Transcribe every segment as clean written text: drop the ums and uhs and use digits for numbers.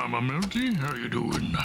Mama Melty, how you doing?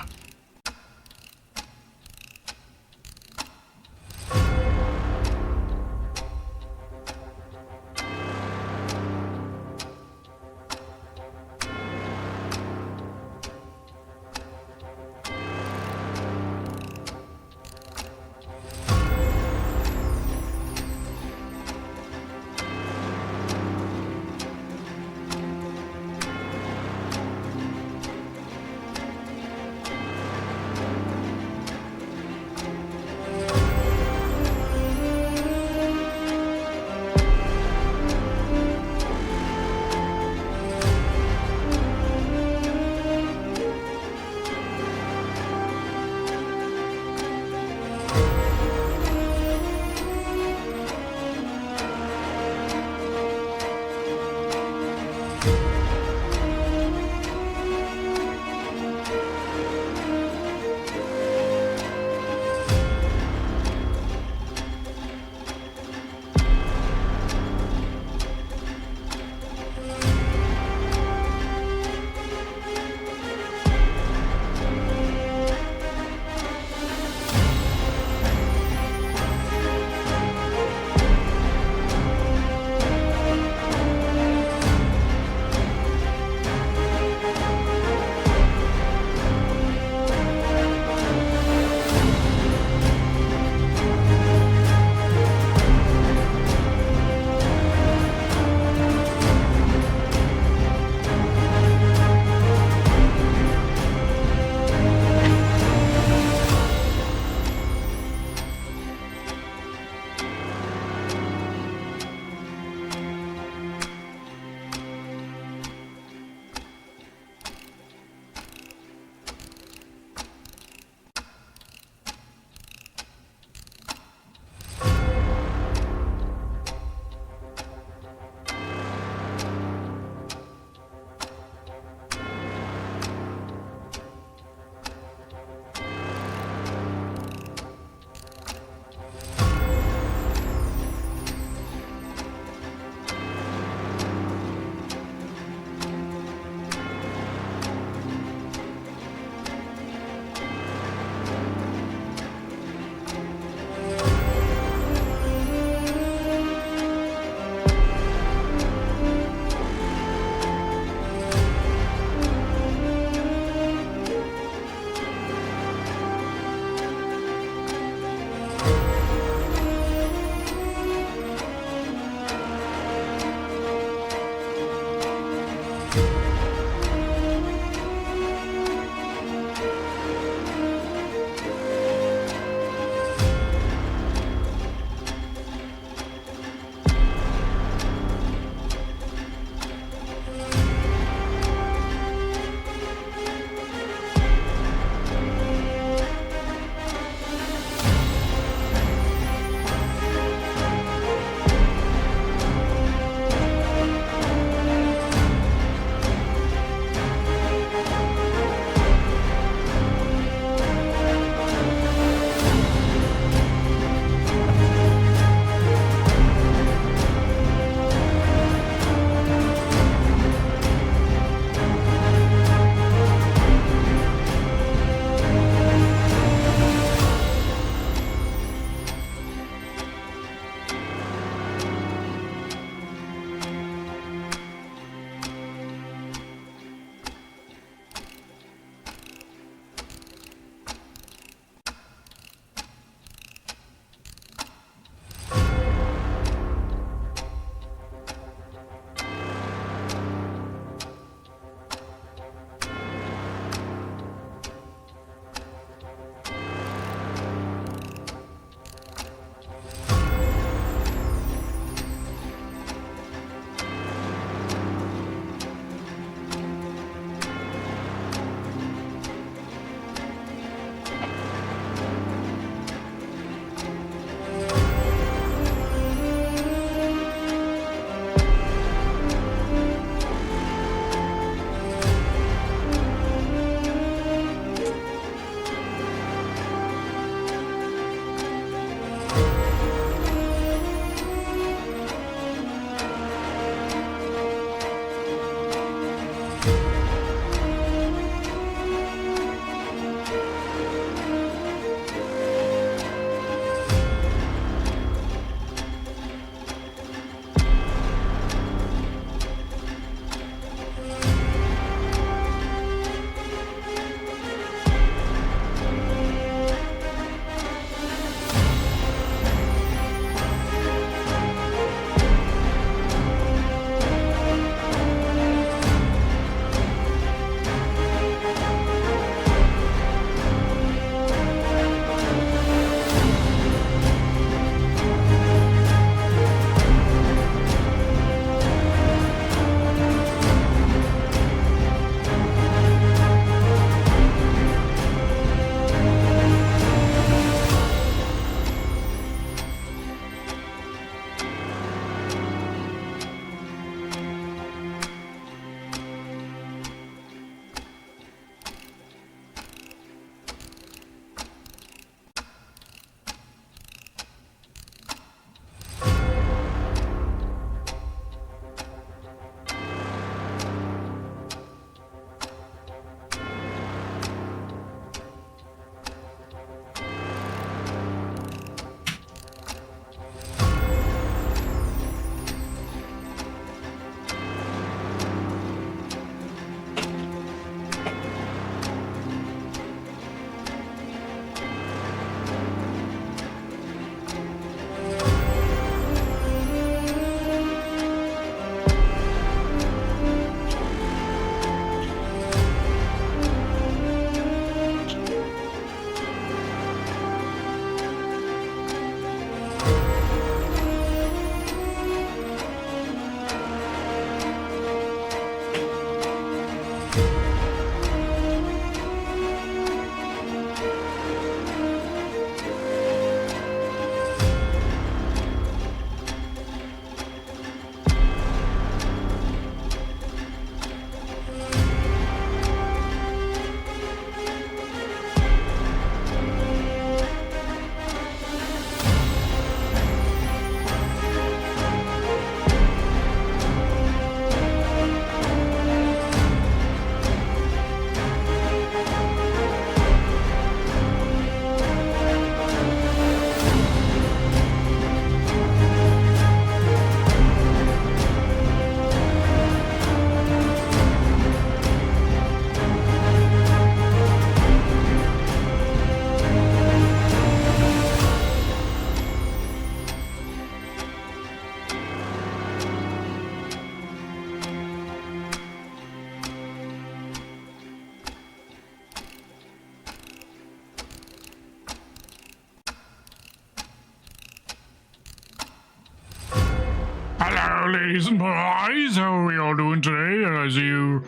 ladies and boys, how are we all doing today? I see you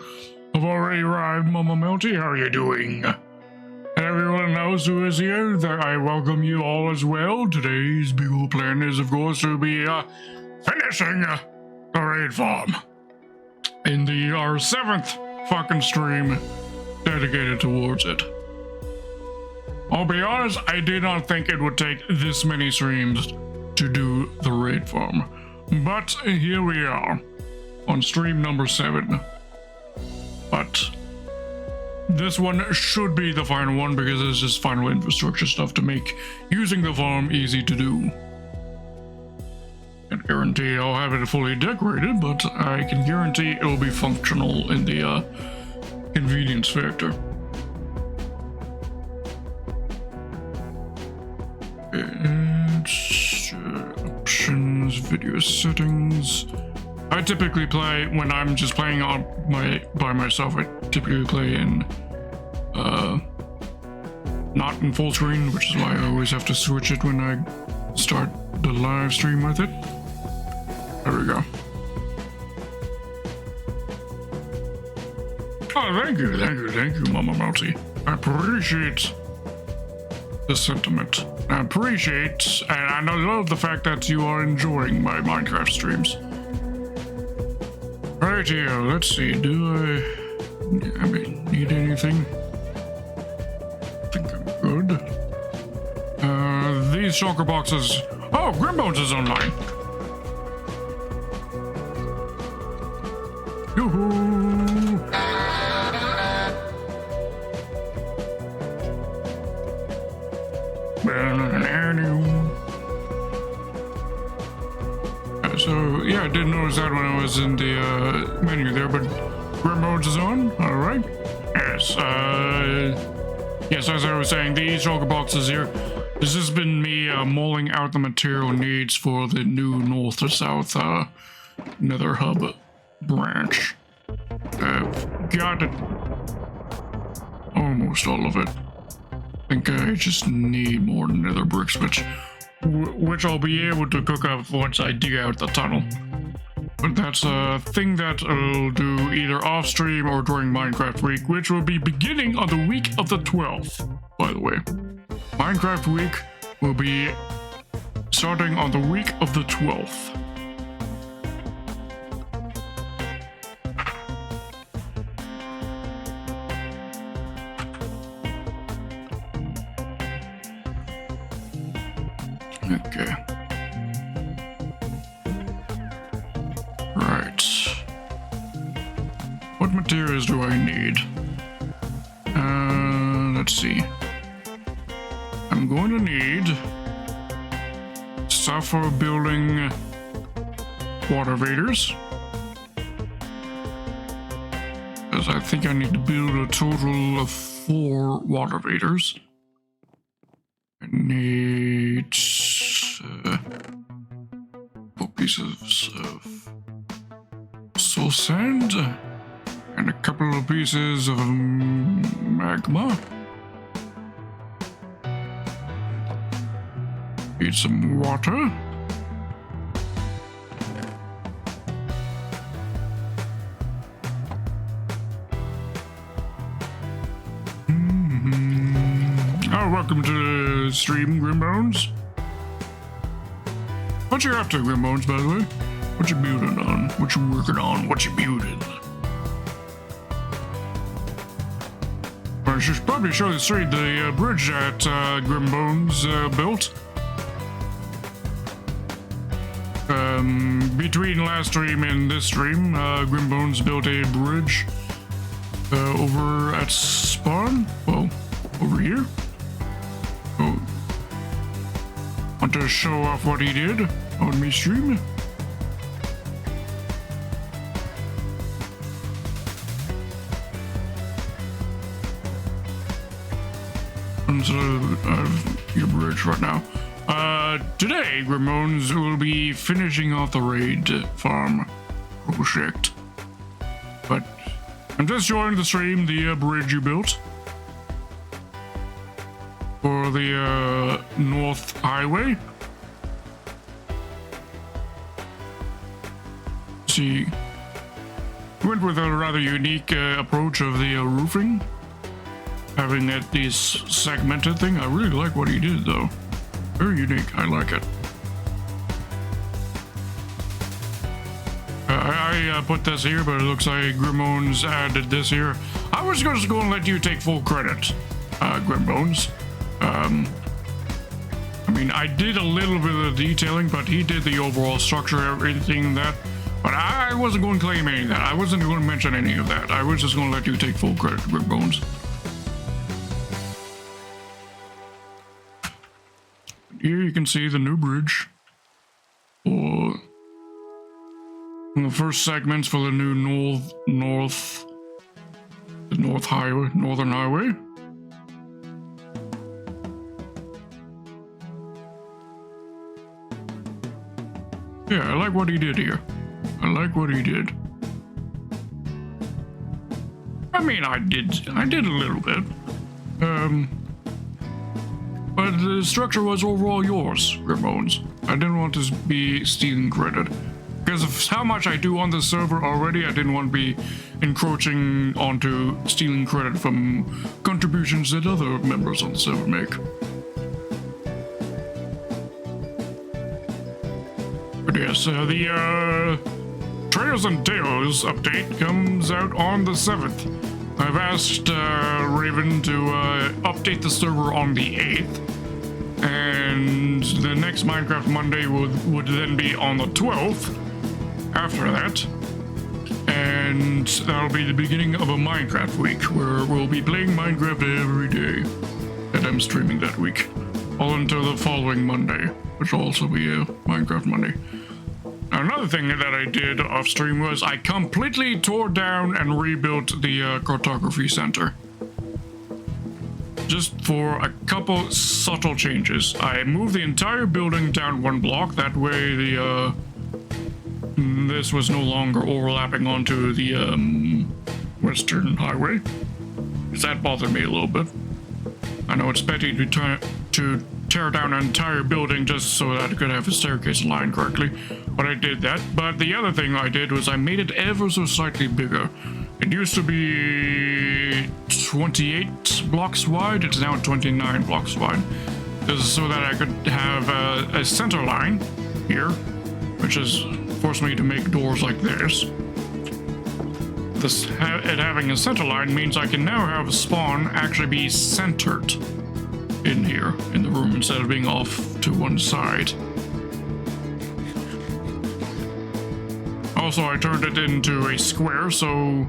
have already arrived, Mama Melty. How are you doing? And everyone else who is here, I welcome you all as well. Today's big old plan is, of course, to be finishing the raid farm in our 7th fucking stream dedicated towards it. I'll be honest, I did not think it would take this many streams to do the raid farm. But here we are, on stream number 7. But this one should be the final one because it's just final infrastructure stuff to make using the farm easy to do. Can't guarantee I'll have it fully decorated, but I can guarantee it will be functional in the convenience factor. Options, video settings. I typically play when I'm just playing by myself. I typically play in not in full screen, which is why I always have to switch it when I start the live stream with it. There we go. Oh, thank you, Mama Melty. I appreciate the sentiment. I appreciate and I love the fact that you are enjoying my Minecraft streams. Right here, let's see, do I need anything? I think I'm good. These shulker boxes. Oh, Grimbones is online. Yoo-hoo! So, yeah, I didn't notice that when I was in the menu there, but Grimbones is on. All right. Yes, yes, as I was saying, these shulker boxes here, this has been me mulling out the material needs for the new north to south nether hub branch. I've got it, almost all of it. I think I just need more nether bricks, which I'll be able to cook up once I dig out the tunnel. But that's a thing that I'll do either off stream or during Minecraft Week, which will be beginning on the week of the 12th, by the way. Minecraft Week will be starting on the week of the 12th. Okay. Right. What materials do I need? Let's see. I'm going to need stuff for building water vators. Because I think I need to build a total of 4 water vators. I need 4 pieces of soul sand and a couple of pieces of magma. Need some water. Oh, welcome to the stream, Grimbones. What you up to, Grimbones, by the way? What you building on? What you working on? What you building? I should probably show the street the bridge that Grimbones built. Between last stream and this stream, Grimbones built a bridge over at spawn. Well, over here. Oh, want to show off what he did on me stream? Your bridge right now. Today, Grimbones will be finishing off the raid farm project. But I'm just showing the stream the bridge you built for the North Highway. see. Went with a rather unique approach of the roofing, having it this segmented thing. I really like what he did though. Very unique. I like it. I put this here, but it looks like Grimbones added this here. I was just going to let you take full credit, Grimbones. I mean, I did a little bit of detailing, but he did the overall structure, everything that. But I wasn't going to claim any of that. I wasn't going to mention any of that. I was just going to let you take full credit, Grimbones. Here you can see the new bridge. Or the first segments for the new Northern Highway. Yeah, I like what he did here. I like what he did. I mean, I did a little bit. But the structure was overall yours, Grimbones. I didn't want to be stealing credit. Because of how much I do on the server already, I didn't want to be encroaching onto stealing credit from contributions that other members on the server make. But yes, the Trails and Tales update comes out on the 7th. I've asked Raven to update the server on the 8th, and the next Minecraft Monday would then be on the 12th. After that, and that'll be the beginning of a Minecraft week where we'll be playing Minecraft every day that I'm streaming that week, all until the following Monday, which will also be a Minecraft Monday. Now, another thing that I did off stream was I completely tore down and rebuilt the cartography center. Just for a couple subtle changes. I moved the entire building down one block, that way the this was no longer overlapping onto the Western Highway, because that bothered me a little bit. I know it's petty to tear down an entire building just so that I could have a staircase lined correctly, but I did that. But the other thing I did was I made it ever so slightly bigger. It used to be 28 blocks wide, it's now 29 blocks wide. This is so that I could have a center line here, which is forced me to make doors like this. It having a center line means I can now have a spawn actually be centered in here, in the room, instead of being off to one side. Also, I turned it into a square, so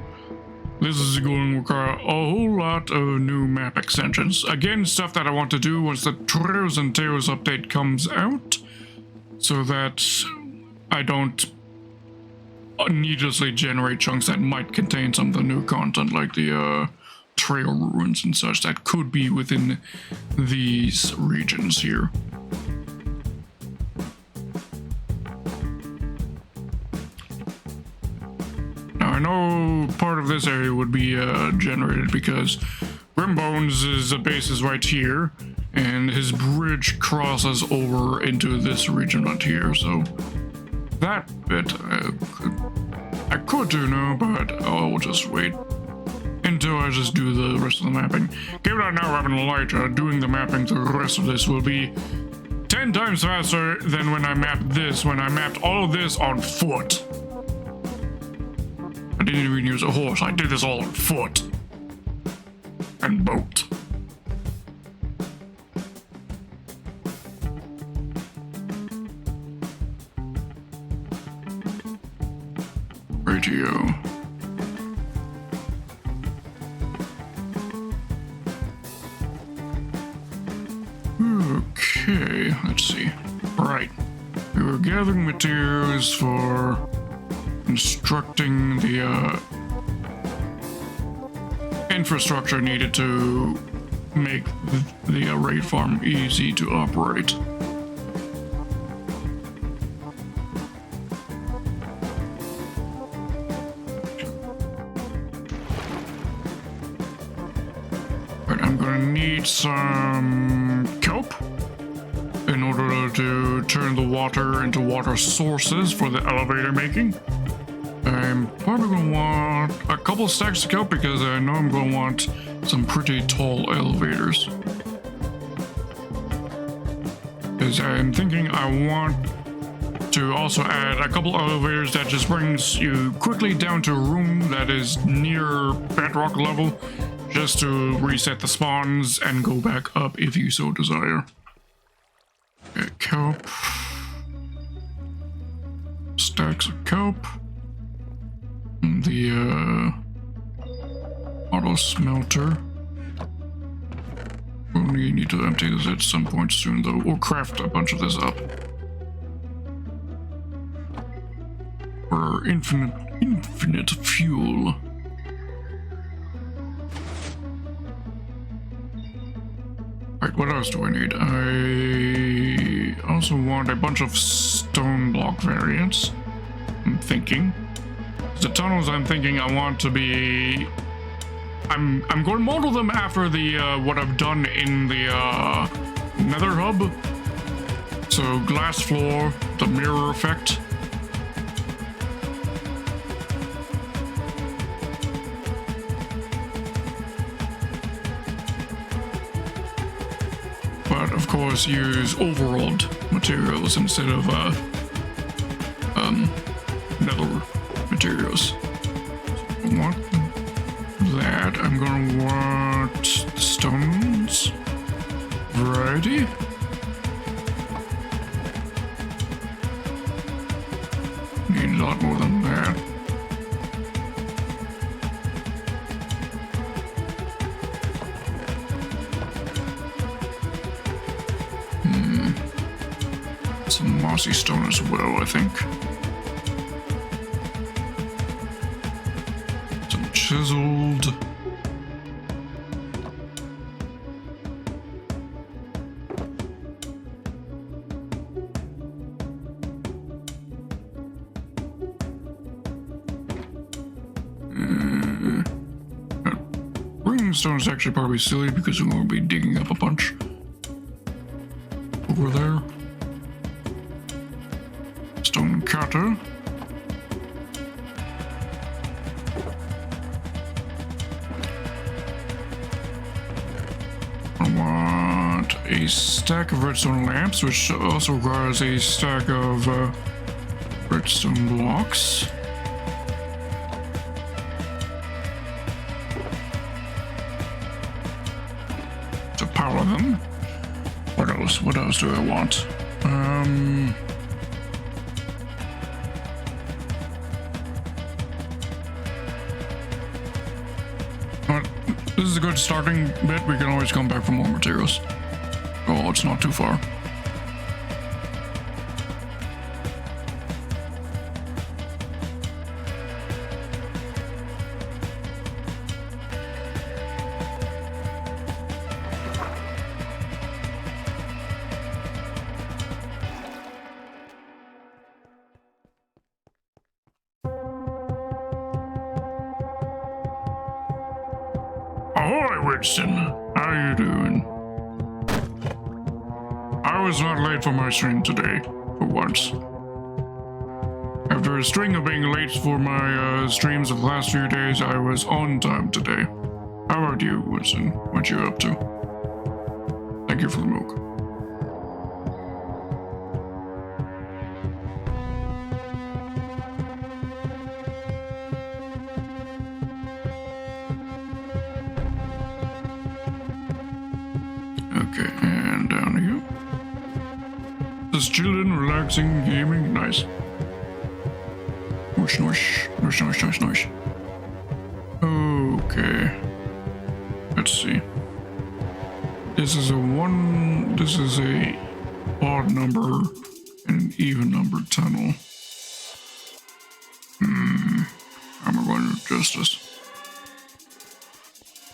this is going to require a whole lot of new map extensions. Again, stuff that I want to do once the Trails and Tales update comes out, so that I don't needlessly generate chunks that might contain some of the new content, like the trail ruins and such that could be within these regions here. Now, I know part of this area would be generated because Grimbones' base is right here, and his bridge crosses over into this region right here, so that bit I could do now, but I'll just wait until I just do the rest of the mapping. Given I now have an Elijah, doing the mapping to the rest of this will be 10 times faster than when I mapped this, when I mapped all of this on foot. I didn't even use a horse, I did this all on foot. And boat. Radio. Okay, let's see. Right. We were gathering materials for constructing the infrastructure needed to make the raid farm easy to operate. But I'm gonna need some kelp in order to turn the water into water sources for the elevator making. I'm probably gonna want a couple stacks of kelp because I know I'm gonna want some pretty tall elevators. Because I'm thinking I want to also add a couple elevators that just brings you quickly down to a room that is near bedrock level, just to reset the spawns and go back up if you so desire. Okay, kelp. Stacks of kelp. The auto smelter. We'll need to empty this at some point soon though, or craft a bunch of this up. For infinite fuel. Alright, what else do I need? I also want a bunch of stone block variants. I'm thinking. The tunnels I'm thinking I want to be... I'm going to model them after the what I've done in the nether hub. So glass floor, the mirror effect. But of course use overalled materials instead of nether materials. So I want that. I'm gonna want stones. Variety. Need a lot more than that. Some mossy stone as well, I think. Some chiseled. Bringing stone is actually probably silly because we're going to be digging up a bunch over there. Stone cutter. I want a stack of redstone lamps, which also requires a stack of redstone blocks. To power them. What else? What else do I want? This is a good starting bit. We can always come back for more materials. Oh, it's not too far. Ahoy, Winston! How you doing? I was not late for my stream today, for once. After a string of being late for my streams of the last few days, I was on time today. How about you, Winston? What you up to? Thank you for the milk. Okay, and down here. Just chilling, relaxing, gaming. Nice. Nice, nice, nice, nice, nice, nice. Okay. Let's see. This is a odd number and an even number tunnel. How am I going to adjust this?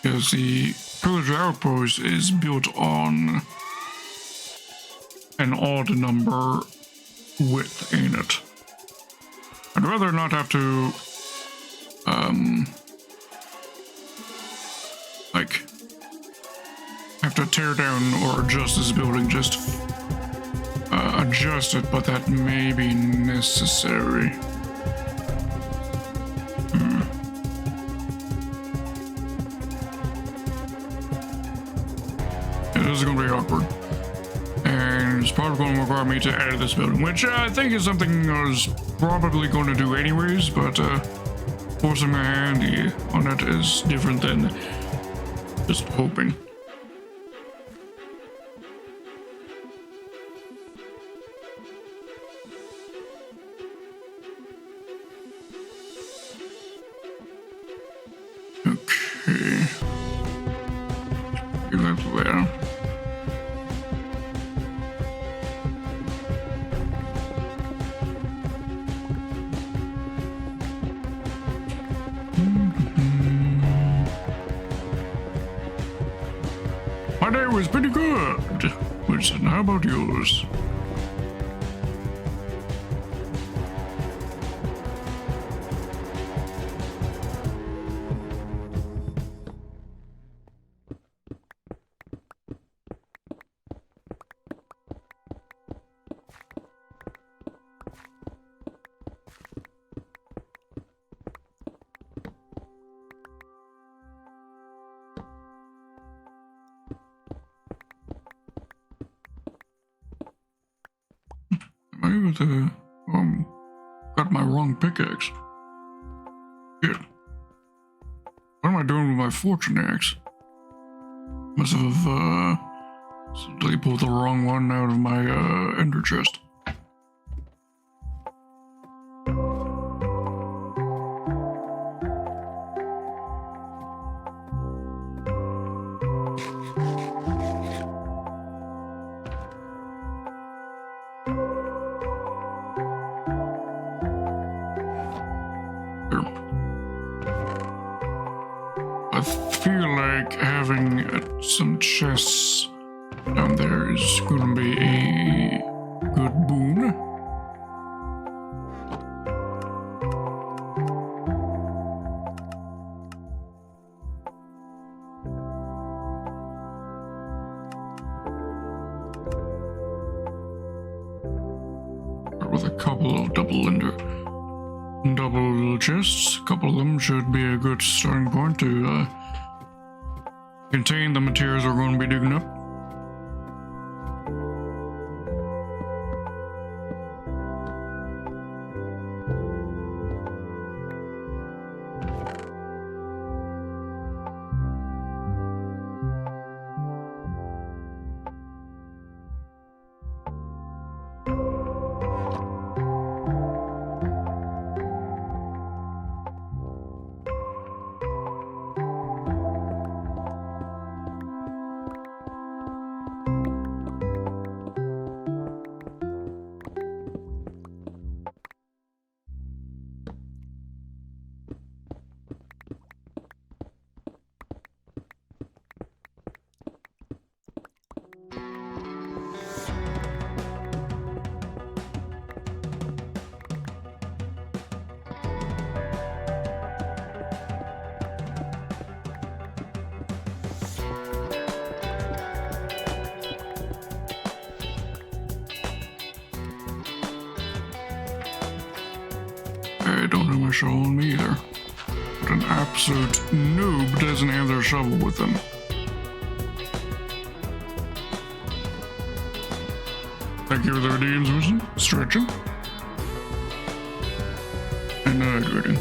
Because the pillager outpost is built on an odd number width, ain't it? I'd rather not have to, like, have to tear down or adjust this building, just adjust it, but that may be necessary. awkward. And it's probably going to require me to edit this building, which I think is something I was probably going to do anyways, but forcing my hand on it is different than just hoping. Okay. You left there. My day was pretty good. Winston, how about yours? Am I able to, got my wrong pickaxe. Shit. What am I doing with my fortune axe? Must have, simply pulled the wrong one out of my, ender chest. I feel like having some chests down there is going to be a good boon. Start with a couple of double chests. A couple of them should be a good starting point to contain the materials we're going to be digging up. I don't have my shovel on me either. But an absolute noob doesn't have their shovel with them. Thank you for the redeems, Wilson. Stretching. And hydrating.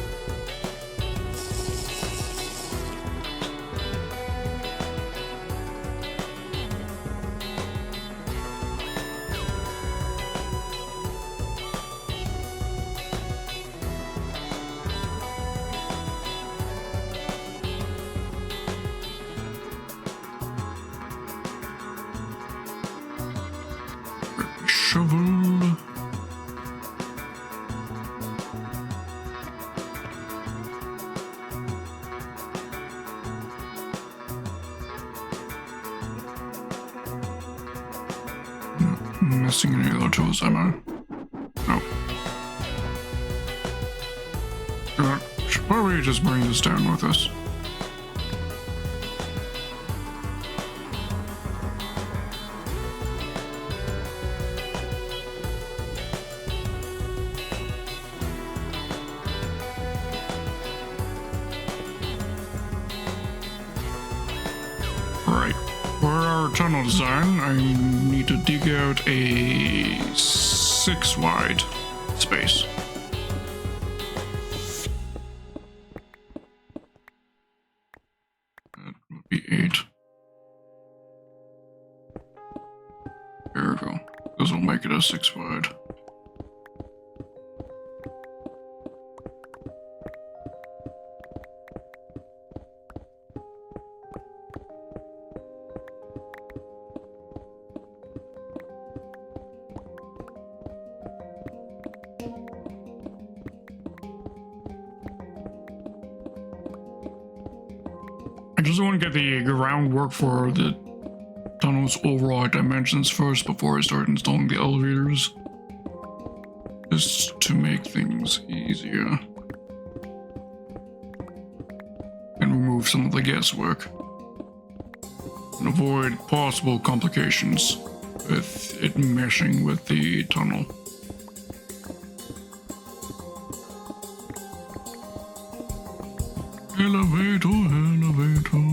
Shovel. Not missing any other tools, am I? No. Should probably just bring this down with us. our tunnel design, I need to dig out a 6 wide space. That would be 8. There we go. This will make it a 6 wide. I just want to get the groundwork for the tunnel's overall dimensions first before I start installing the elevators. Just to make things easier. And remove some of the guesswork. And avoid possible complications with it meshing with the tunnel. Elevator, elevator.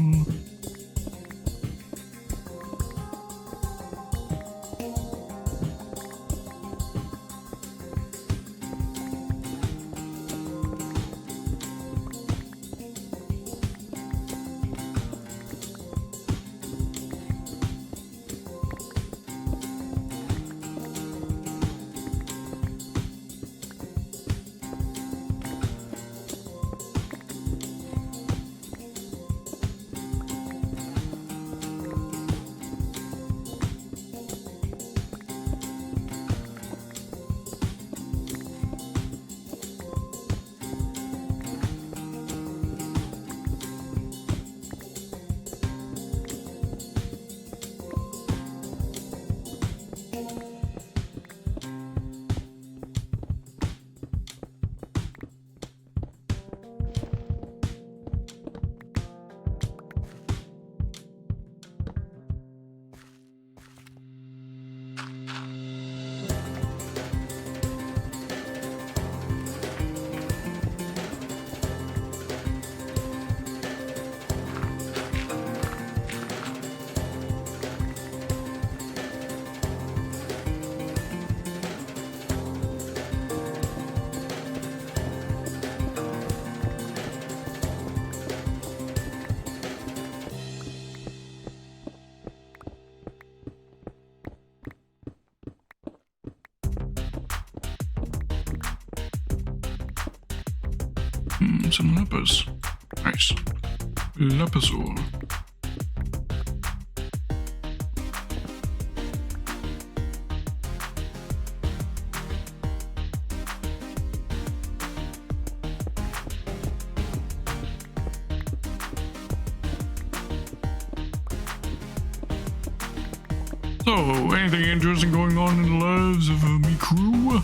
Some lepers. Nice. Leposaur. So, anything interesting going on in the lives of me crew?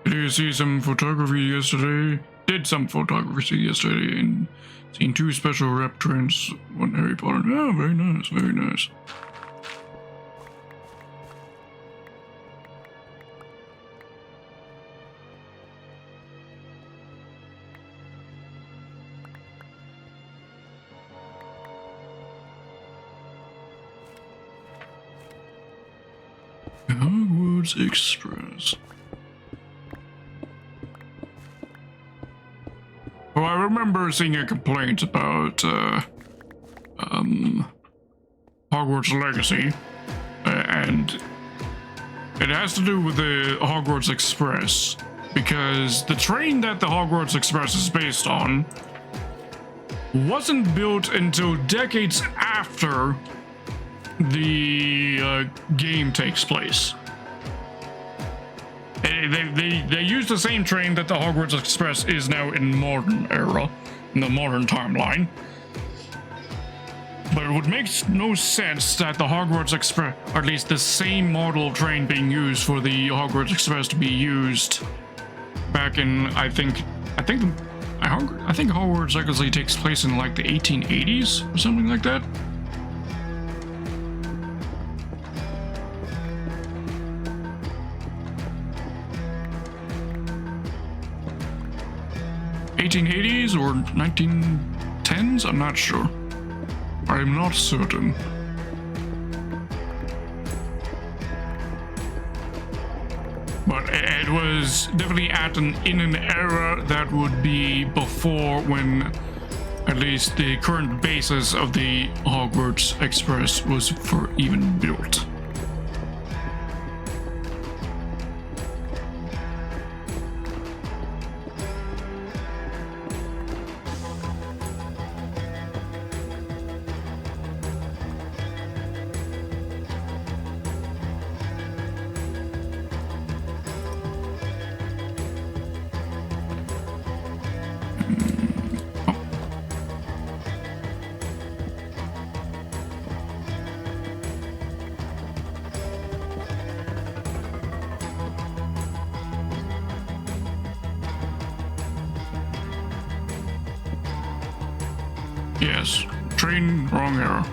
Did you see some photography yesterday? Did some photography yesterday and seen 2 special rep trends on Harry Potter. Oh, very nice, very nice. Hogwarts Express. Well, I remember seeing a complaint about Hogwarts Legacy and it has to do with the Hogwarts Express, because the train that the Hogwarts Express is based on wasn't built until decades after the game takes place. They use the same train that the Hogwarts Express is now in modern era, in the modern timeline. But it would make no sense that the Hogwarts Express, or at least the same model train being used for the Hogwarts Express, to be used back in, I think Hogwarts actually takes place in like the 1880s or something like that. '80s or 1910s? I'm not sure. I'm not certain. But it was definitely in an era that would be before when at least the current basis of the Hogwarts Express was even built. Yes, train, wrong arrow.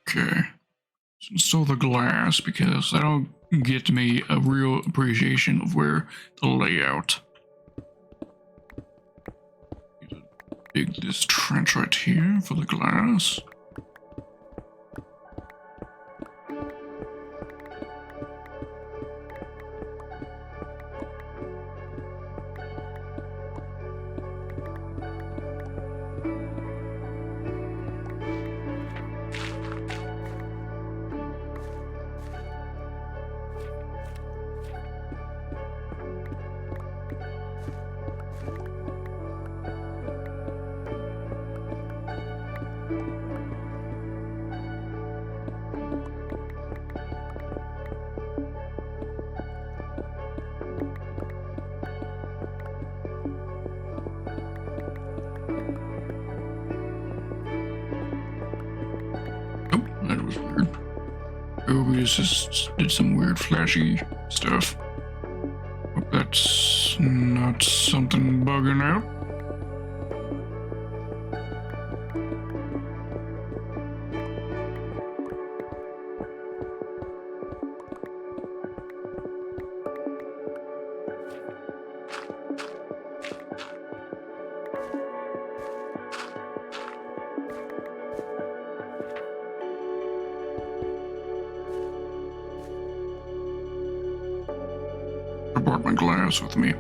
Okay, let's install the glass because that'll get me a real appreciation of where the layout. Dig this trench right here for the glass. That was weird. Rubius just did some weird flashy stuff. Hope that's not something bugging out. I brought my glass with me.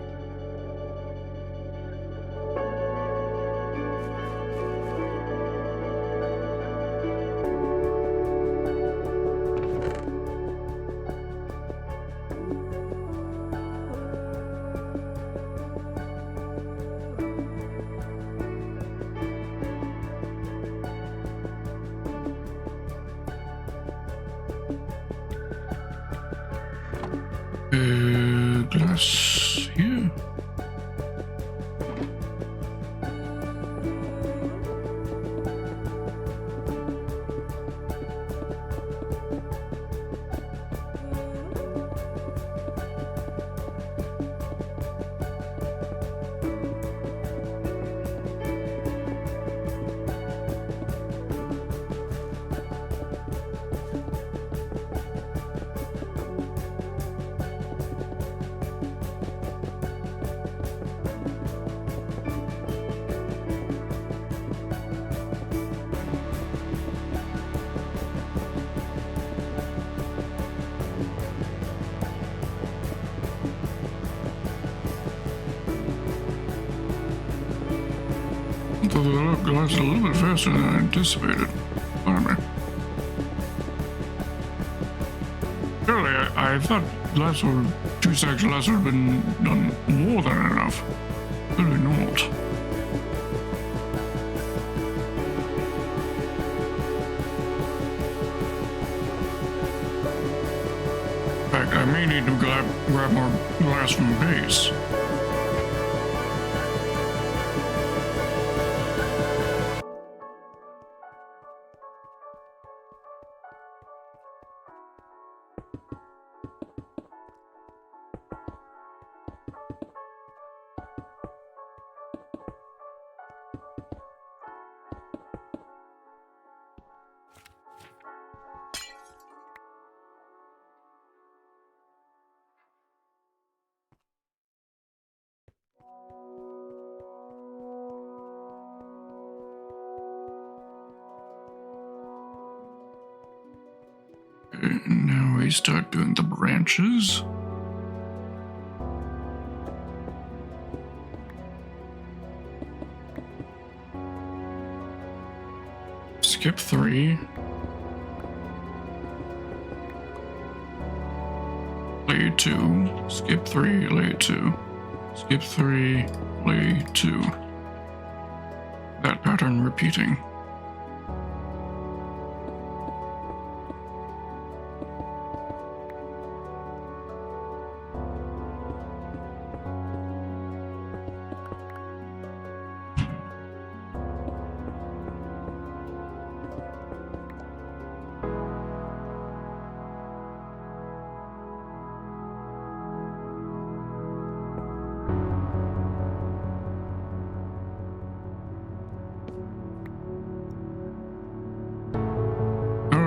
Glass here. fill the glass a little bit faster than I anticipated. Pardon me. Surely, I thought glass would 2 stacks of glass would have been done more than enough. Clearly not. In fact, I may need to grab more glass from base. And now we start doing the branches. Skip 3. Lay 2. Skip 3, lay 2. Skip 3, lay 2. That pattern repeating.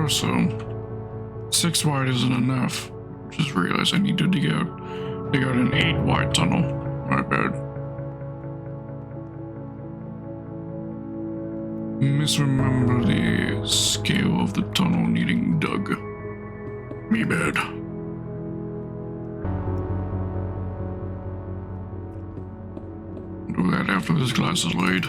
So 6 wide isn't enough. Just realized I need to dig out an 8 wide tunnel. My bad. Misremember the scale of the tunnel needing dug. Me bad. Do that after this glass is laid.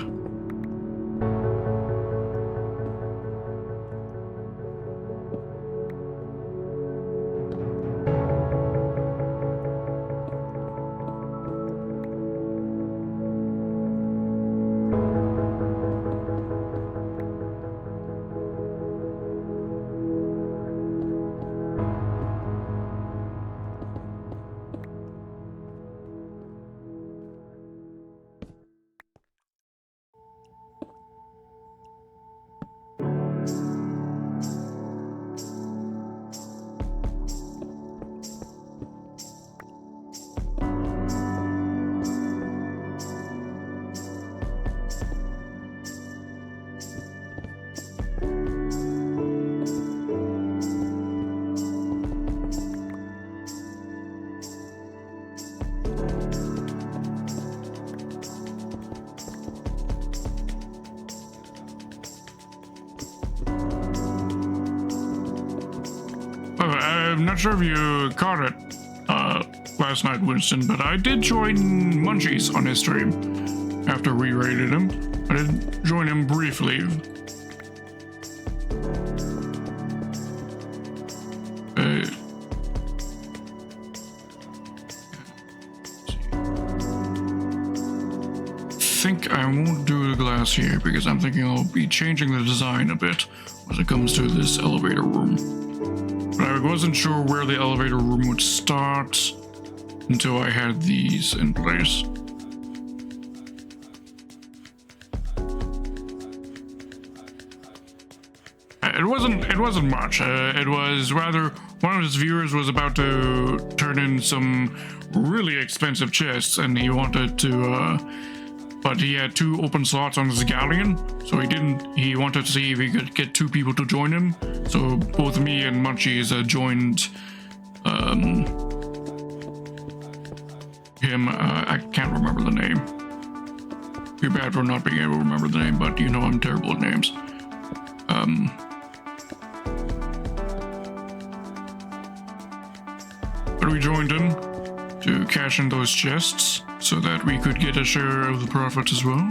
I'm not sure if you caught it last night, Winston, but I did join Munchies on his stream after we raided him. I did join him briefly. I think I won't do the glass here because I'm thinking I'll be changing the design a bit when it comes to this elevator room. But I wasn't sure where the elevator room would start until I had these in place. It wasn't much. It was rather one of his viewers was about to turn in some really expensive chests, and he wanted to. But he had 2 open slots on his galleon, so he wanted to see if he could get 2 people to join him. So both me and Munchies joined him. I can't remember the name. Too bad for not being able to remember the name, but you know I'm terrible at names. But we joined him to cash in those chests so that we could get a share of the profit as well.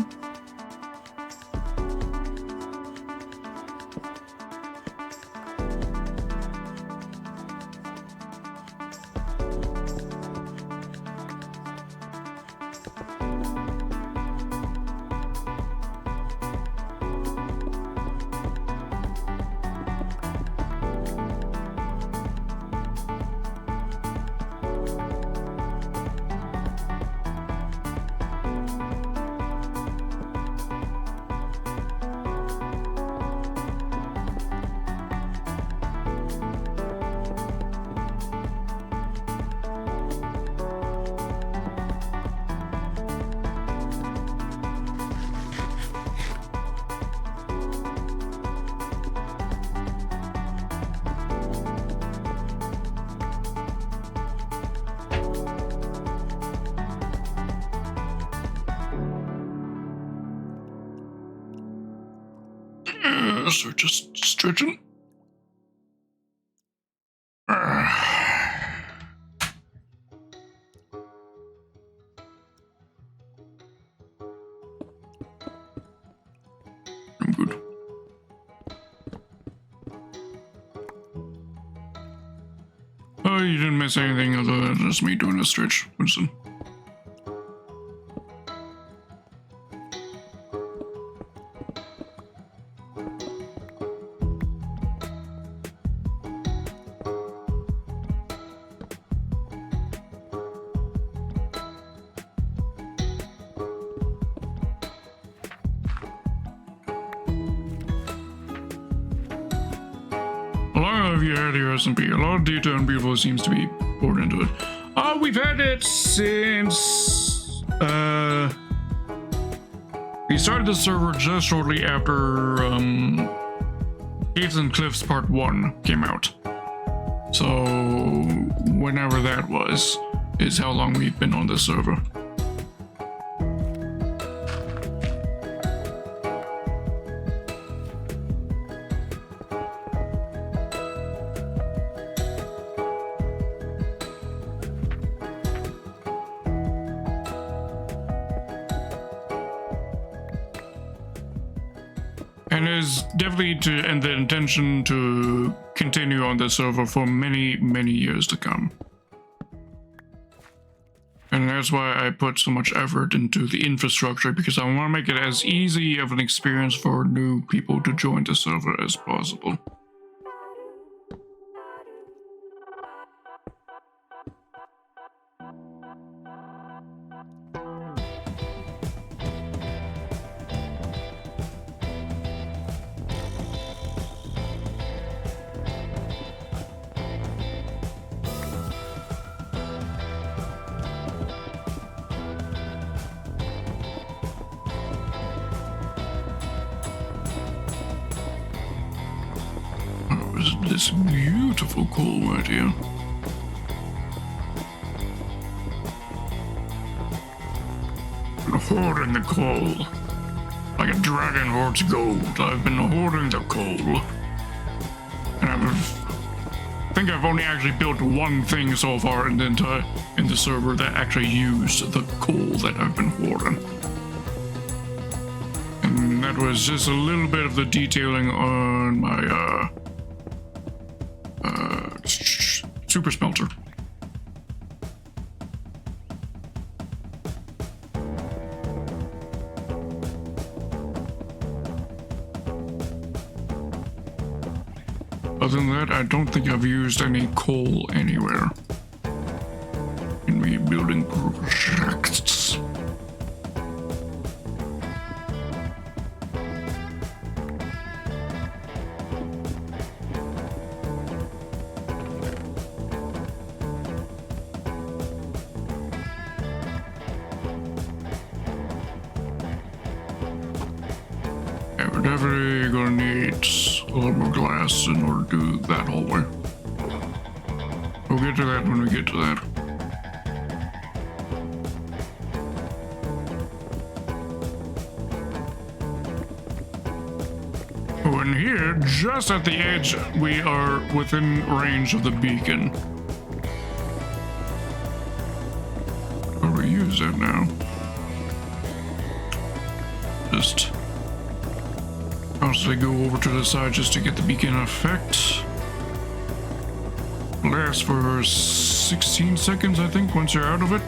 So just stretching. I'm good. Oh, you didn't miss anything other than just me doing a stretch, Winston. A lot of you had your SMP. A lot of detail and beautiful seems to be poured into it. We've had it since we started the server just shortly after Caves and Cliffs Part 1 came out. So whenever that was is how long we've been on the server. And is definitely and the intention to continue on the server for many, many years to come. And that's why I put so much effort into the infrastructure, because I want to make it as easy of an experience for new people to join the server as possible. This beautiful coal right here. Hoarding the coal. Like a dragon hoards gold, I've been hoarding the coal. And I think I've only actually built one thing so far in the server that actually used the coal that I've been hoarding. And that was just a little bit of the detailing on my super smelter. Other than that, I don't think I've used any coal anywhere in my building projects. We're definitely gonna need a lot more glass in order to do that hallway. We'll get to that when we get to that. Oh, and here, just at the edge, we are within range of the beacon. How do we use that now? Just constantly go over to the side just to get the beacon effect. Lasts for 16 seconds, I think, once you're out of it.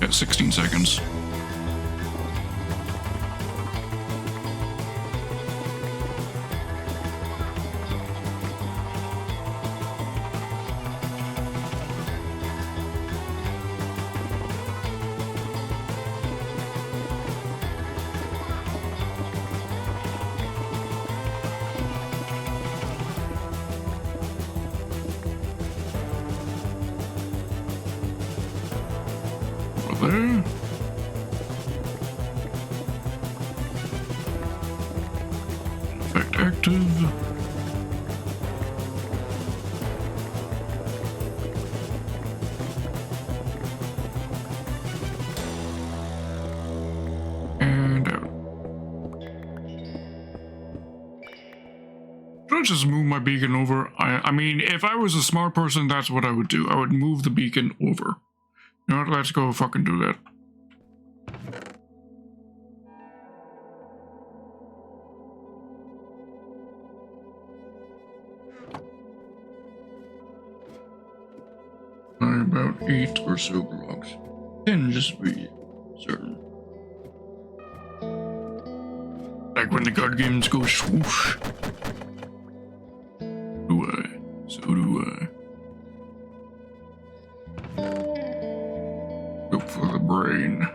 Yeah, 16 seconds. There. Effect active. And out. gonna just move my beacon over. I mean, if I was a smart person, that's what I would do. I would move the beacon over. You know what? Let's go fucking do that. About 8 or so blocks. 10 just to be certain. Like when the card games go swoosh. Do I? So do I. Look for the brain.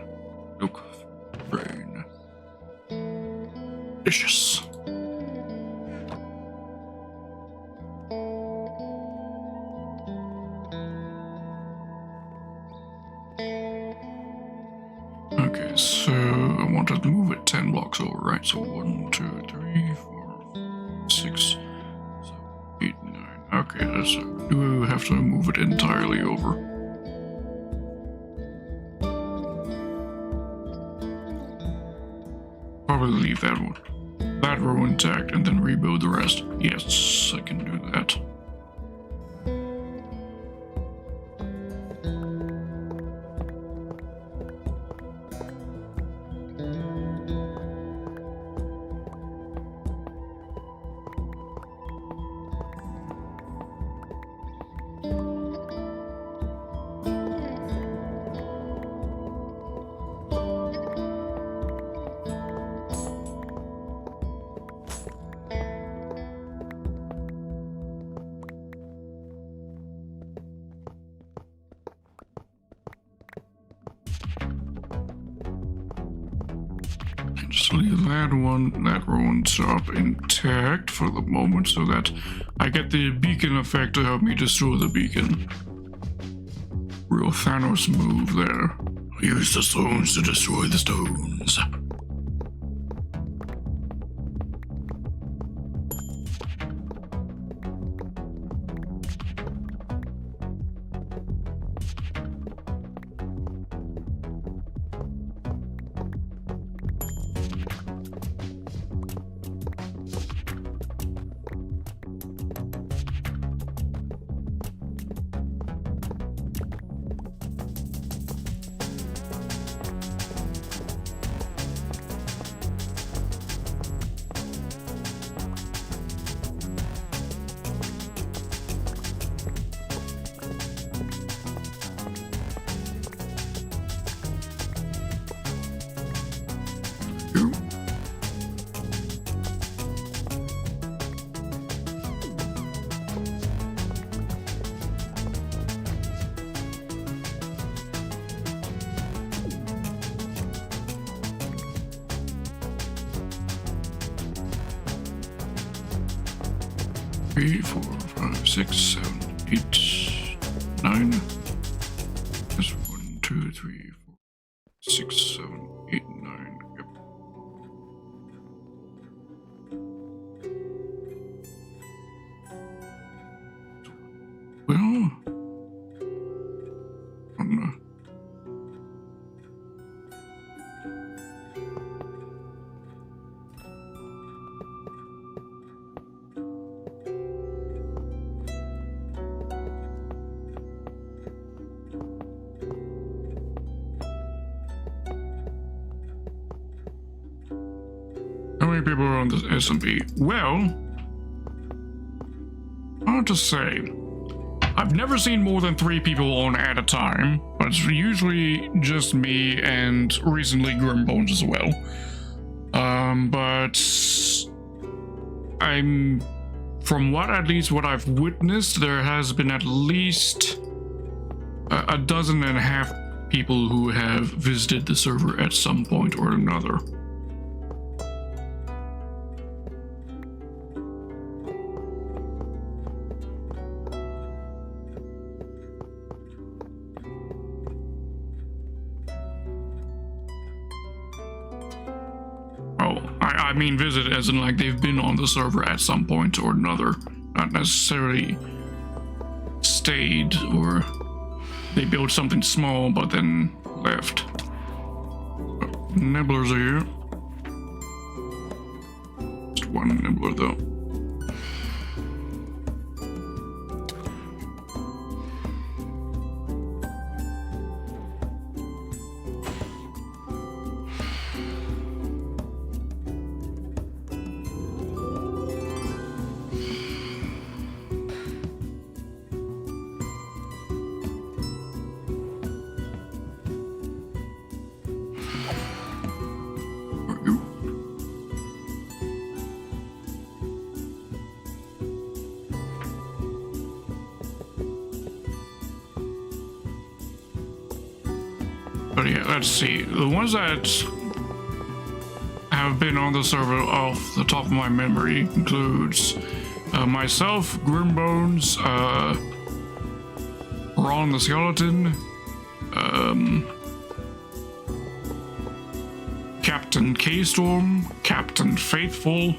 Look for the brain. Delicious. Okay, so I wanted to move it 10 blocks over, right? So 1, 2, 3, 4, 6, 7, 8, 9. Okay, that's do I have to move it entirely over? Probably leave that row intact and then rebuild the rest. Yes, I can do that. Just leave that row on top intact for the moment so that I get the beacon effect to help me destroy the beacon. Real Thanos move there. Use the stones to destroy the stones. Three, 4, 5, 6, 7, 8, 9. That's 1, 2, 3, 4, 6, 7, 8, 9. Yep. Well, how many people are on this SMP? Well, hard to say. I've never seen more than 3 people on at a time, but it's usually just me and recently Grimbones as well. But from at least what I've witnessed, there has been at least a dozen and a half people who have visited the server at some point or another. I mean visit as in like they've been on the server at some point or another, not necessarily stayed or they built something small but then left. Nibblers are here. Just one nibbler though. But yeah, let's see. The ones that have been on the server off the top of my memory includes myself, Grimbones, Ron the Skeleton, Captain K-Storm, Captain Faithful,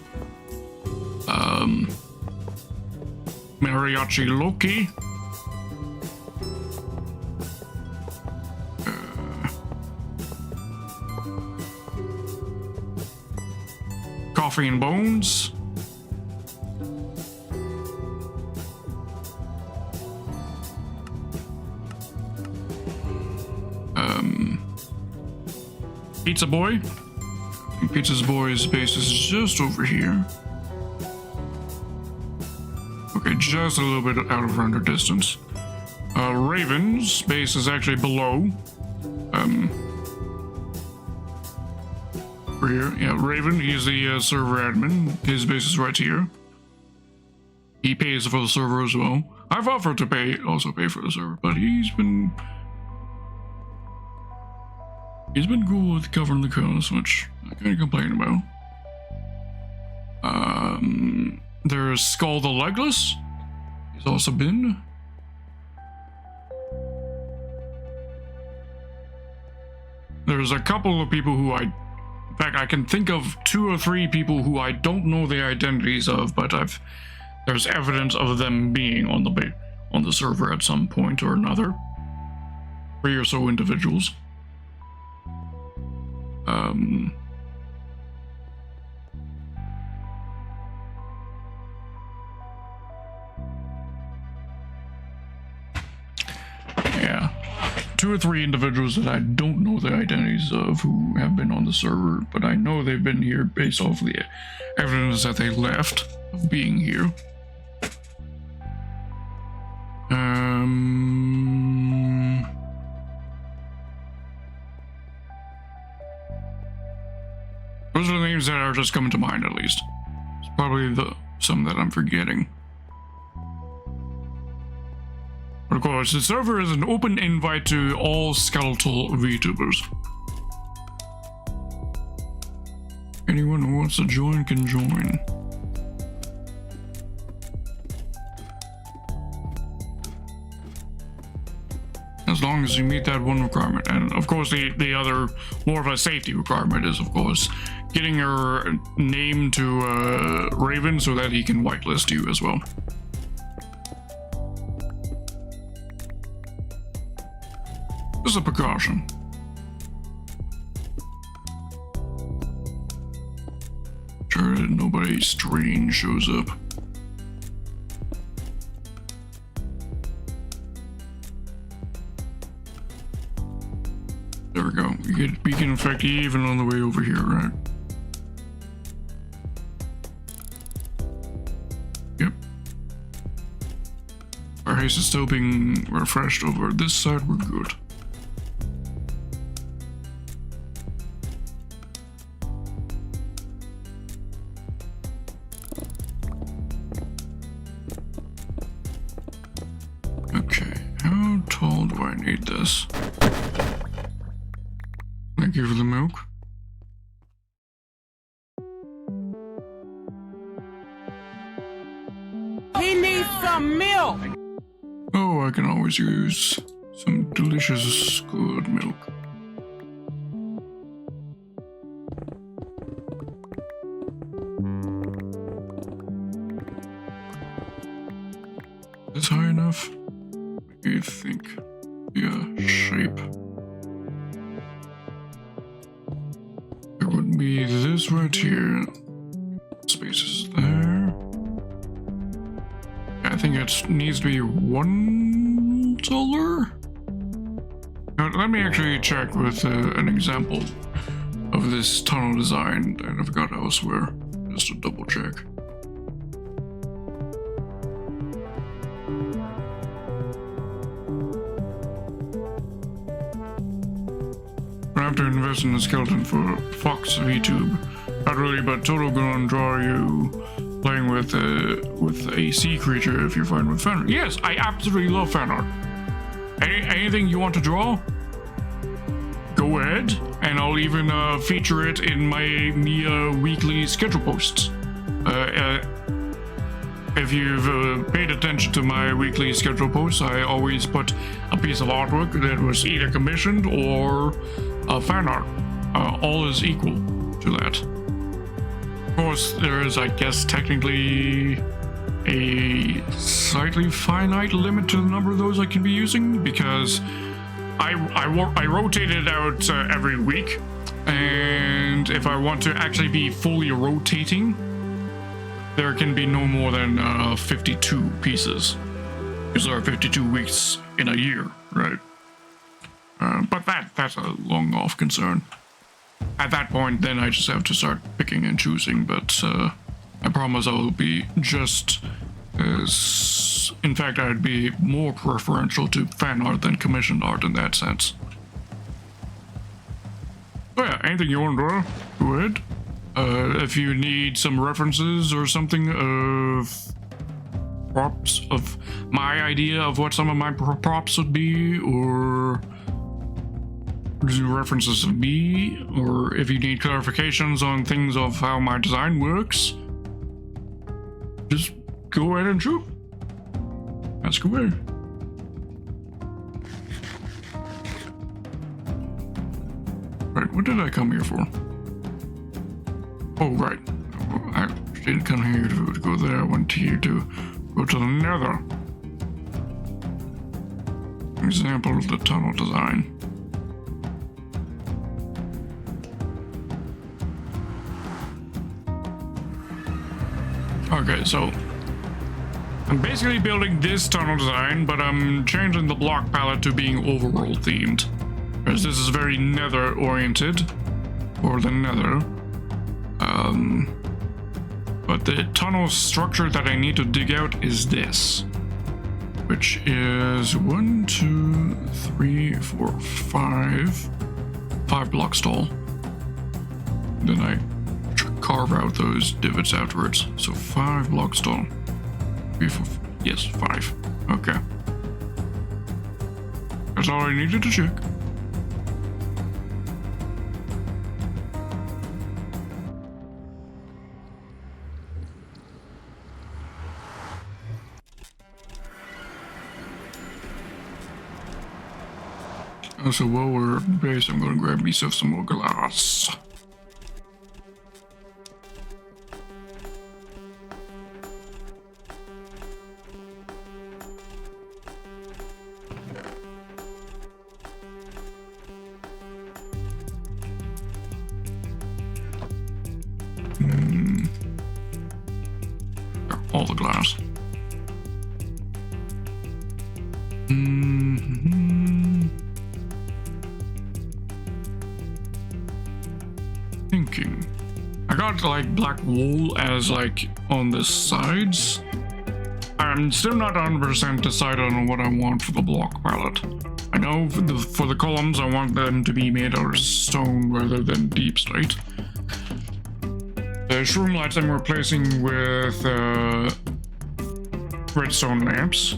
Mariachi Loki, Coffee and Bones, Pizza Boy. Pizza Boy's base is just over here. Okay, just a little bit out of render distance. Raven's base is actually below. Over here. Yeah, Raven, he's the server admin. His base is right here. He pays for the server as well. I've offered to also pay for the server, but he's been cool with covering the cost, which I can't complain about. There's Skull the Legless. He's also been. There's a couple of people who in fact, I can think of 2 or 3 people who I don't know the identities of, but there's evidence of them being on the server at some point or another. 3 or so individuals. Yeah, 2 or 3 individuals that I don't know the identities of who have been on the server, but I know they've been here based off the evidence that they left of being here. Those are the names that are just coming to mind, at least. It's probably some that I'm forgetting. But of course, the server is an open invite to all skeletal VTubers. Anyone who wants to join can join. As long as you meet that one requirement. And of course, the other, more of a safety requirement is, of course, getting your name to Raven so that he can whitelist you as well. Just a precaution. Sure that nobody strange shows up. There we go. We get beacon effect even on the way over here, right? Yep. Our haste is still being refreshed over this side. We're good. Okay, how tall do I need this? Thank you for the milk. He needs some milk! Oh, I can always use some delicious good milk. Is this high enough? I think. Yeah, shape. It would be this right here. Spaces there. I think it needs to be 1 taller. Now, let me actually check with an example of this tunnel design that I've got elsewhere, just to double check. I have to invest in a skeleton for Fox VTube. Not really, but total gonna draw you playing with a sea creature if you're fine with fan art. Yes, I absolutely love fan art. Anything you want to draw? ahead, and I'll even feature it in my weekly schedule posts. If you've paid attention to my weekly schedule posts, I always put a piece of artwork that was either commissioned or fan art. All is equal to that. Of course, there is, I guess, technically a slightly finite limit to the number of those I can be using, because I rotate it out every week, and if I want to actually be fully rotating, there can be no more than 52 pieces, because there are 52 weeks in a year, right? But that's a long off concern. At that point, then I just have to start picking and choosing, but I promise I'll be just as... In fact, I'd be more preferential to fan art than commissioned art in that sense. Oh yeah, anything you want to draw, go ahead. If you need some references or something of props, of my idea of what some of my props would be, or references of me, or if you need clarifications on things of how my design works, just go ahead and shoot. Ask away. Right, what did I come here for? Oh, right. I didn't come here to go there. I went here to go to the nether. Example of the tunnel design. Okay, so I'm basically building this tunnel design, but I'm changing the block palette to being overworld themed, because this is very nether oriented, or the nether. But the tunnel structure that I need to dig out is this, which is 1, 2, 3, 4, 5 blocks tall. Then I carve out those divots afterwards. So 5 blocks tall. 3, 4, yes, 5. Okay. That's all I needed to check. So while we're at base, I'm gonna grab myself some more glass. All the glass. Thinking. I got like black wool as like on the sides. I'm still not 100% decided on what I want for the block palette. I know for the columns I want them to be made out of stone rather than deep slate. The shroom lights I'm replacing with redstone lamps.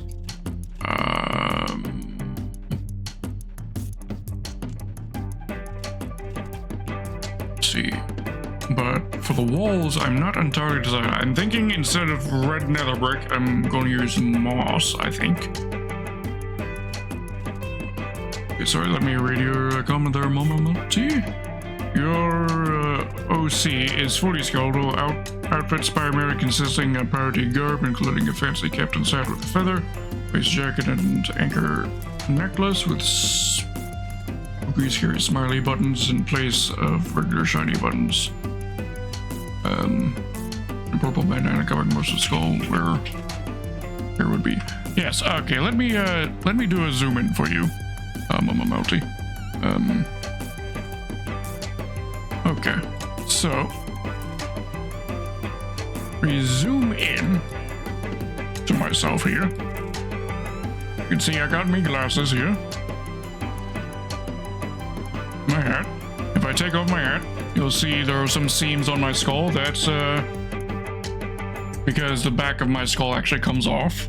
Let's see. But for the walls, I'm not entirely decided. I'm thinking instead of red nether brick, I'm going to use moss, I think. Okay, sorry, let me read your comment there, Mama. See? Your OC is fully skeletal, outfits primarily consisting of parody garb, including a fancy captain's hat with a feather, waist jacket and anchor necklace with grease carry smiley buttons in place of regular shiny buttons. A purple bandana covering most of the skull, where here would be. Yes, okay, let me do a zoom in for you, Mama Melty. Okay, so we zoom in to myself here. You can see I got me glasses here. My hat. If I take off my hat, you'll see there are some seams on my skull. That's because the back of my skull actually comes off,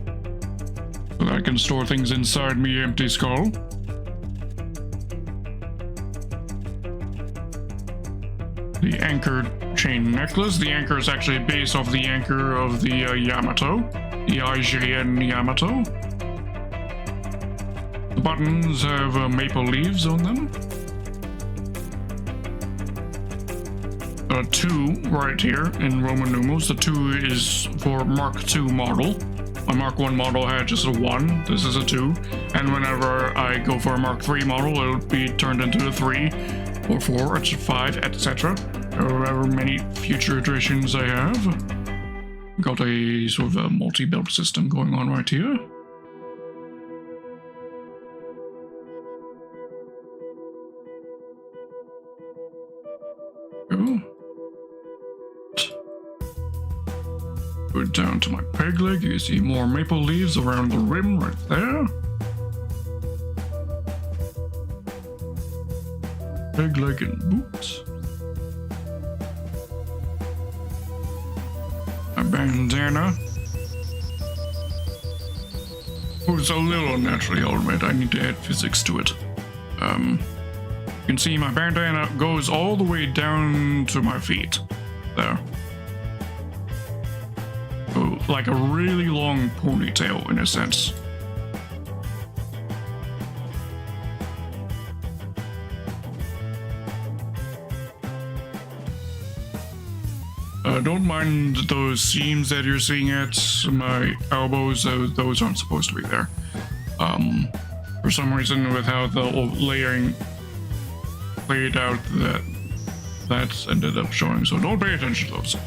so that I can store things inside me empty skull. the anchor chain necklace. The anchor is actually based off the anchor of the Yamato, the IJN Yamato. The buttons have maple leaves on them. 2 right here in Roman numerals. The 2 is for Mark II model. My Mark I model had just a 1. This is a 2. And whenever I go for a Mark III model, it'll be turned into a 3 or 4 or 5, etc. However many future iterations I have. Got a sort of a multi-belt system going on right here. Go down to my peg leg. You see more maple leaves around the rim right there. Peg leg and boots. My bandana. Oh, it's a little naturally automated. I need to add physics to it. You can see my bandana goes all the way down to my feet. There. Oh, like a really long ponytail in a sense. Don't mind those seams that you're seeing at my elbows. Those aren't supposed to be there. For some reason, with how the layering played out, that ended up showing. So don't pay attention to those.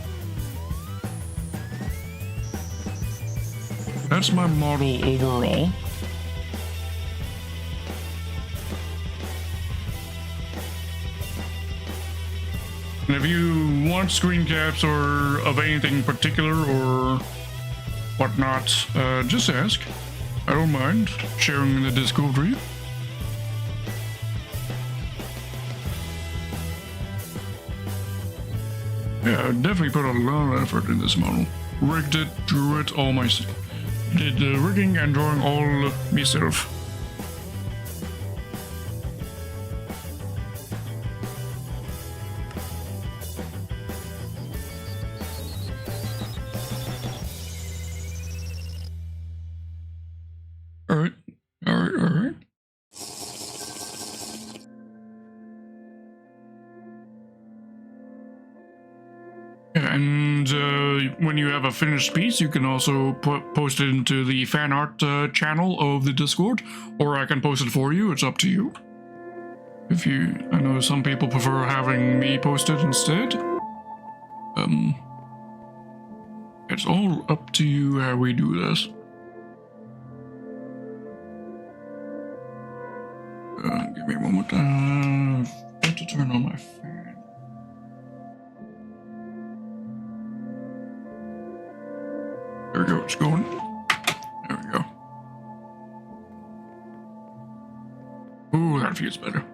That's my model overall. And if you want screen caps or of anything particular or whatnot, just ask. I don't mind sharing in the Discord for you. Yeah, I definitely put a lot of effort in this model. Rigged it, drew it, all my... Did the rigging and drawing all myself. Alright. And when you have a finished piece, you can also post it into the fan art channel of the Discord, or I can post it for you. It's up to you. I know some people prefer having me post it instead. It's all up to you how we do this. Give me a moment. I have to turn on my fan. There we go, it's going. There we go. Ooh, that feels better.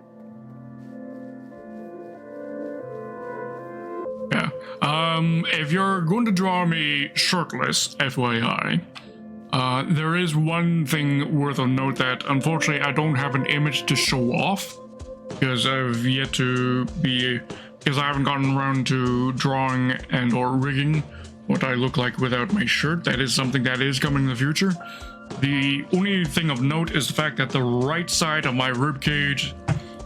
Yeah. If you're going to draw me shirtless, FYI, there is one thing worth of note that unfortunately I don't have an image to show off because I haven't gotten around to drawing and or rigging what I look like without my shirt. That is something that is coming in the future. The only thing of note is the fact that the right side of my rib cage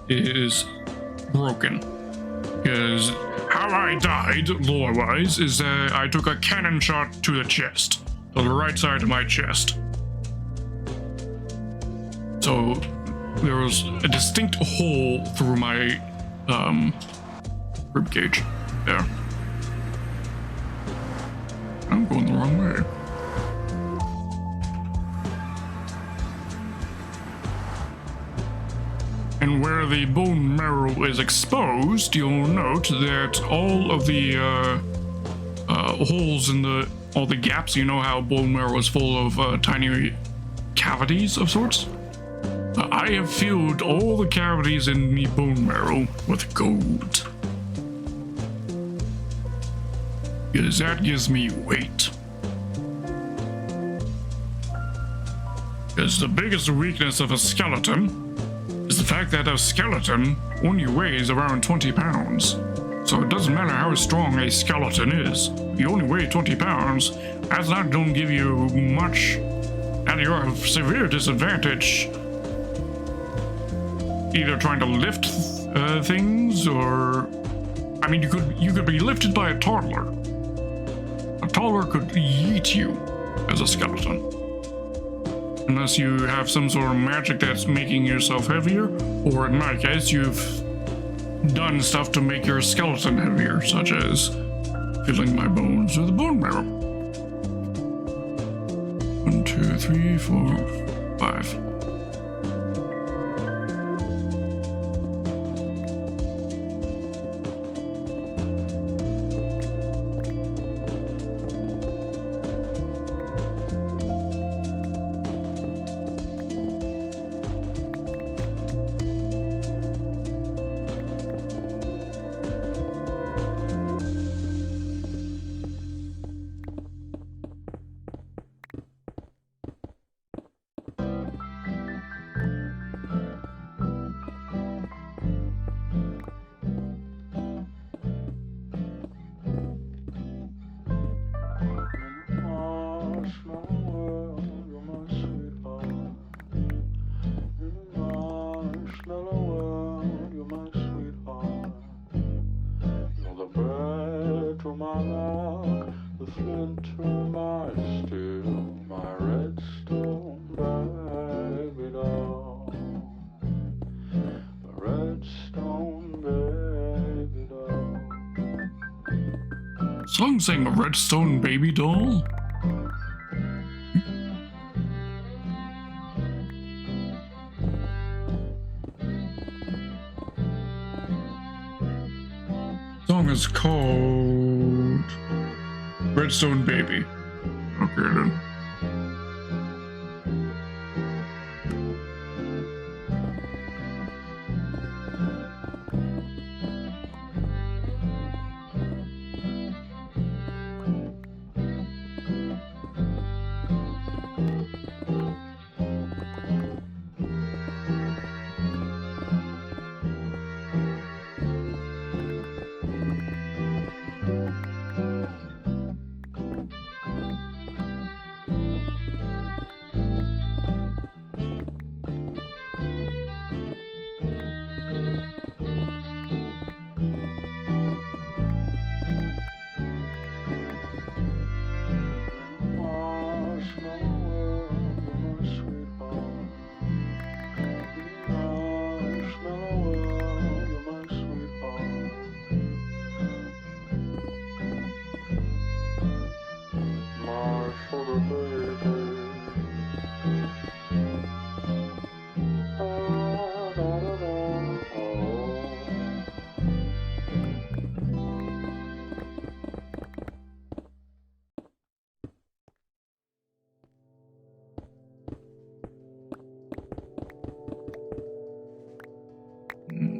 is broken. Because how I died, lore-wise, is that I took a cannon shot to the chest. So the right side of my chest. So there was a distinct hole through my rib cage there. I'm going the wrong way. And where the bone marrow is exposed, you'll note that all of the holes in all the gaps, you know how bone marrow is full of tiny cavities of sorts? I have filled all the cavities in the bone marrow with gold. Because that gives me weight. Because the biggest weakness of a skeleton is the fact that a skeleton only weighs around 20 pounds. So it doesn't matter how strong a skeleton is. You only weigh 20 pounds. That's not going to give you much, and you're at a severe disadvantage. Either trying to lift things, or I mean, you could be lifted by a toddler. A toddler could yeet you as a skeleton, unless you have some sort of magic that's making yourself heavier, or in my case, you've done stuff to make your skeleton heavier, such as filling my bones with a bone marrow. 1, 2, 3, 4, 5. Song saying a redstone baby doll? Song is called Redstone Baby. Okay then.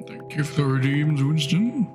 Thank you for the redeems, Winston.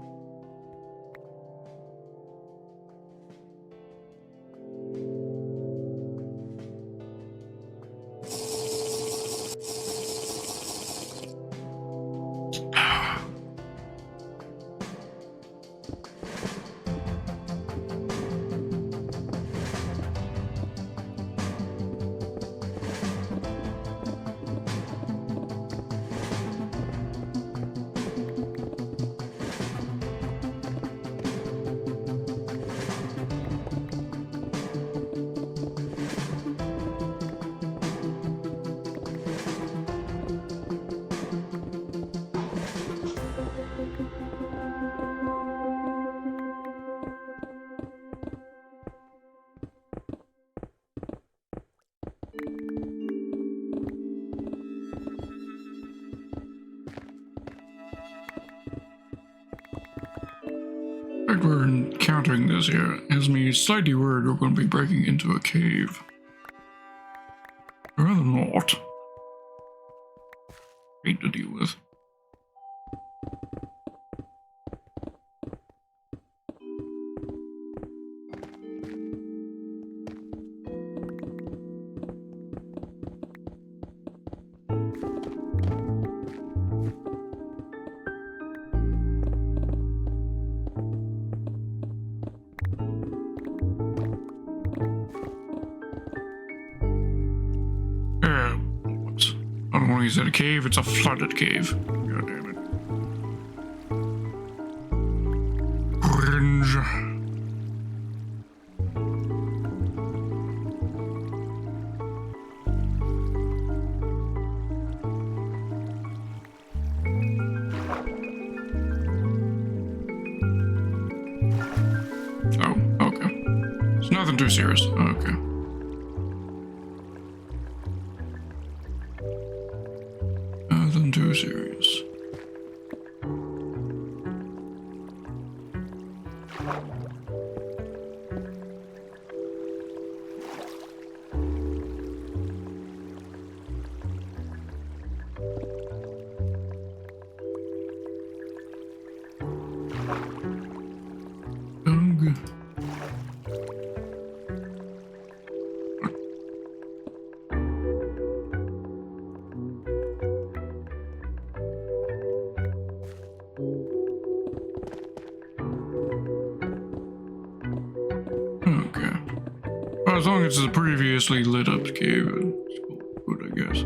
Like we're encountering this here has me slightly worried we're going to be breaking into a cave. I'd rather not. Hate to deal with. only is it a cave, it's a flooded cave. God damn it. Cringe. Oh, okay. It's nothing too serious. Okay. Nothing too serious. Okay. Well, as long as it's a previously lit up cave, it's good, I guess.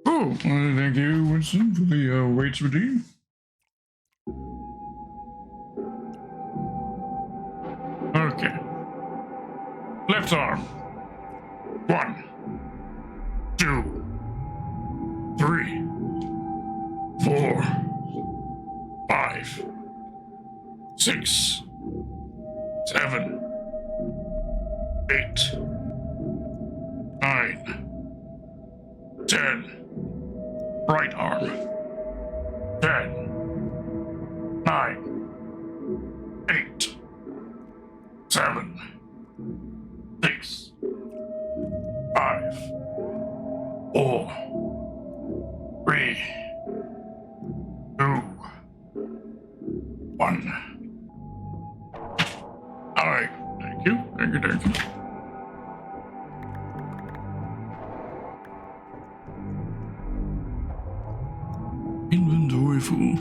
Oh, thank you, Winston, for the weights redeem. Okay. Left arm. 1, 2, 3, 4, 5, 6, 7, 8, 9, 10. Right arm. 10, 9, 8, 7, 6, 5, 4, 3, 2, 1. Alright, thank you. Inventory full.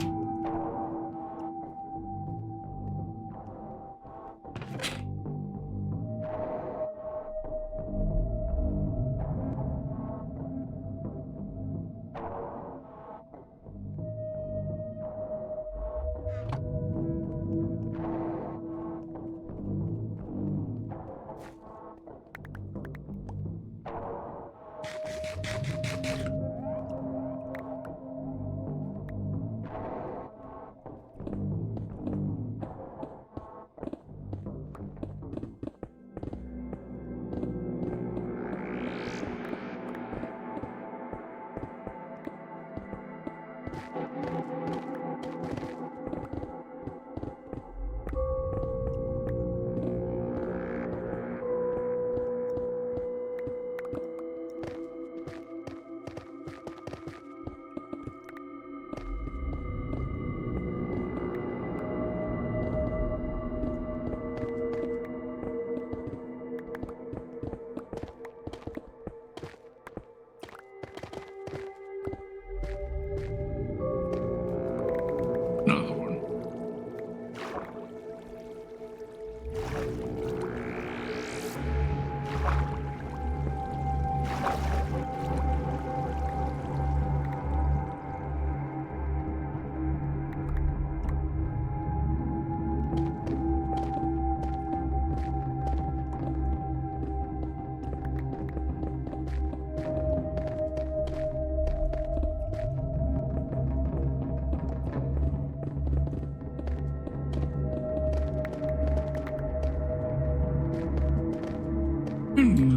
Another one.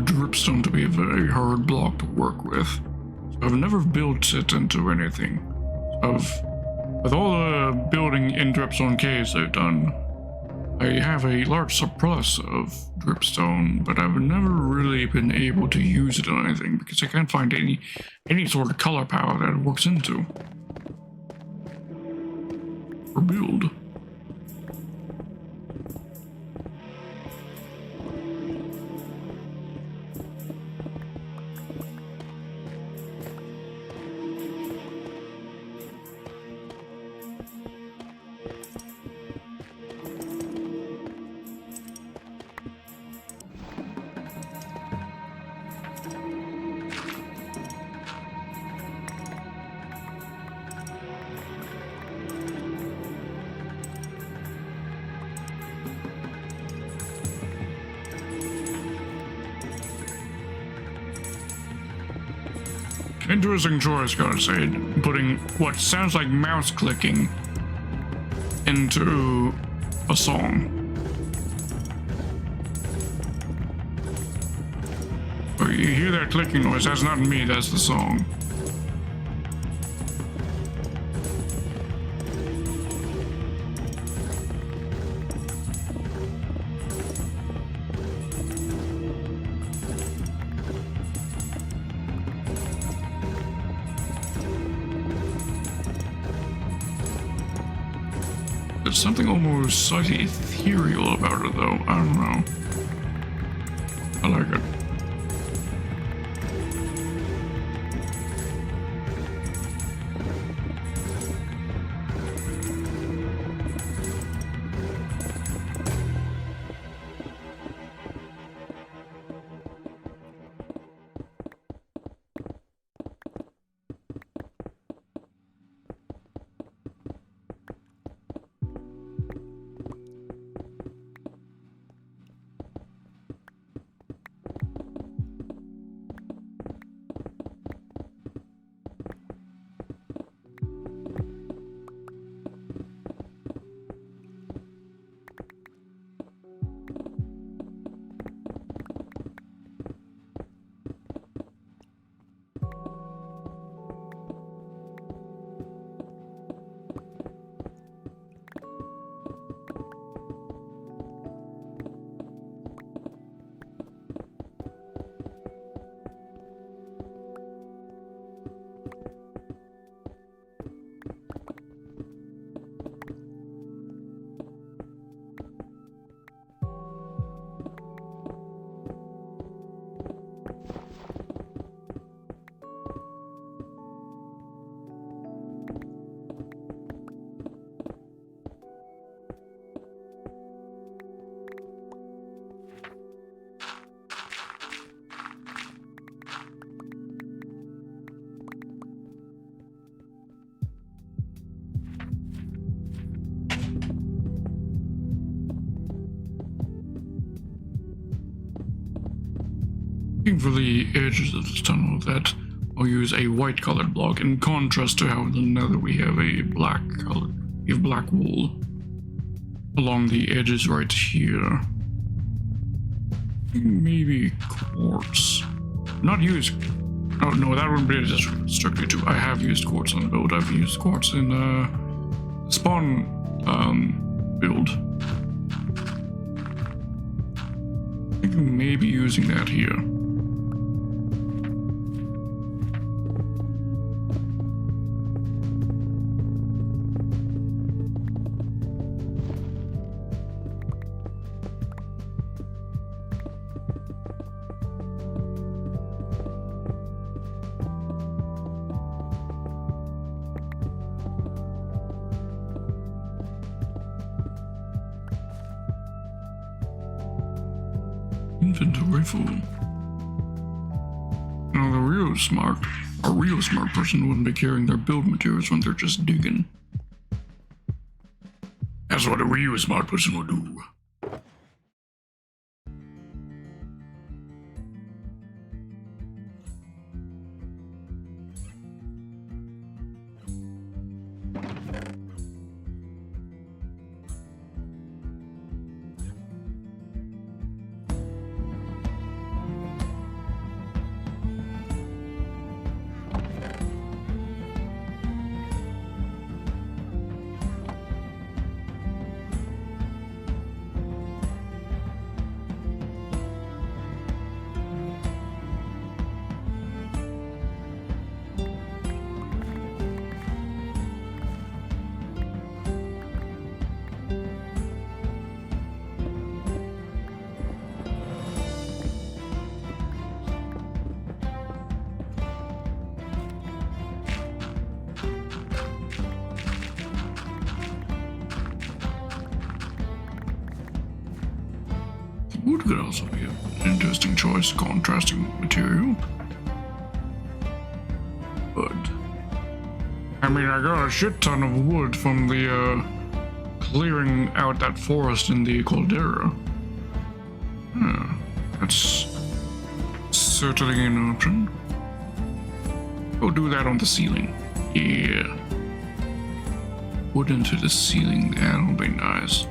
Dripstone to be a very hard block to work with. So I've never built it into anything. With all the building in Dripstone caves I've done, I have a large surplus of dripstone, but I've never really been able to use it on anything because I can't find any sort of color palette that it works into. For build. Interesting choice, gotta say. Putting what sounds like mouse clicking into a song. Oh, you hear that clicking noise? That's not me, that's the song. There's something almost slightly ethereal about it, though. I don't know. I like it. For the edges of this tunnel, that I'll use a white colored block in contrast to how the nether we have a black colored, we have black wool along the edges right here. Maybe quartz. Not use. Oh no, that wouldn't be just strictly true. I have used quartz on the build. I've used quartz in spawn build. I think maybe using that here. Inventory full. Now a real smart person wouldn't be carrying their build materials when they're just digging. That's what a real smart person would do. Wood could also be an interesting choice, contrasting material. But I mean, I got a shit ton of wood from the clearing out that forest in the caldera. That's certainly an option. Go do that on the ceiling. Yeah. Wood into the ceiling. That'll be nice.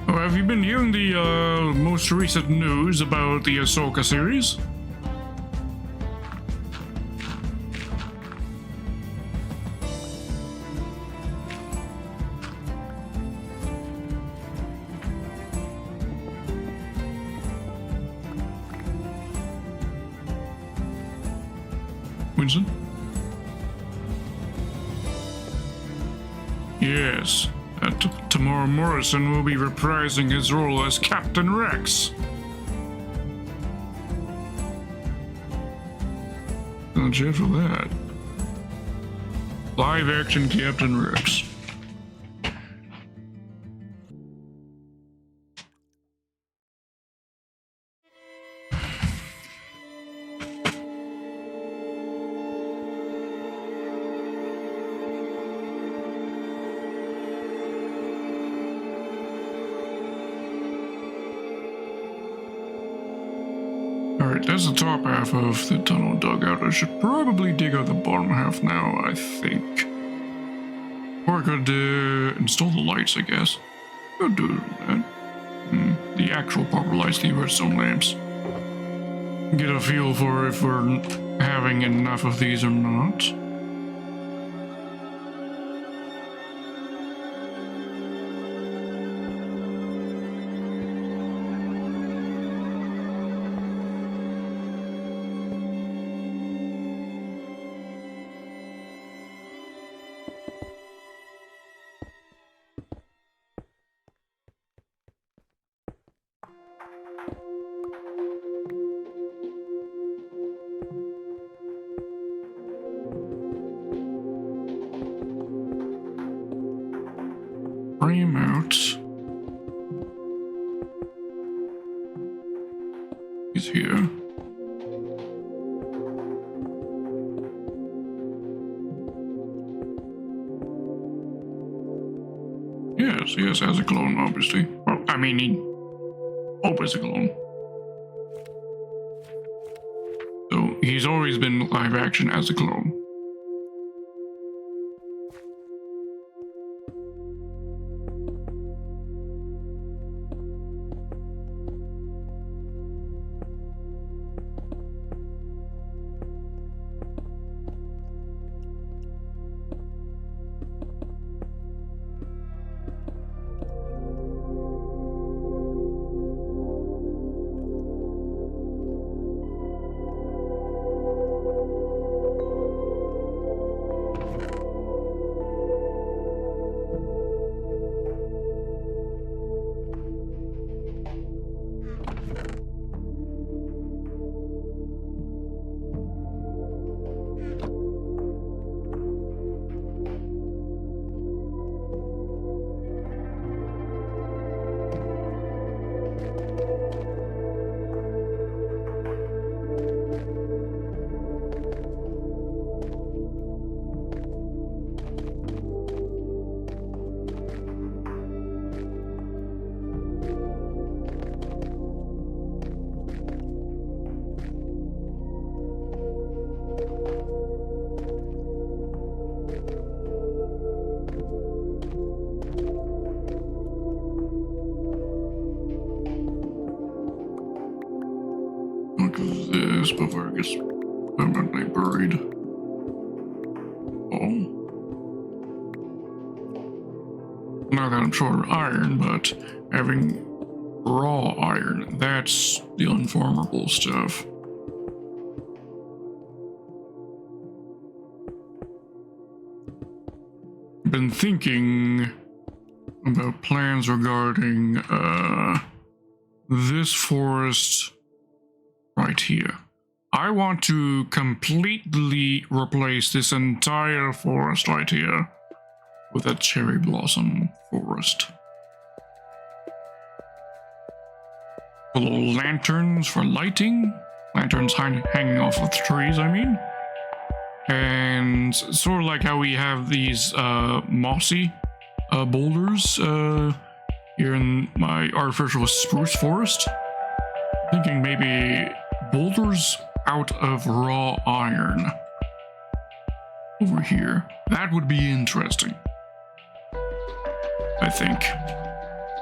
Oh, have you been hearing the most recent news about the Ahsoka series? Winston? Yes. Tamara Morrison will be reprising his role as Captain Rex. Not yet for that. Live action Captain Rex. Alright, that's the top half of the tunnel dug out. I should probably dig out the bottom half now, I think. Or I could install the lights, I guess. Could do that. The actual proper lights, the redstone lamps. Get a feel for if we're having enough of these or not. Frame out. He's here. Yes, as a clone, obviously. Well, I mean, he opens a clone. So he's always been live action as a clone. This before it gets permanently buried. Oh. Not that I'm short of iron, but having raw iron, that's the unfarmable stuff. Been thinking about plans regarding this forest right here. I want to completely replace this entire forest right here with a cherry blossom forest. Little lanterns for lighting. Lanterns hanging off of the trees, I mean. And sort of like how we have these mossy boulders here in my artificial spruce forest. Thinking maybe boulders out of raw iron over here. That would be interesting, I think.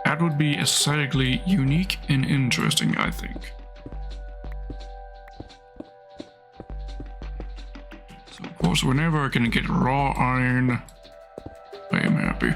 That would be aesthetically unique and interesting, I think. So, of course, whenever I can get raw iron, I am happy.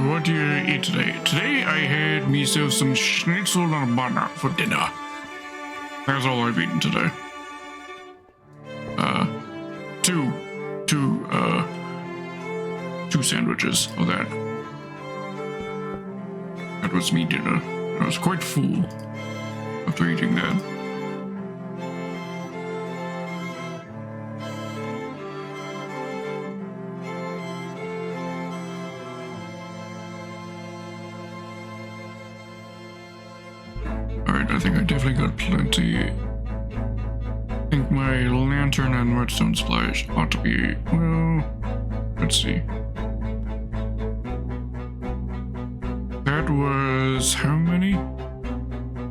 What do you eat today? Today I had myself some schnitzel and a banana for dinner. That's all I've eaten today. Two sandwiches of that. That was me dinner. I was quite full after eating that. I think I definitely got plenty. I think my lantern and redstone splash ought to be, well, let's see. That was how many?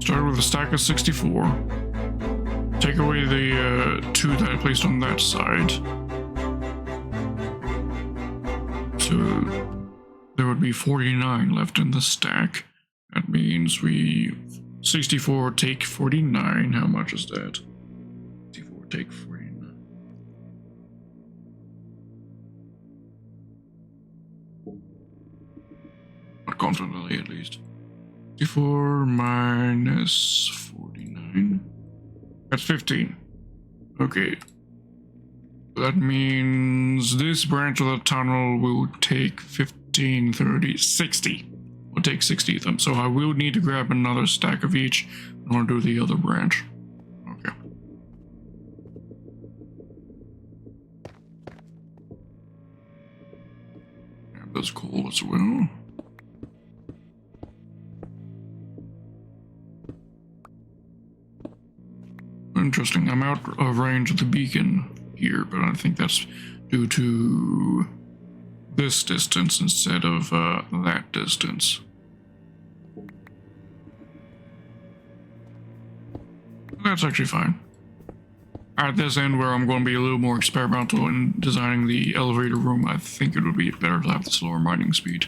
Started with a stack of 64. Take away the 2 that I placed on that side. So there would be 49 left in the stack. That means 64 take 49. How much is that? 64 take 49. Not confidently, at least. 64 minus 49. That's 15. Okay. That means this branch of the tunnel will take 15, 30, 60. We'll take 60 of them, so I will need to grab another stack of each in order to do the other branch. Okay. Grab this coal as well. Interesting, I'm out of range of the beacon here, but I think that's due to this distance instead of that distance. That's actually fine. At this end where I'm going to be a little more experimental in designing the elevator room, I think it would be better to have the slower mining speed.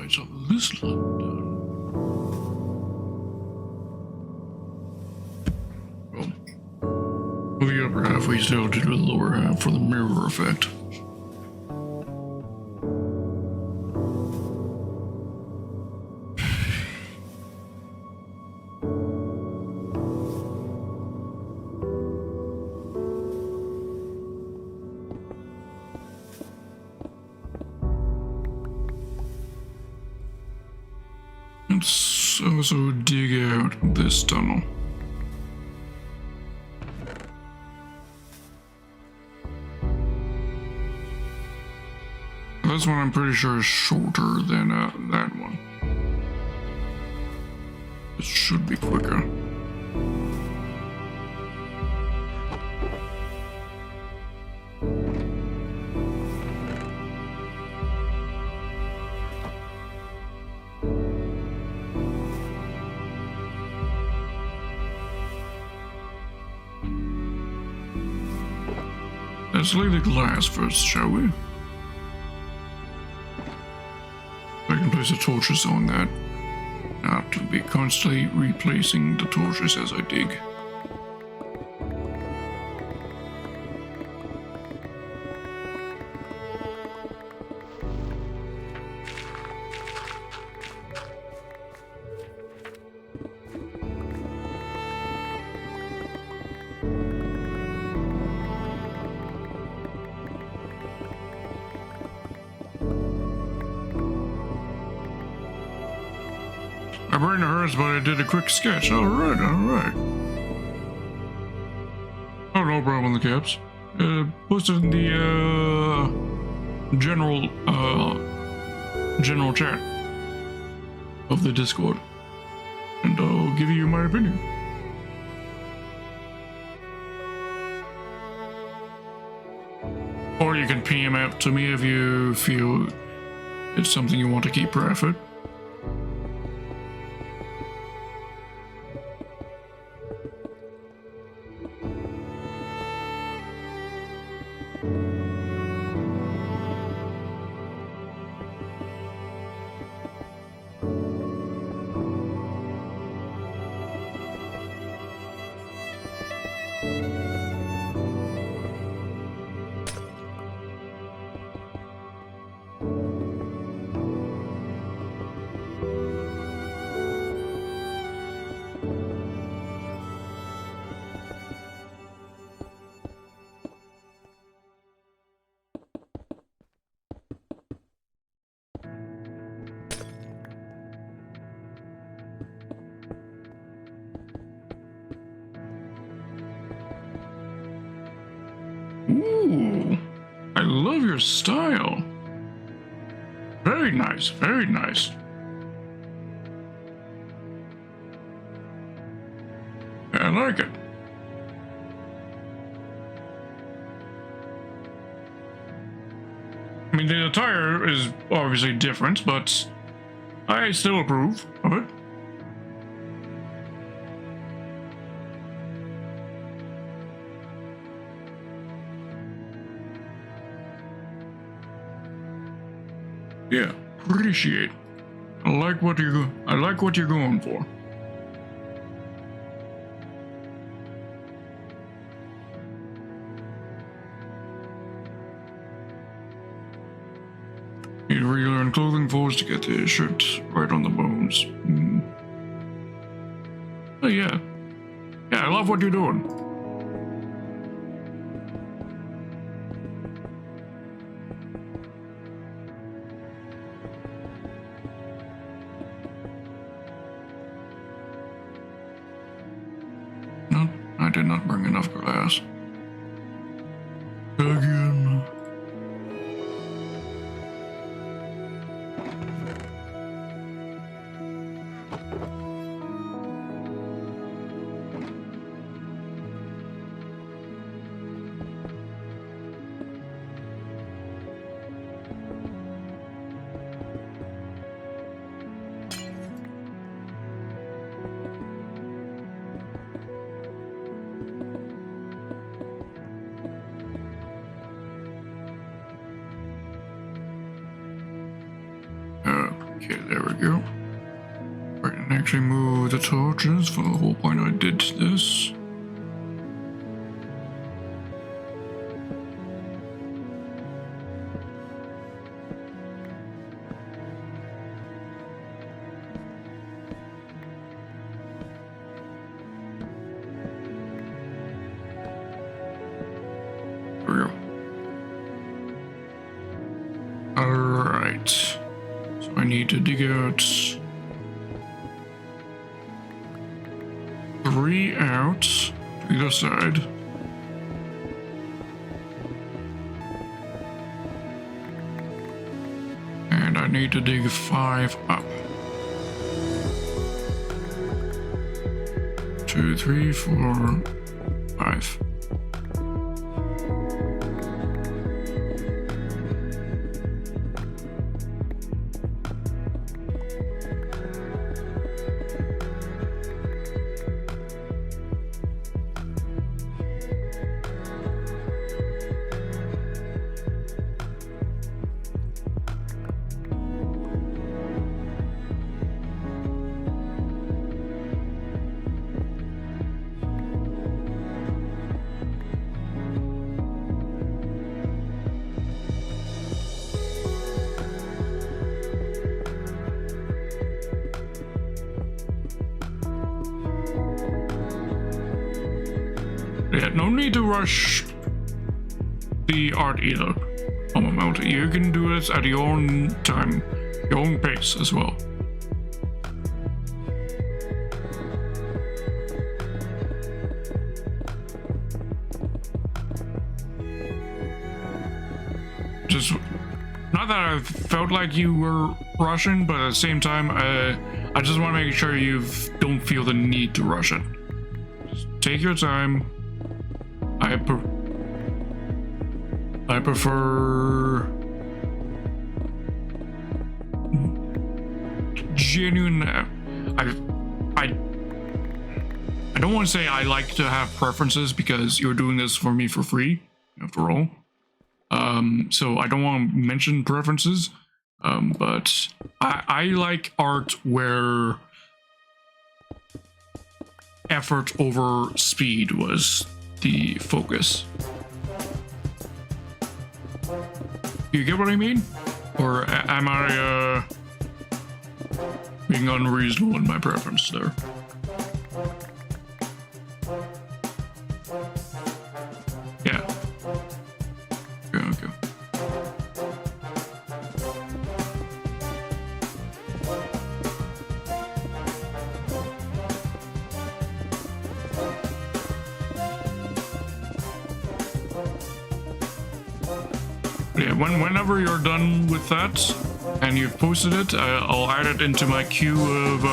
Alright, so this level done. Well, the upper half we still did with the lower half for the mirror effect. Let's also dig out this tunnel. This one I'm pretty sure is shorter than that one. This should be quicker. Let's lay the glass first, shall we? I can place the torches on that. Not to be constantly replacing the torches as I dig. My brain hurts, but I did a quick sketch. Alright, alright. Oh, no problem with the caps. Posted in the, general chat of the Discord. And I'll give you my opinion. Or you can PM it to me if you feel it's something you want to keep private. Ooh, I love your style. Very nice, very nice. I like it. I mean, the attire is obviously different, but I still approve of it. Yeah, appreciate. I like what you're going for. Need relearn clothing force to get the shirt right on the bones. Oh yeah. Yeah, I love what you're doing. I did not bring enough glass. Again. Okay, there we go. Right, and actually move the torches for the whole point I did this. There we go. Alright. So I need to dig out 3 out to either side. And I need to dig 5 up. 2, 3, 4, 5. Yeah, no need to rush the art either, Mama Melty. You can do it at your own time, your own pace as well. Just, not that I felt like you were rushing, but at the same time, I just want to make sure you don't feel the need to rush it. Just take your time. I prefer genuine. I don't want to say I like to have preferences because you're doing this for me for free, after all. So I don't want to mention preferences. But I like art where effort over speed was the focus. You get what I mean? Or am I being unreasonable in my preference there? Yeah. Okay. Yeah, whenever you're done with that and you've posted it, I'll add it into my queue of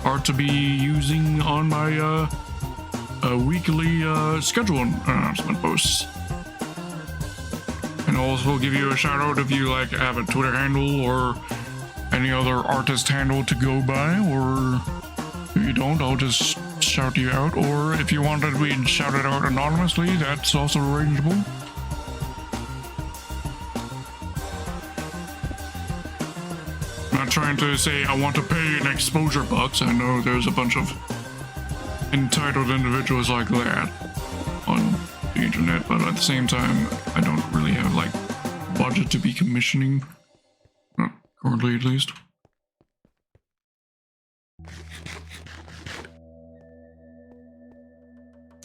art to be using on my weekly schedule announcement posts. And I'll also give you a shout out if you like have a Twitter handle or any other artist handle to go by, or if you don't, I'll just shout you out, or if you wanted to be shouted out anonymously, that's also arrangeable. Not trying to say I want to pay an exposure bucks. I know there's a bunch of entitled individuals like that on the internet, but at the same time, I don't really have like budget to be commissioning, not currently at least.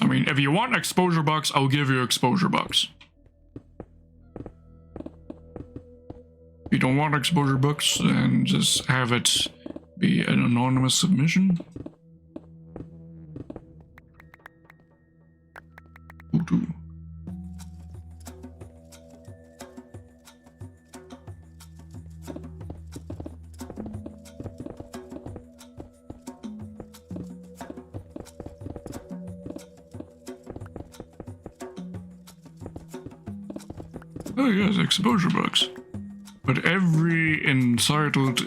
I mean, if you want exposure bucks, I'll give you exposure bucks. If you don't want exposure bucks, then just have it be an anonymous submission. Ooh. Oh yes, exposure bucks. But every entitled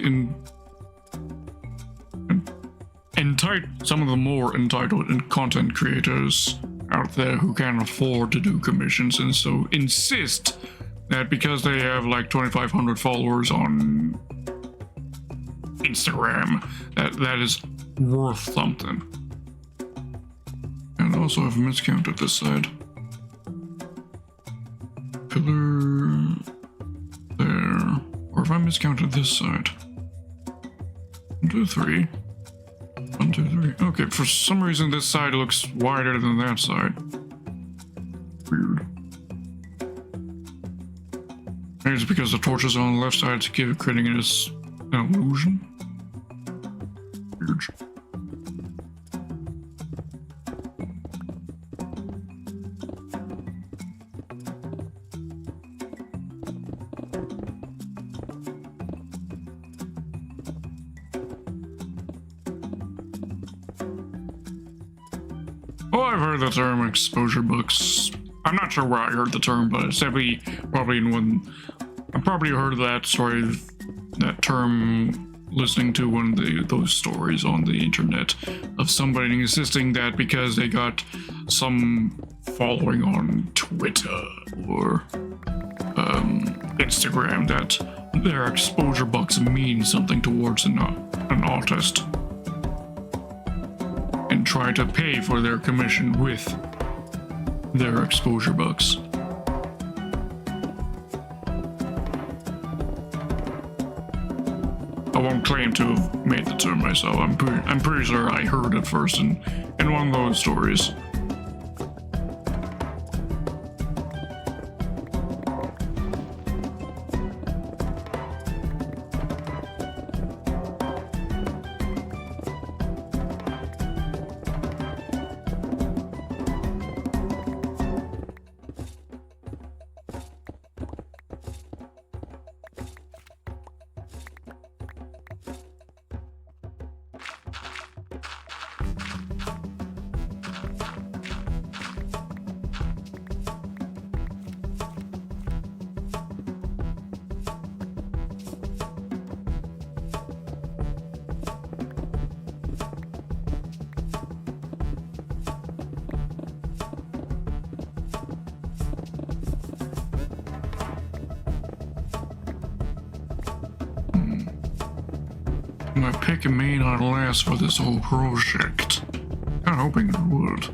some of the more entitled content creators out there who can afford to do commissions and so insist that because they have like 2,500 followers on Instagram. That is worth something. And also I've miscounted this side. Pillar there. Or if I miscounted this side. 1, 2, 3. 1, 2, 3. Okay, for some reason this side looks wider than that side. Weird. Maybe it's because the torch is on the left side to give it creating it as an illusion. Weird. Oh, I've heard the term exposure books. I'm not sure where I heard the term, but it's definitely probably in one. I probably heard that story, that term, listening to one of those stories on the internet of somebody insisting that because they got some following on Twitter or Instagram, that their exposure bucks mean something towards an artist, and try to pay for their commission with their exposure bucks. I won't claim to have made the term myself. I'm pretty sure I heard it first in one of those stories. My pick may not last for this whole project. Kinda hoping it would.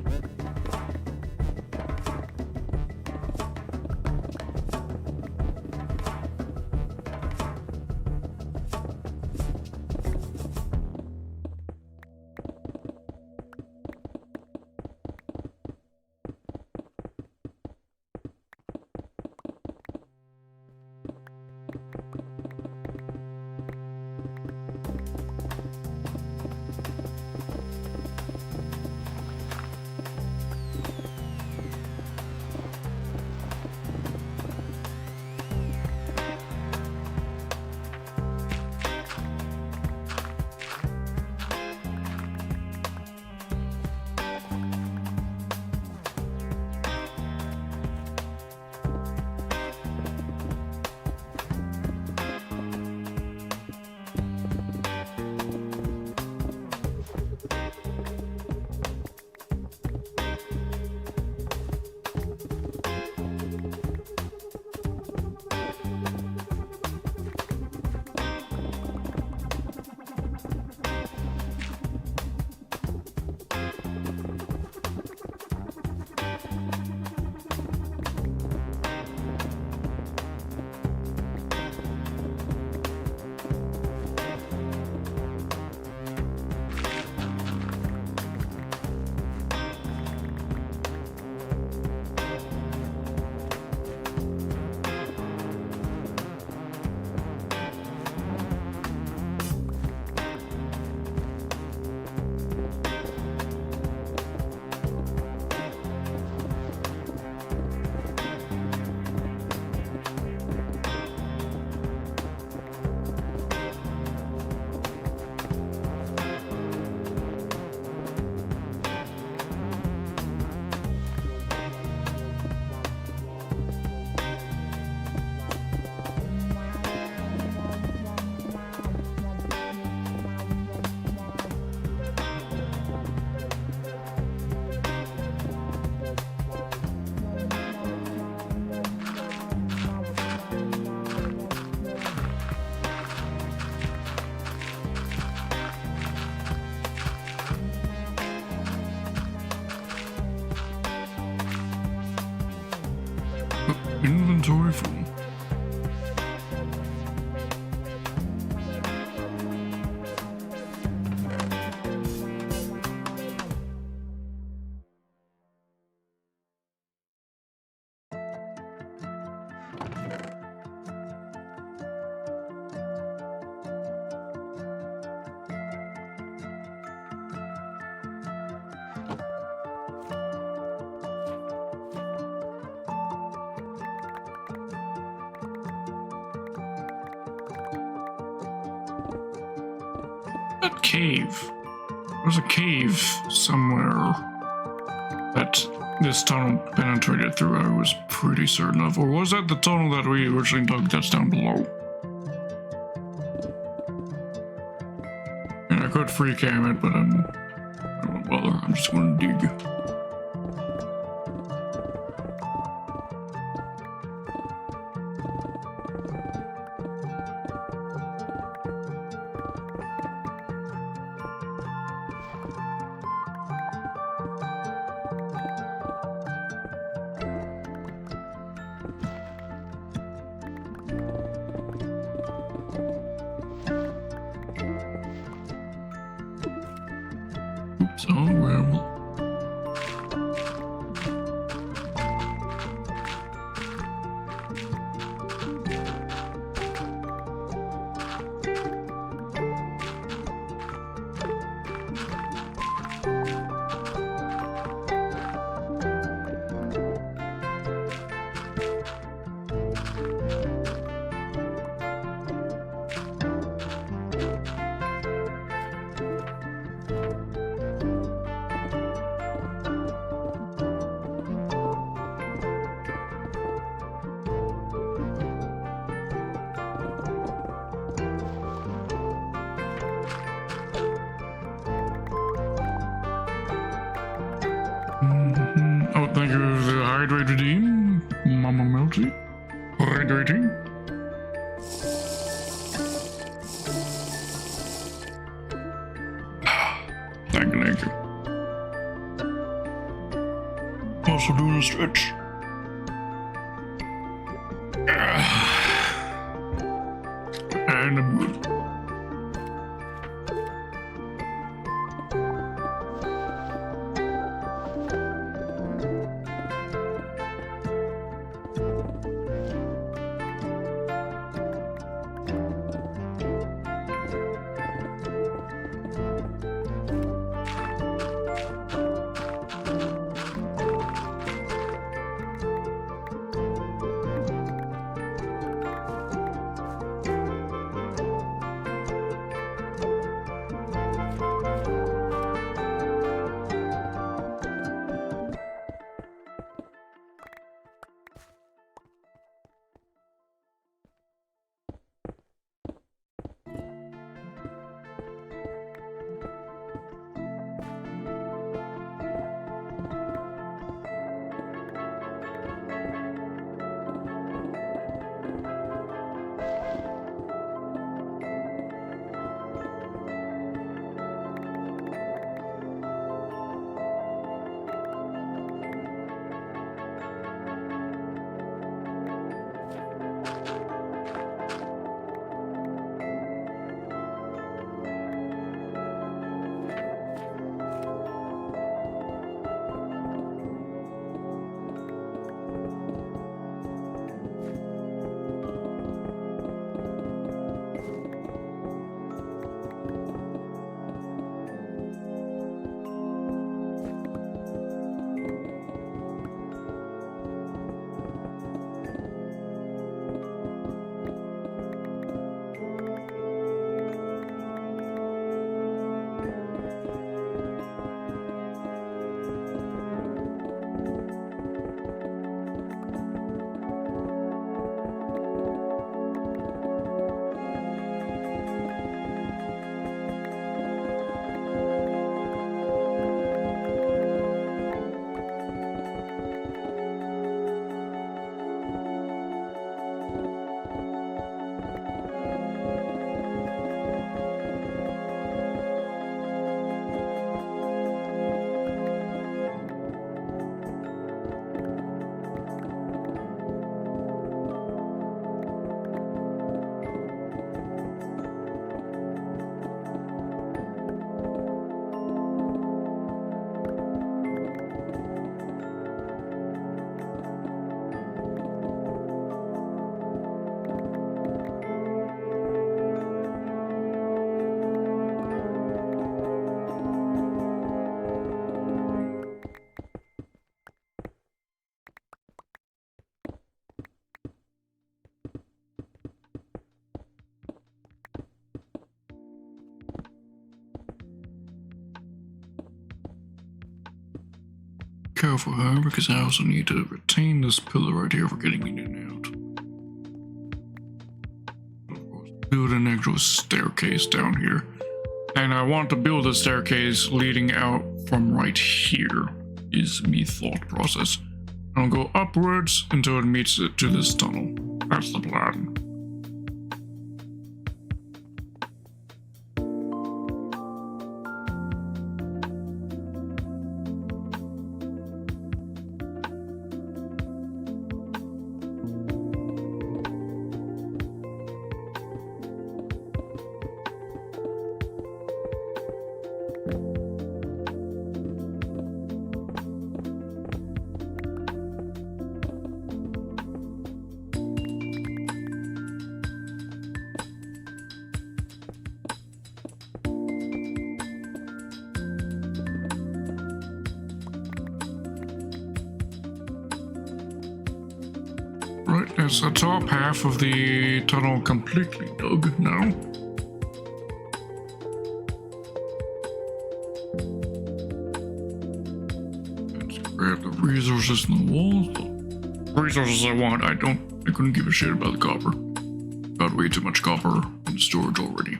That cave. There's a cave somewhere that this tunnel penetrated through, I was pretty certain of. Or was that the tunnel that we originally dug that's down below? And I could free cam it, but I don't want to bother. I'm just going to dig. Oops, oh, well. Oh, thank you for the hydrate redeem, Mama Melty. Hydrating. Thank you. Also doing a stretch. And I'm good. careful here because I also need to retain this pillar right here for getting in and out. Of course, build an actual staircase down here. And I want to build a staircase leading out from right here, is me thought process. I'll go upwards until it meets it to this tunnel. That's the plan. Right, that's the top half of the tunnel completely dug now. Let's grab the resources in the walls. The resources I want, I couldn't give a shit about the copper. Got way too much copper in storage already.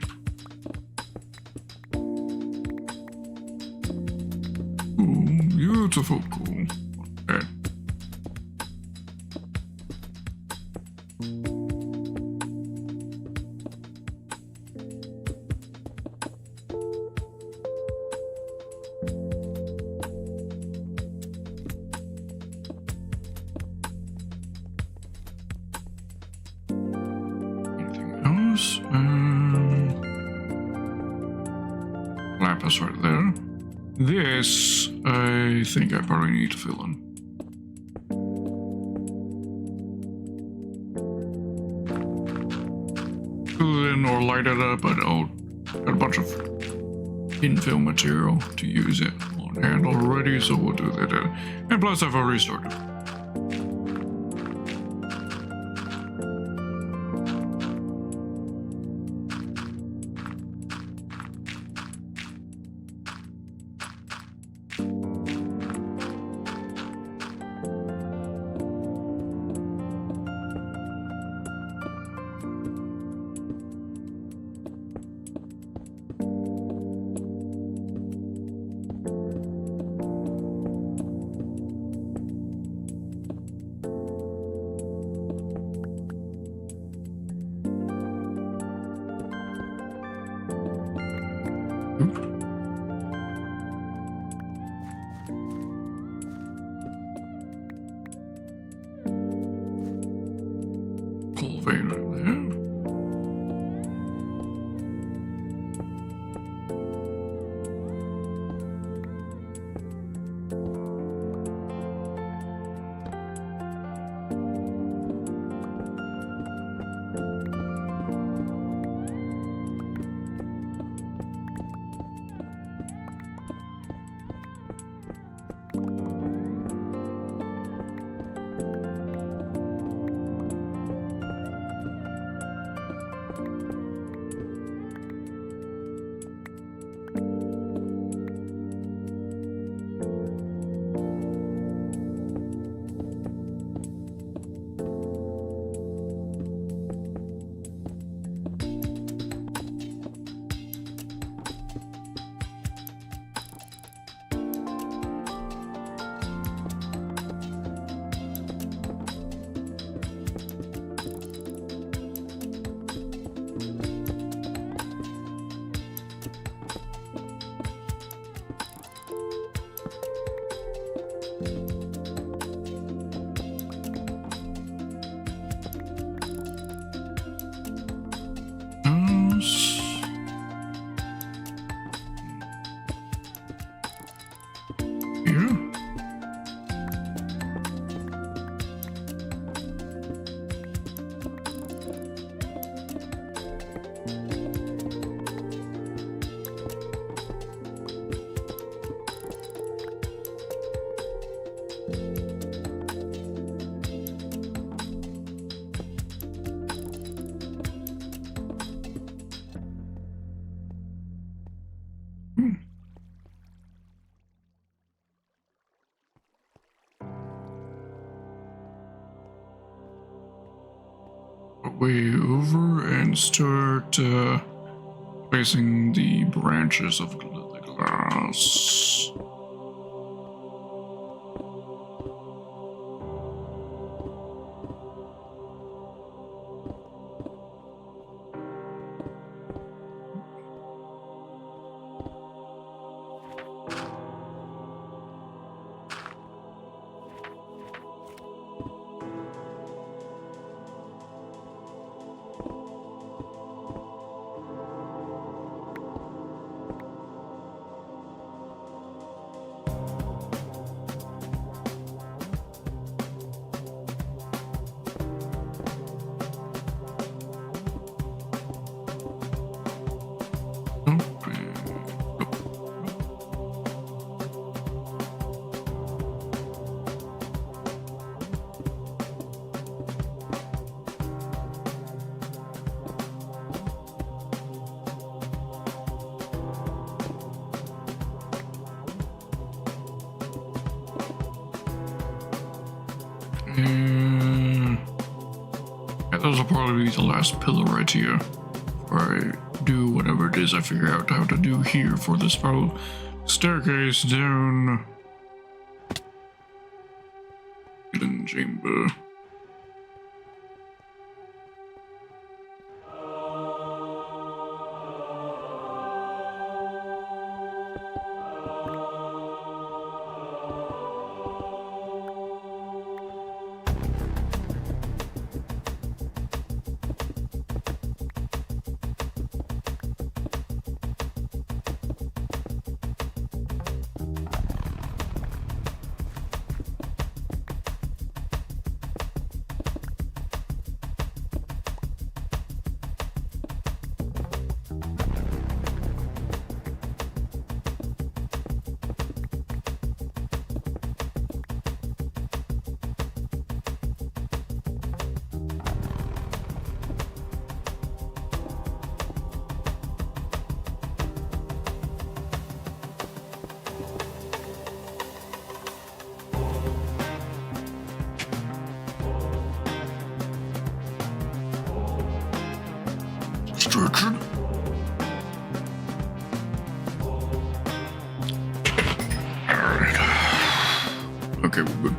Ooh, beautiful, cool. Okay. Lapis right there. This, I think I probably need to fill in. Fill it in or light it up, but I'll got a bunch of infill material to use it on hand already, so we'll do that. And plus I've already started. Coal vein right there. way over and start placing the branches of the glass. Yeah, those will probably be the last pillar right here. Before I do whatever it is I figure out how to do here for this staircase down hidden chamber. Stretch it. Alright. Okay, we're good.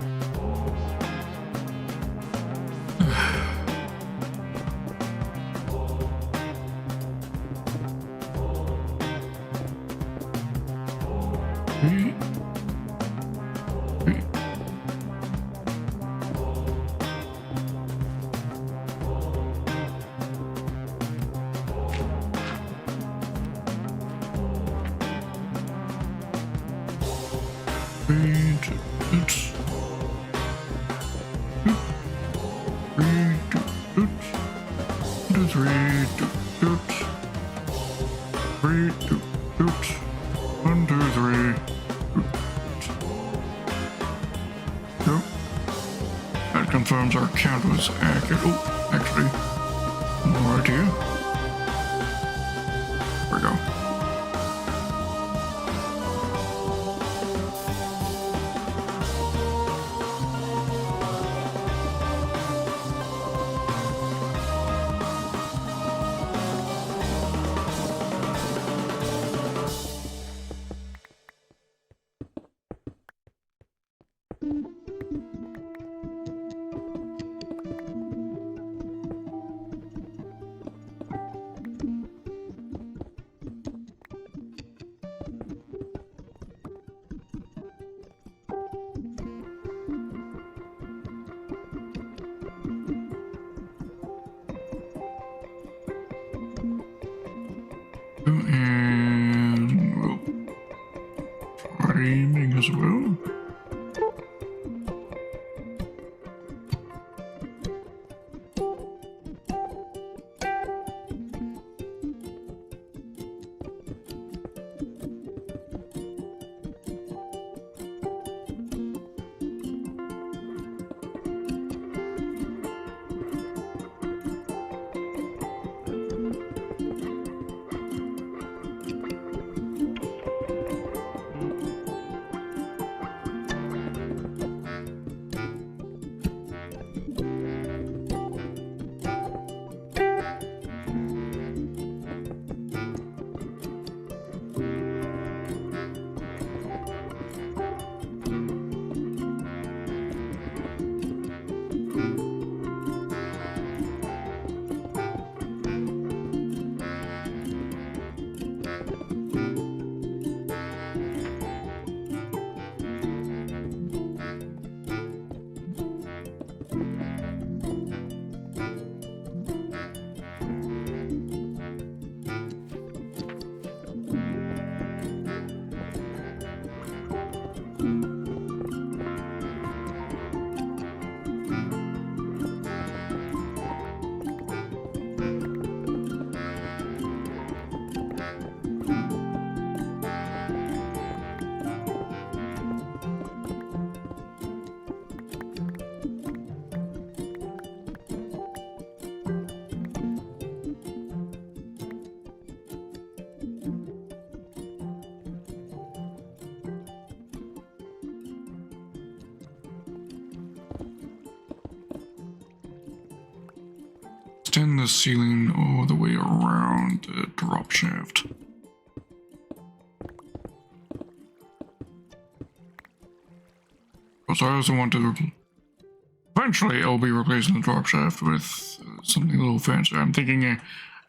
That confirms our count was accurate. Oh, actually, one right here. There we go. And well, framing as well. extend the ceiling all the way around the drop shaft. Also, I also want to... Eventually, I'll be replacing the drop shaft with something a little fancier. I'm thinking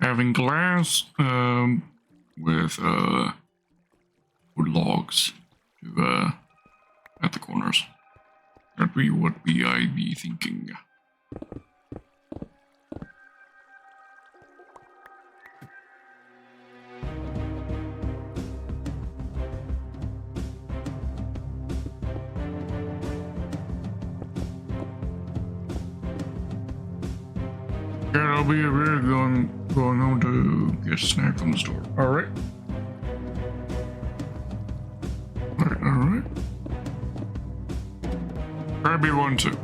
having glass with wood logs to, at the corners. That'd be what I'd be thinking. Yeah, I'll be over going home to get a snack from the store. Alright. Alright. Grab me one too.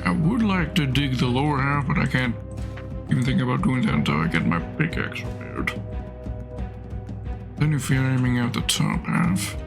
I would like to dig the lower half, but I can't even think about doing that until I get my pickaxe repaired. Then if you're aiming at the top half.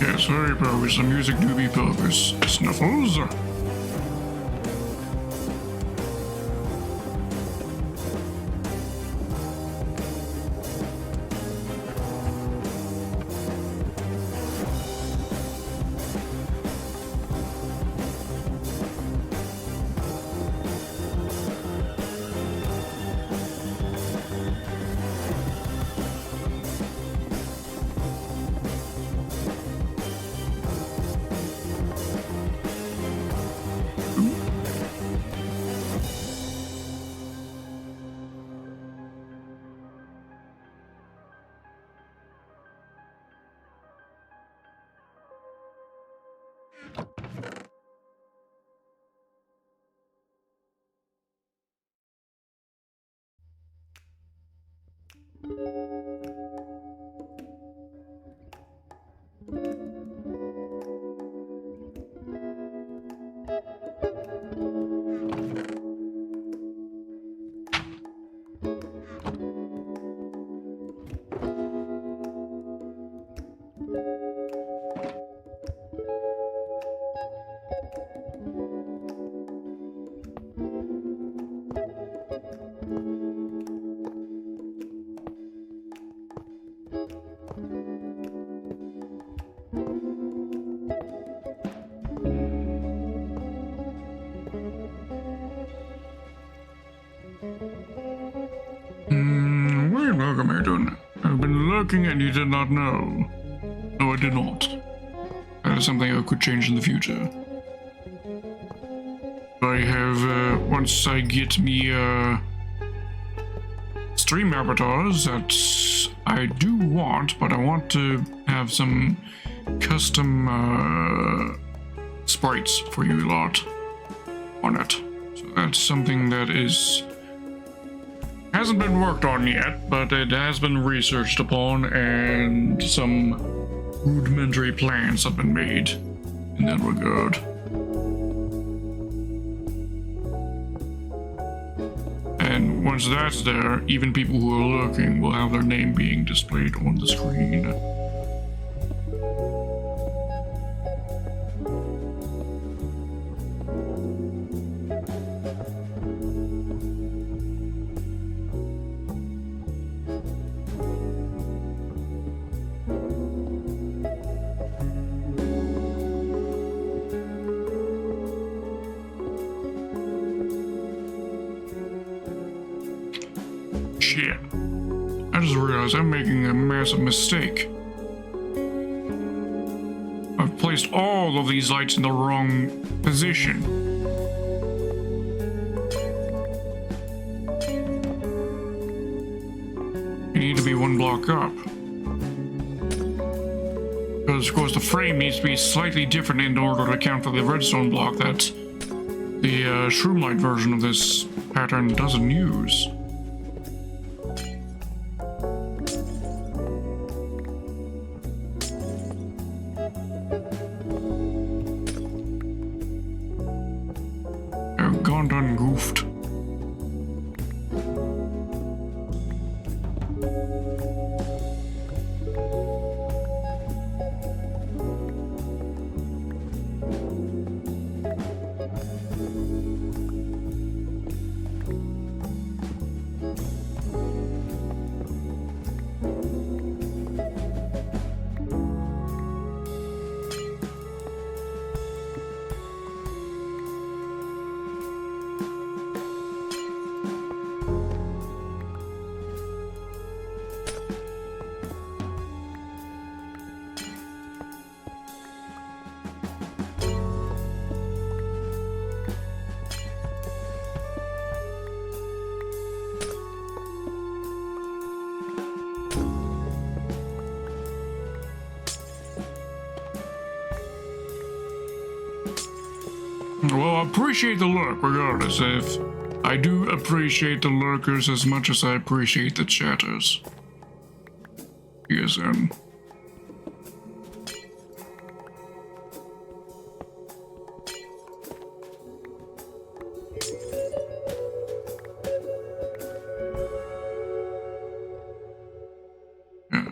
Yeah, sorry, bro. Some music do be purpose. Snuffles. Wait, welcome here, done. I've been lurking and you did not know. No, I did not. That is something I could change in the future. I have, once I get me, stream avatars that I do want, but I want to have some custom, sprites for you lot on it. So that's something that hasn't been worked on yet, but it has been researched upon, and some rudimentary plans have been made in that regard. And once that's there, even people who are lurking will have their name being displayed on the screen. Shit. I just realized I'm making a massive mistake. I've placed all of these lights in the wrong position. You need to be one block up. Because, of course, the frame needs to be slightly different in order to account for the redstone block that the Shroomlight version of this pattern doesn't use. Gone done goofed. Well, I appreciate the lurk, regardless. If I do appreciate the lurkers as much as I appreciate the chatters. PSN. Yeah.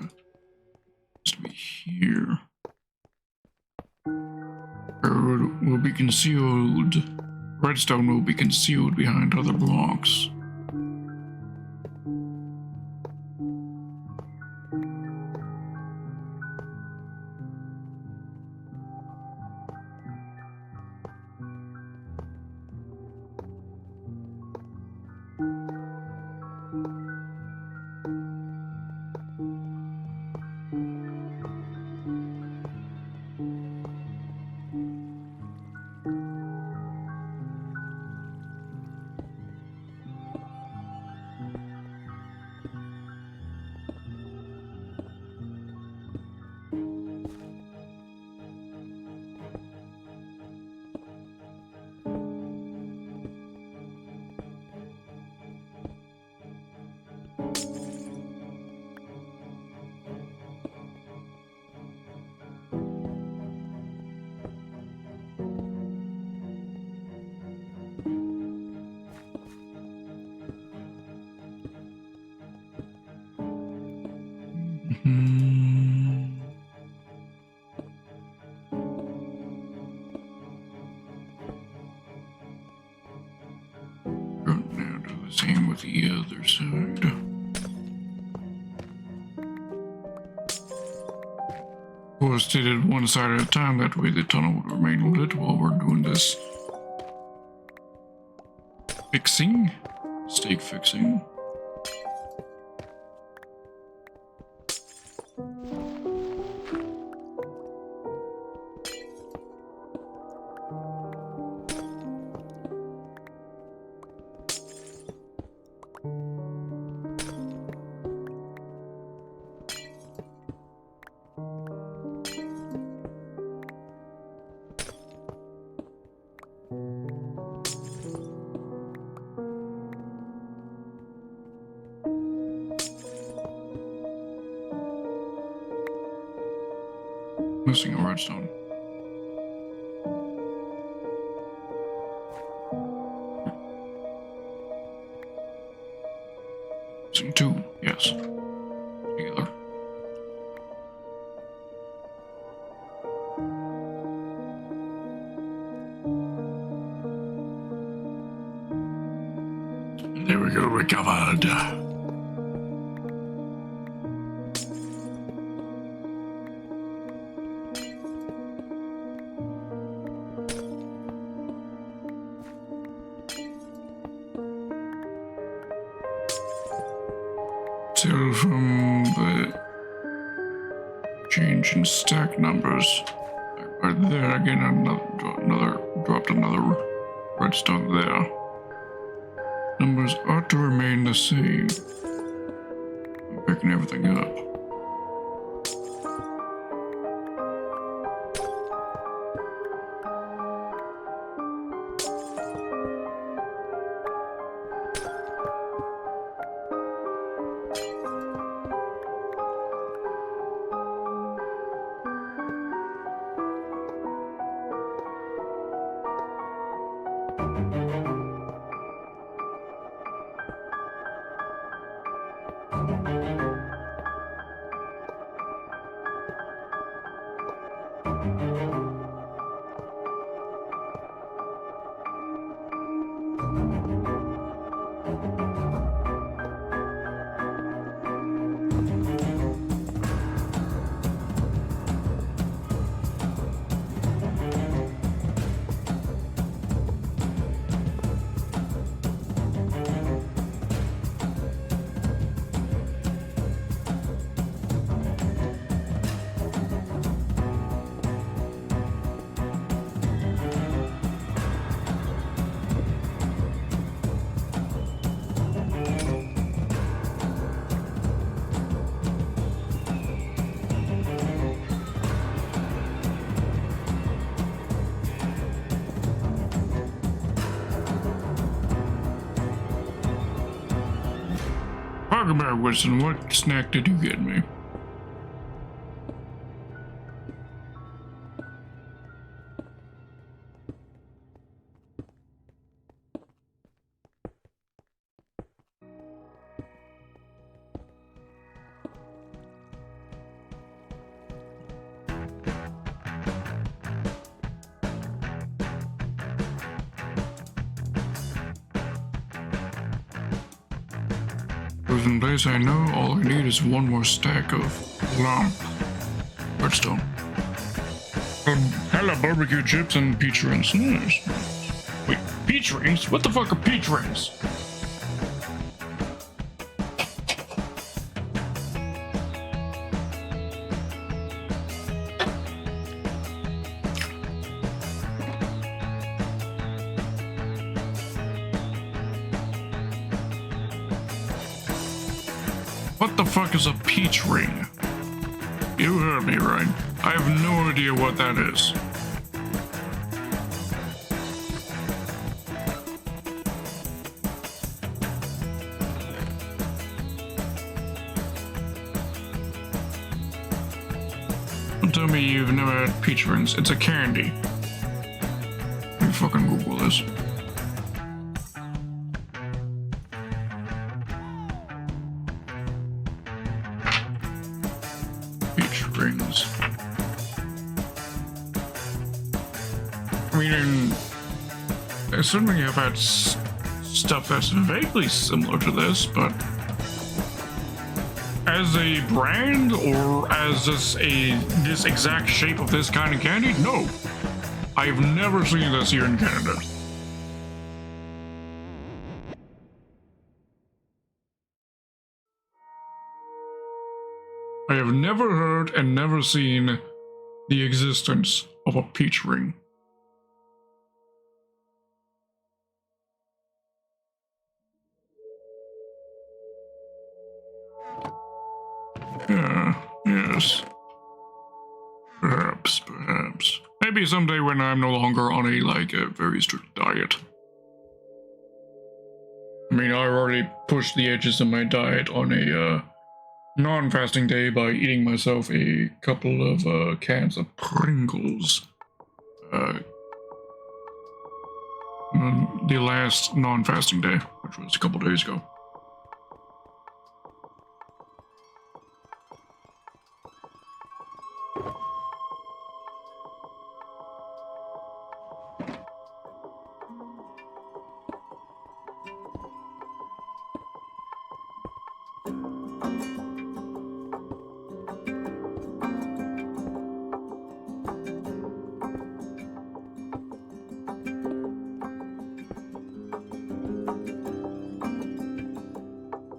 Just be here. Will be concealed. Redstone will be concealed behind other blocks. Now do the same with the other side. Of course, they did one side at a time. That way the tunnel would remain lit while we're doing this fixing, stake fixing. Missing a redstone. Missing two, yes. Together. There we go, recovered. Tell from the change in stack numbers. Right there again, dropped another redstone there. Numbers ought to remain the same. I'm picking everything up. Talk about Winston, what snack did you get me? In place I know all I need is one more stack of redstone. Hello, barbecue chips and peach rings. Nice. Wait, peach rings? What the fuck are peach rings? What the fuck is a peach ring? You heard me right. I have no idea what that is. Don't tell me you've never had peach rings. It's a candy. Let me fucking Google this. I certainly have had stuff that's vaguely similar to this, but as a brand or as this exact shape of this kind of candy, no. I've never seen this here in Canada. I have never heard and never seen the existence of a peach ring. Yes. Perhaps. Maybe someday when I'm no longer on a very strict diet. I mean, I already pushed the edges of my diet on a non-fasting day by eating myself a couple of cans of Pringles. The last non-fasting day, which was a couple days ago.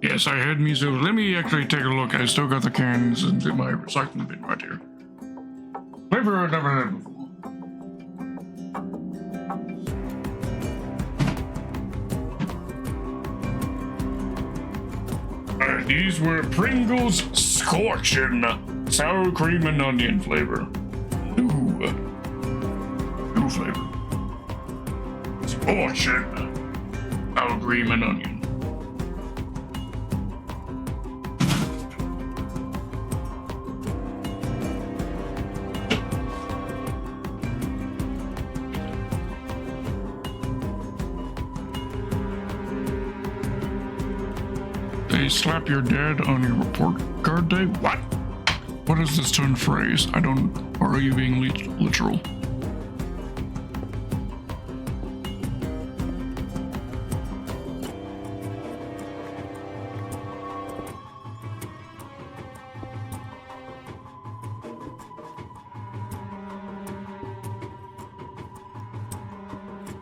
Yes, I had me, so let me actually take a look. I still got the cans in my recycling bin right here. Flavor I've never had before. These were Pringles Scorchin' sour cream and onion flavor. New flavor. Scorchin' sour cream and onion. They slap your dad on your report card day? What? What is this turn phrase? I don't... Or are you being literal?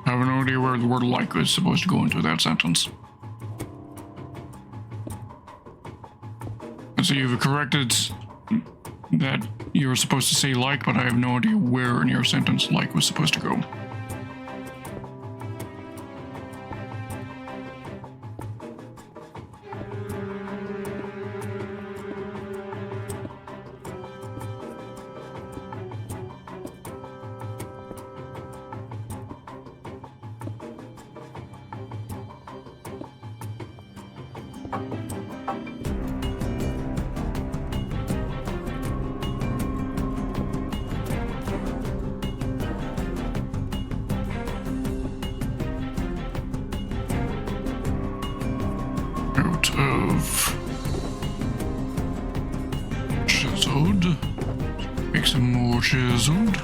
I have no idea where the word like is supposed to go into that sentence. So you've corrected that you were supposed to say like, but I have no idea where in your sentence like was supposed to go. Chiseled. Make some more chiseled.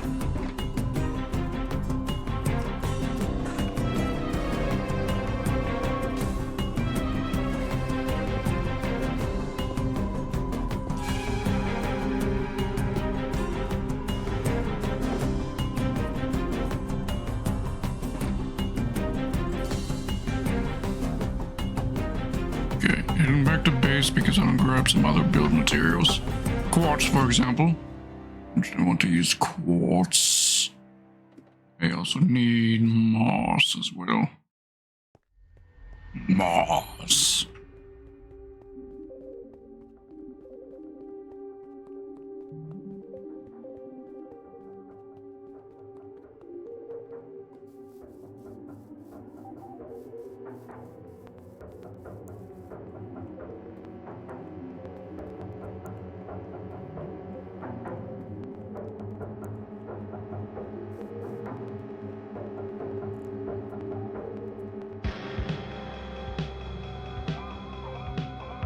Okay, heading back to base because I'm gonna grab some other build materials. Quartz, for example. I want to use quartz. I also need moss as well. Moss.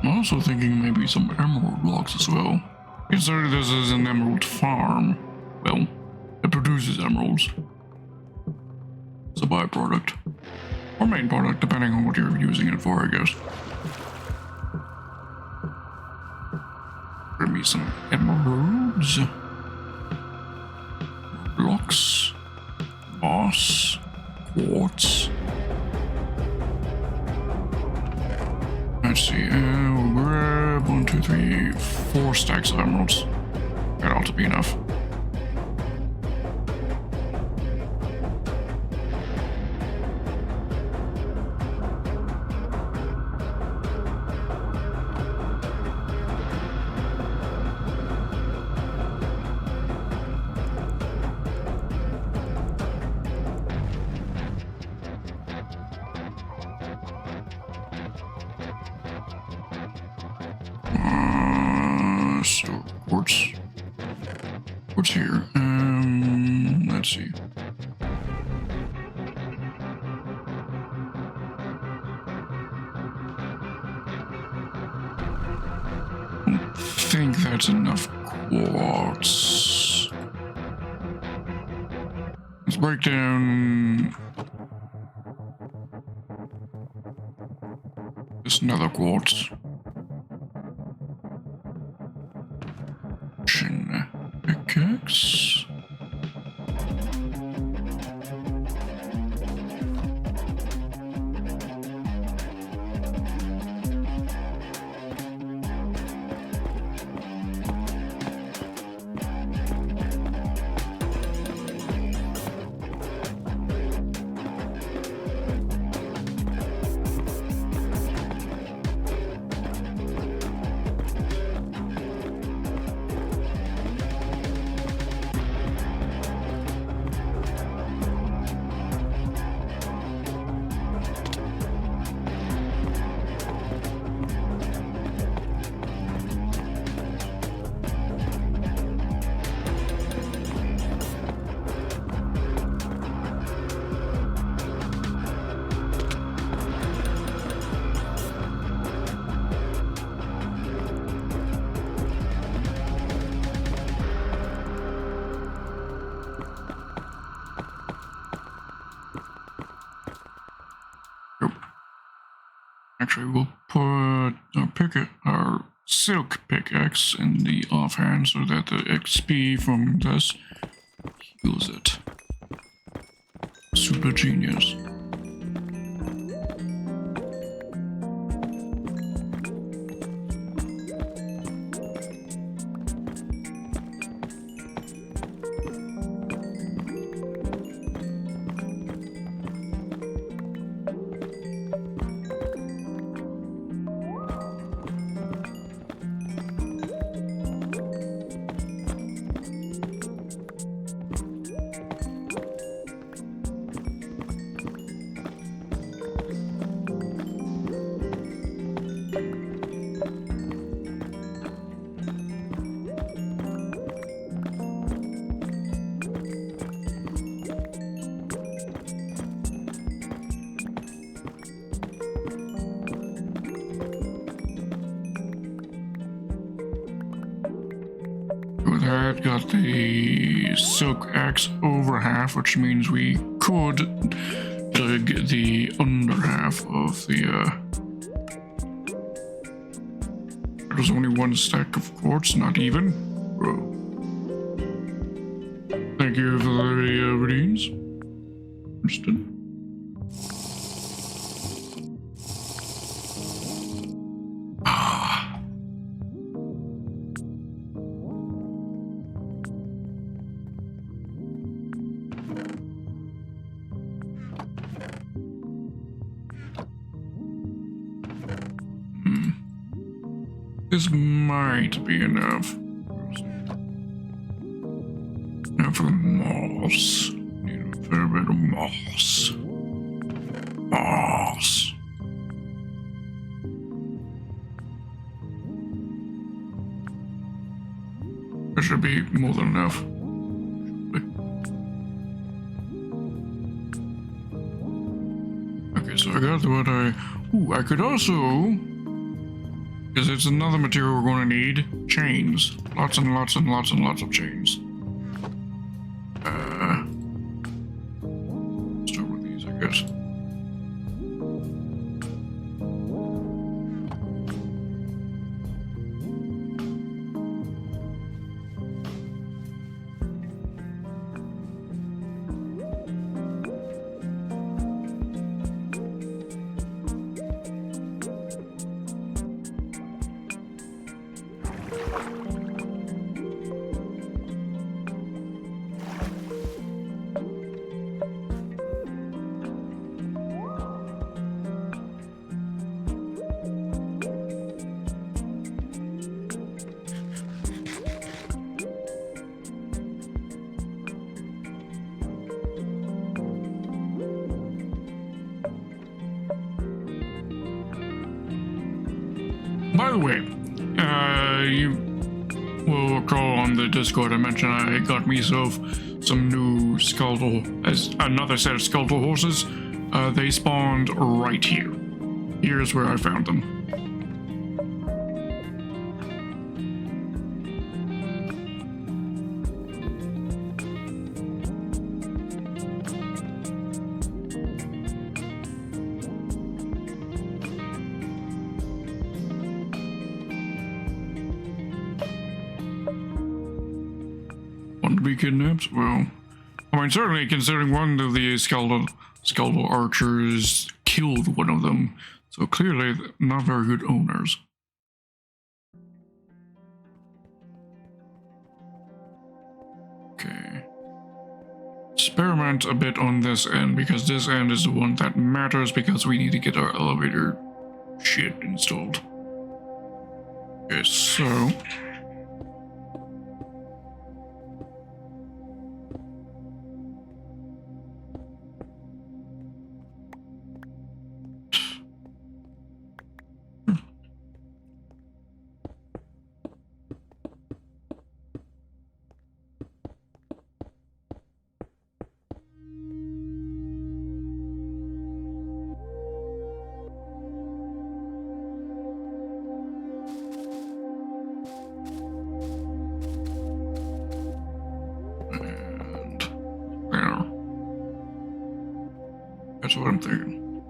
I'm also thinking maybe some emerald blocks as well. Consider this as an emerald farm. Well, it produces emeralds. It's a byproduct. Or main product, depending on what you're using it for, I guess. Give me some emeralds. Blocks. Moss. Quartz. Let's see, we'll grab 1, 2, 3, 4 stacks of emeralds. That ought to be enough. So quartz. What's here? Let's see. I don't think that's enough quartz. Let's break down this nether quartz. Pickaxe. Actually, we'll put our silk pickaxe in the offhand so that the XP from this heals it. Super genius. With that, got the silk axe over half, which means we could dig the under half of the, There's only one stack of quartz, not even. Bro. Thank you for the readings. Understood. This might be enough. Now for moss. Need a fair bit of moss. Moss. There should be more than enough. Okay, so I got what I could also, because it's another material we're going to need, chains. Lots and lots and lots and lots of chains. Start with these, I guess. by the way, you will recall on the Discord I mentioned I got myself some new skeletal, as another set of skeletal horses. They spawned right here. Here's where I found them. Want to be kidnapped? Well, I mean, certainly considering one of the skeletal archers killed one of them, so clearly not very good owners. Okay. Experiment a bit on this end, because this end is the one that matters, because we need to get our elevator shit installed. Okay, so... That's what I'm thinking.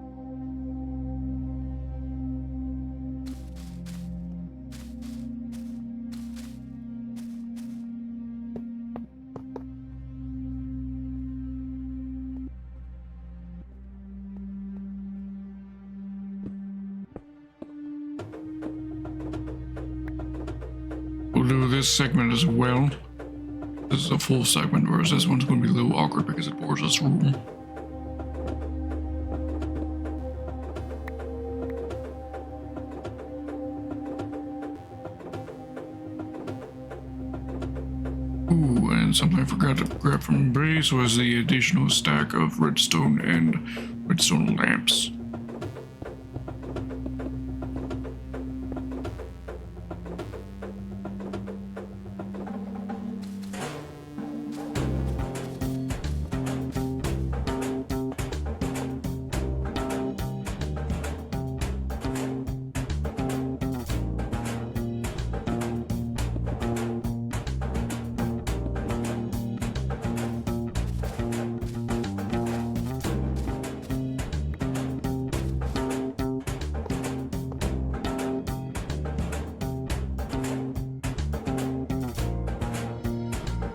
We'll do this segment as well. This is a full segment, whereas this one's going to be a little awkward because it bores us room. Ooh, and something I forgot to grab from base was the additional stack of redstone and redstone lamps.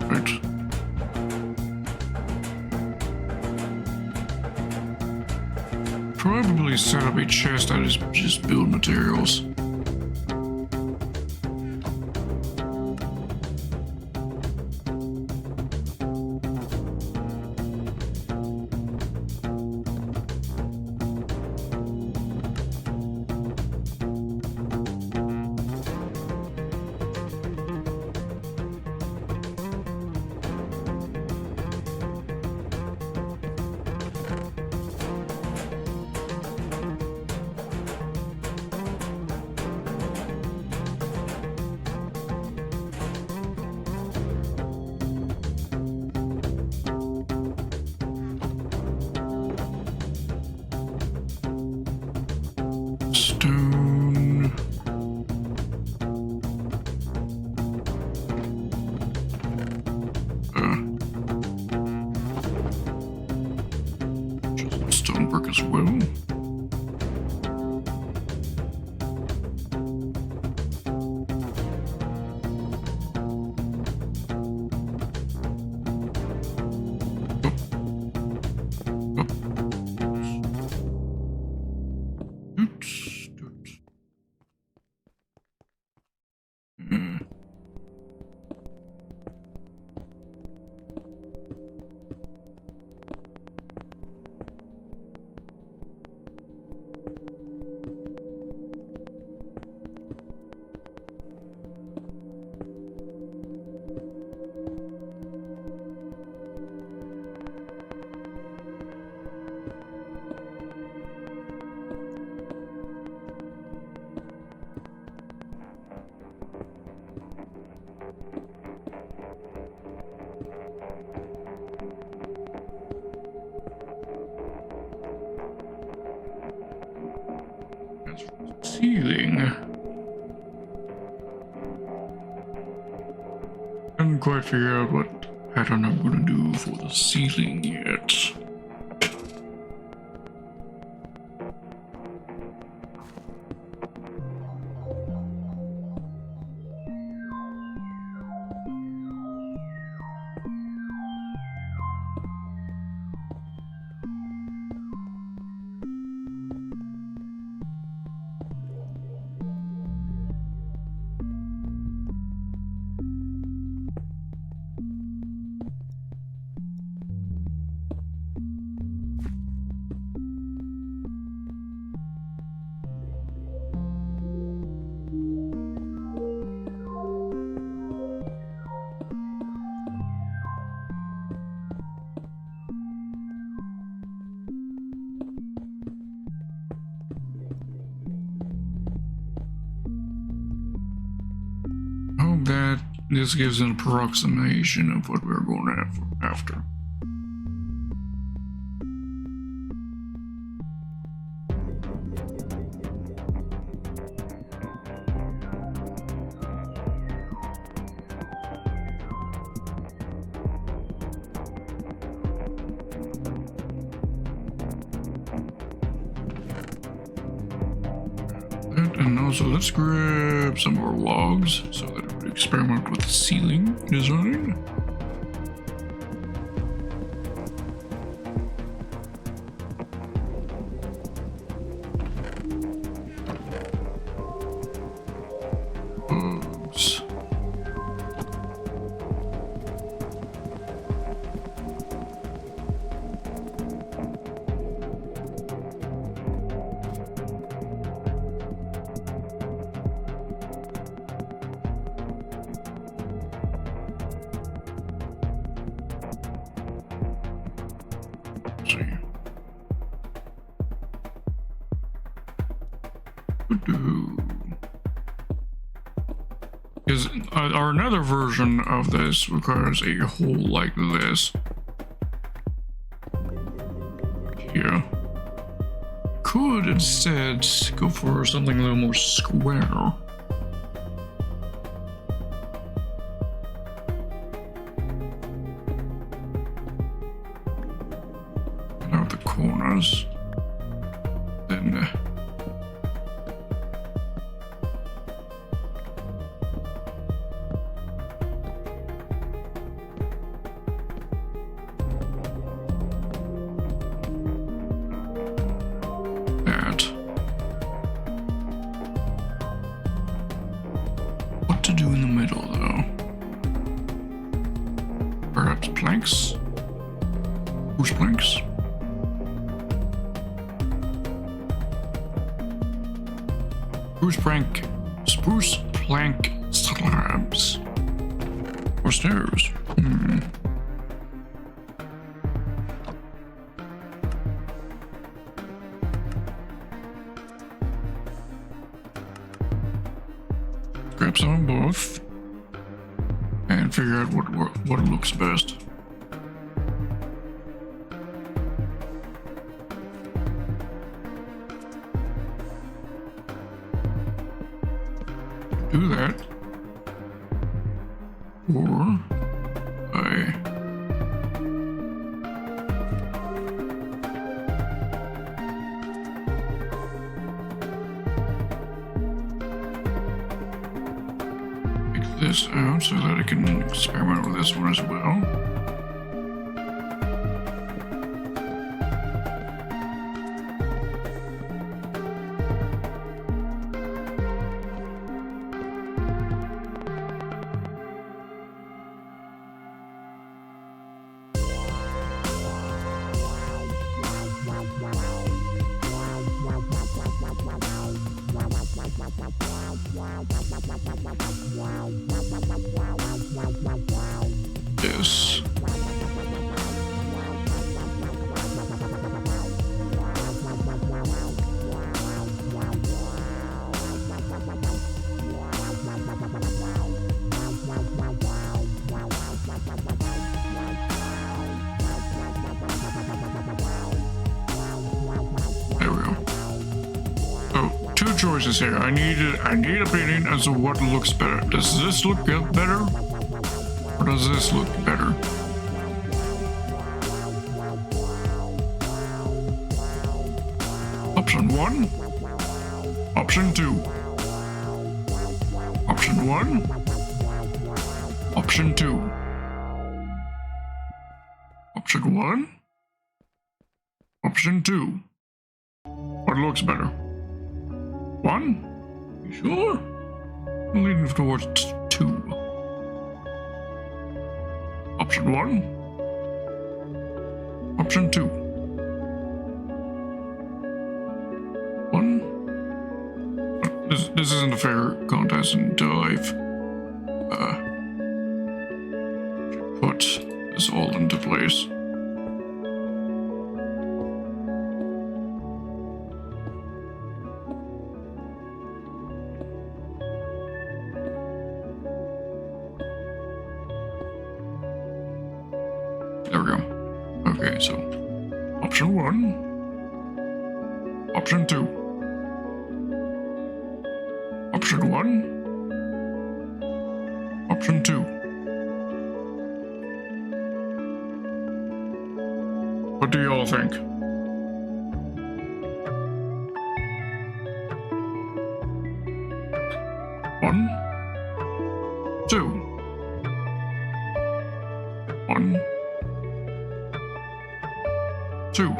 Right. Probably set up a chest that is just build materials. Stone. Just stone brick as well. Oops. ceiling. Haven't quite figured out what pattern I'm gonna do for the ceiling yet. That this gives an approximation of what we're going to have after. And also let's grab some more logs so that we experiment with the ceiling design. Bugs. Because our another version of this requires a hole like this. Here. Could instead go for something a little more square. Out the corners. Then what to do in the middle, though? Perhaps planks? Spruce planks? Spruce plank slabs. Or stairs. Grab some of both and figure out what looks best. Do that, or this out so that I can experiment with this one as well. This. two choices here. I need opinion as to what looks better. Does this look better? Or does this look better? Option 1. Option 2. Option 1. Option 2. Option 1. Option 2. What looks better? 1? You sure? I'm leaning towards 2. Option 1. Option 2. 1. This isn't a fair contest until I've put this all into place. There we go. Okay, so option 1, option 2, option 1, option 2. What do you all think? One, 2, 1, 2.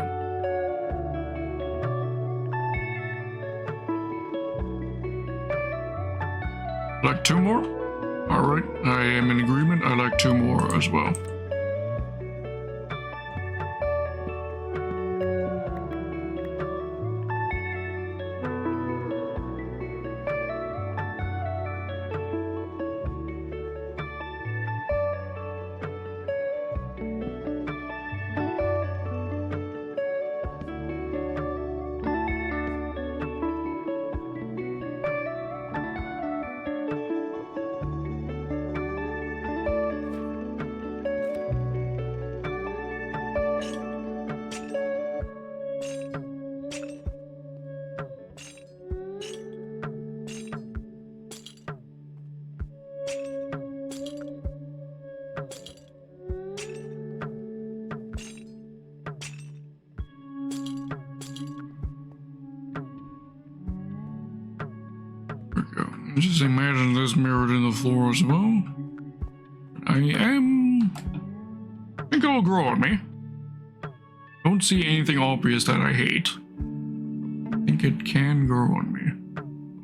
Like 2 more? Alright, I am in agreement. I like 2 more as well. Just imagine this mirrored in the floor as well. I think it will grow on me. Don't see anything obvious that I hate. I think it can grow on me.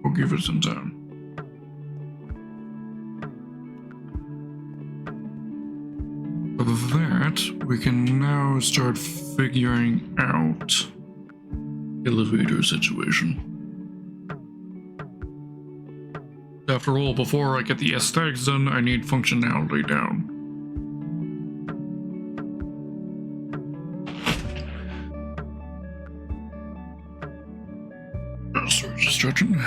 We'll give it some time. For that, we can now start figuring out elevator situation. After all, before I get the aesthetics done, I need functionality down. Oh, sorry, just stretching.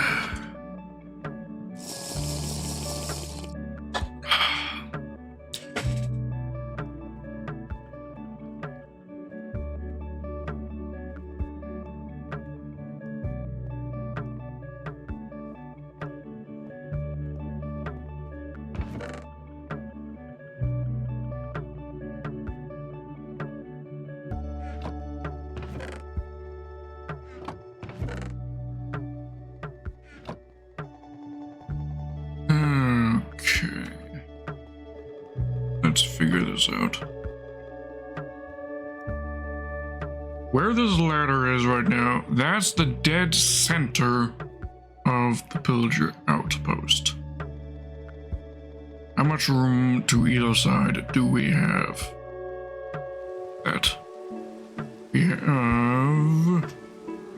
Let's figure this out. Where this ladder is right now, that's the dead center of the pillager outpost. How much room to either side do we have? That we have.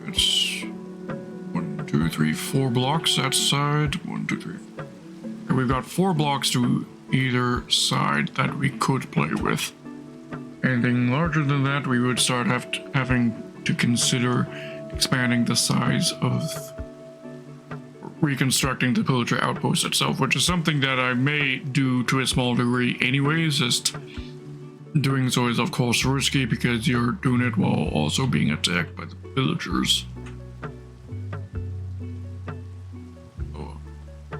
It's 1, 2, 3, 4 blocks that side. 1, 2, 3. And we've got 4 blocks to either side that we could play with. Anything larger than that, we would start having to consider expanding the size of reconstructing the pillager outpost itself, which is something that I may do to a small degree anyways. Just doing so is of course risky because you're doing it while also being attacked by the pillagers.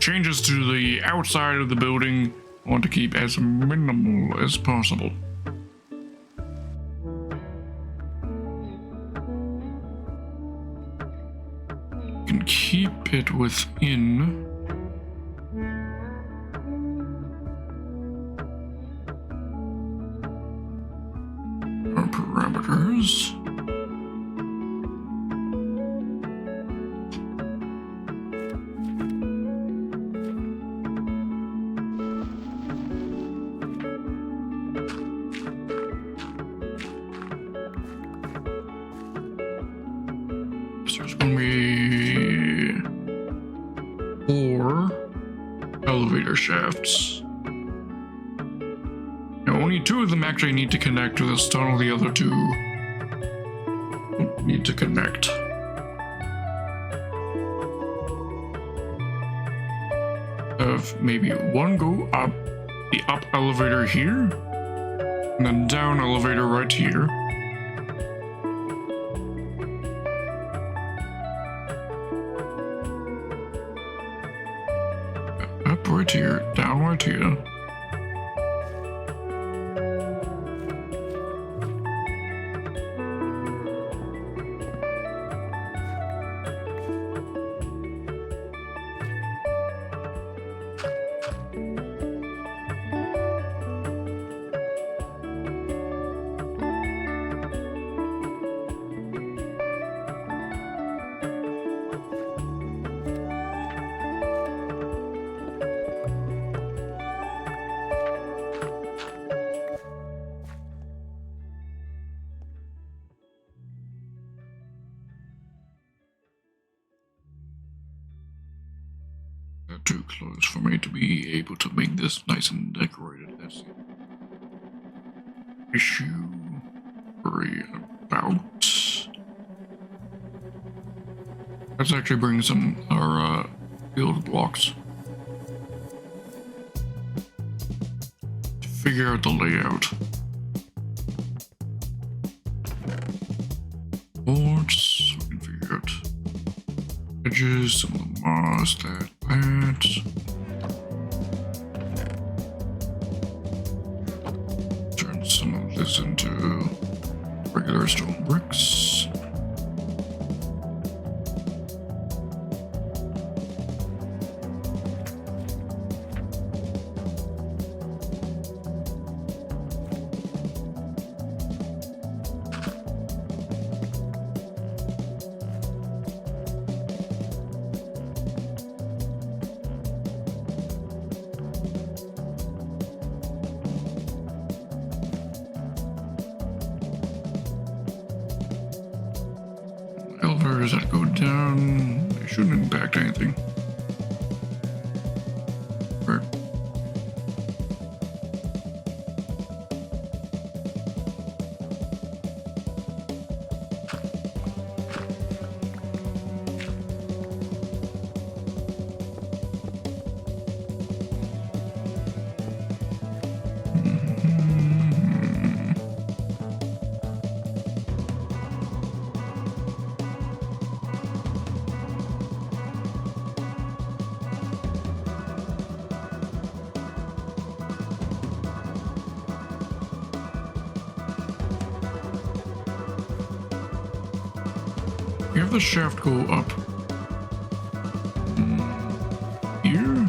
changes to the outside of the building I want to keep as minimal as possible. You can keep it within our parameters. There's going to be 4 elevator shafts. Now, only 2 of them actually need to connect to this tunnel. The other 2 don't need to connect. Have maybe 1 go up the up elevator here, and then down elevator right here. Up right here, down right here. Too close for me to be able to make this nice and decorated. That's the issue. Worry about. Let's actually bring some our build blocks to figure out the layout. Boards, we can figure out edges, some of the moss, that. Turn some of this into regular stone bricks. Elevators that go down, they shouldn't impact anything. Right. We have the shaft go up here.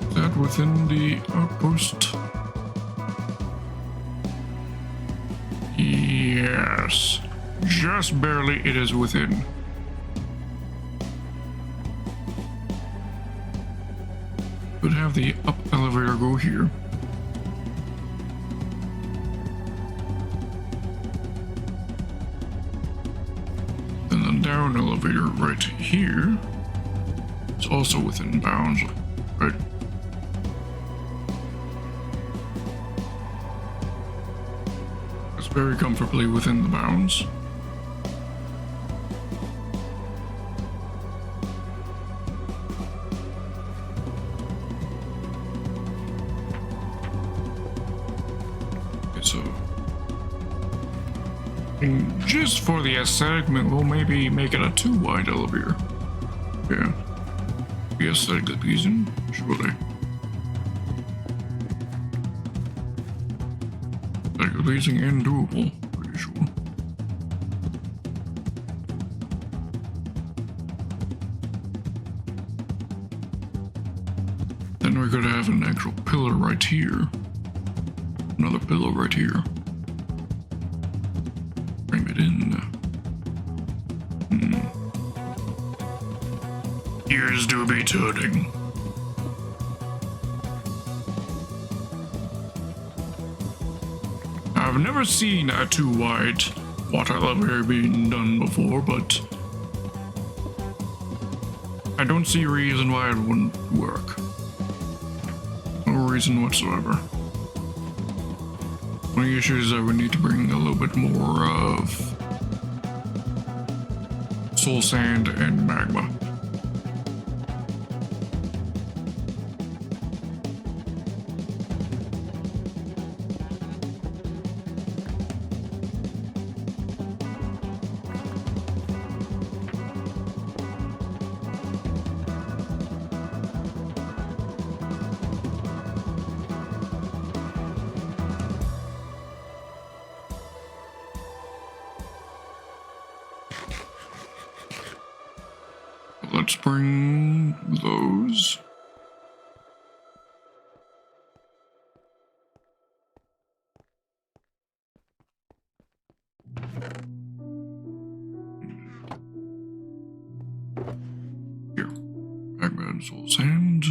Is that within the outpost? Yes, just barely it is within. Could have the up elevator go here. Down elevator right here. It's also within bounds, right? It's very comfortably within the bounds. Okay, so just for the aesthetic, we'll maybe make it a 2 wide elevator. Yeah. be aesthetically pleasing, surely. Aesthetically pleasing and doable, pretty sure. Then we could have an actual pillar right here. Another pillar right here. Frame it in. Ears do be turning. I've never seen a too wide water level being done before, but I don't see a reason why it wouldn't work. No reason whatsoever. One of the issues is that we need to bring a little bit more of soul sand and magma. Let's bring those. Here. Magma and soul sand.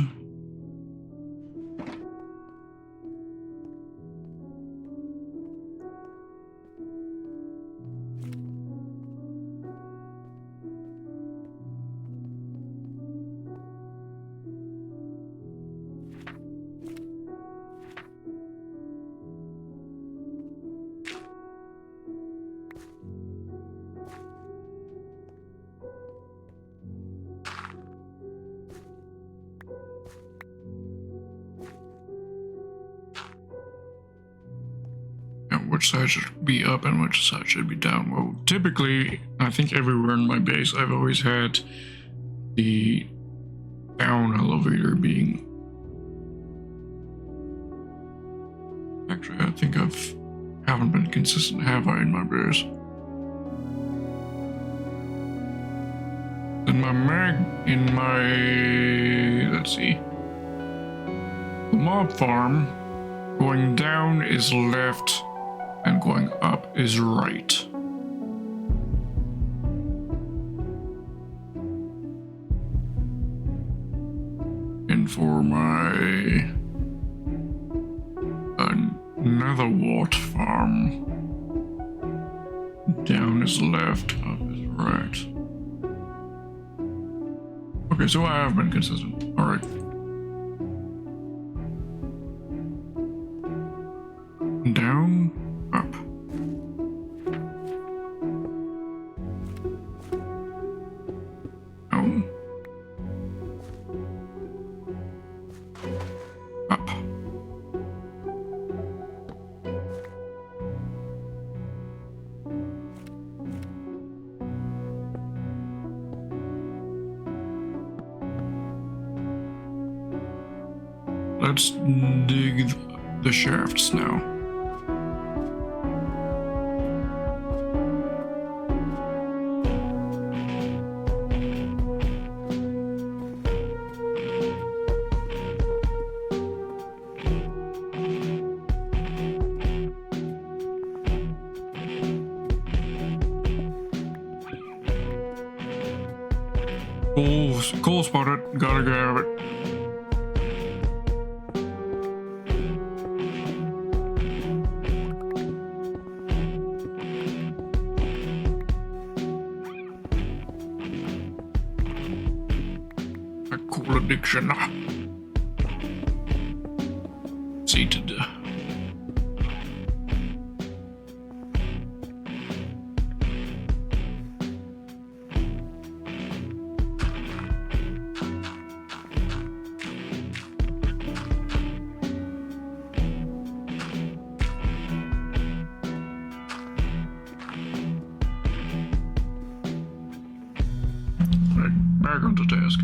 Which side should be up and which side should be down? Well, typically, I think everywhere in my base, I've always had the down elevator being... Actually, I think haven't been consistent, have I, in my base? In my let's see. The mob farm, going down is left, and going up is right. And for my another wart farm, down is left, up is right. Okay, so I have been consistent. All right. Down, up. Down. Up. Let's dig the shafts now. Coal spotted, gotta grab it. A coal addiction. Seated. Back onto task.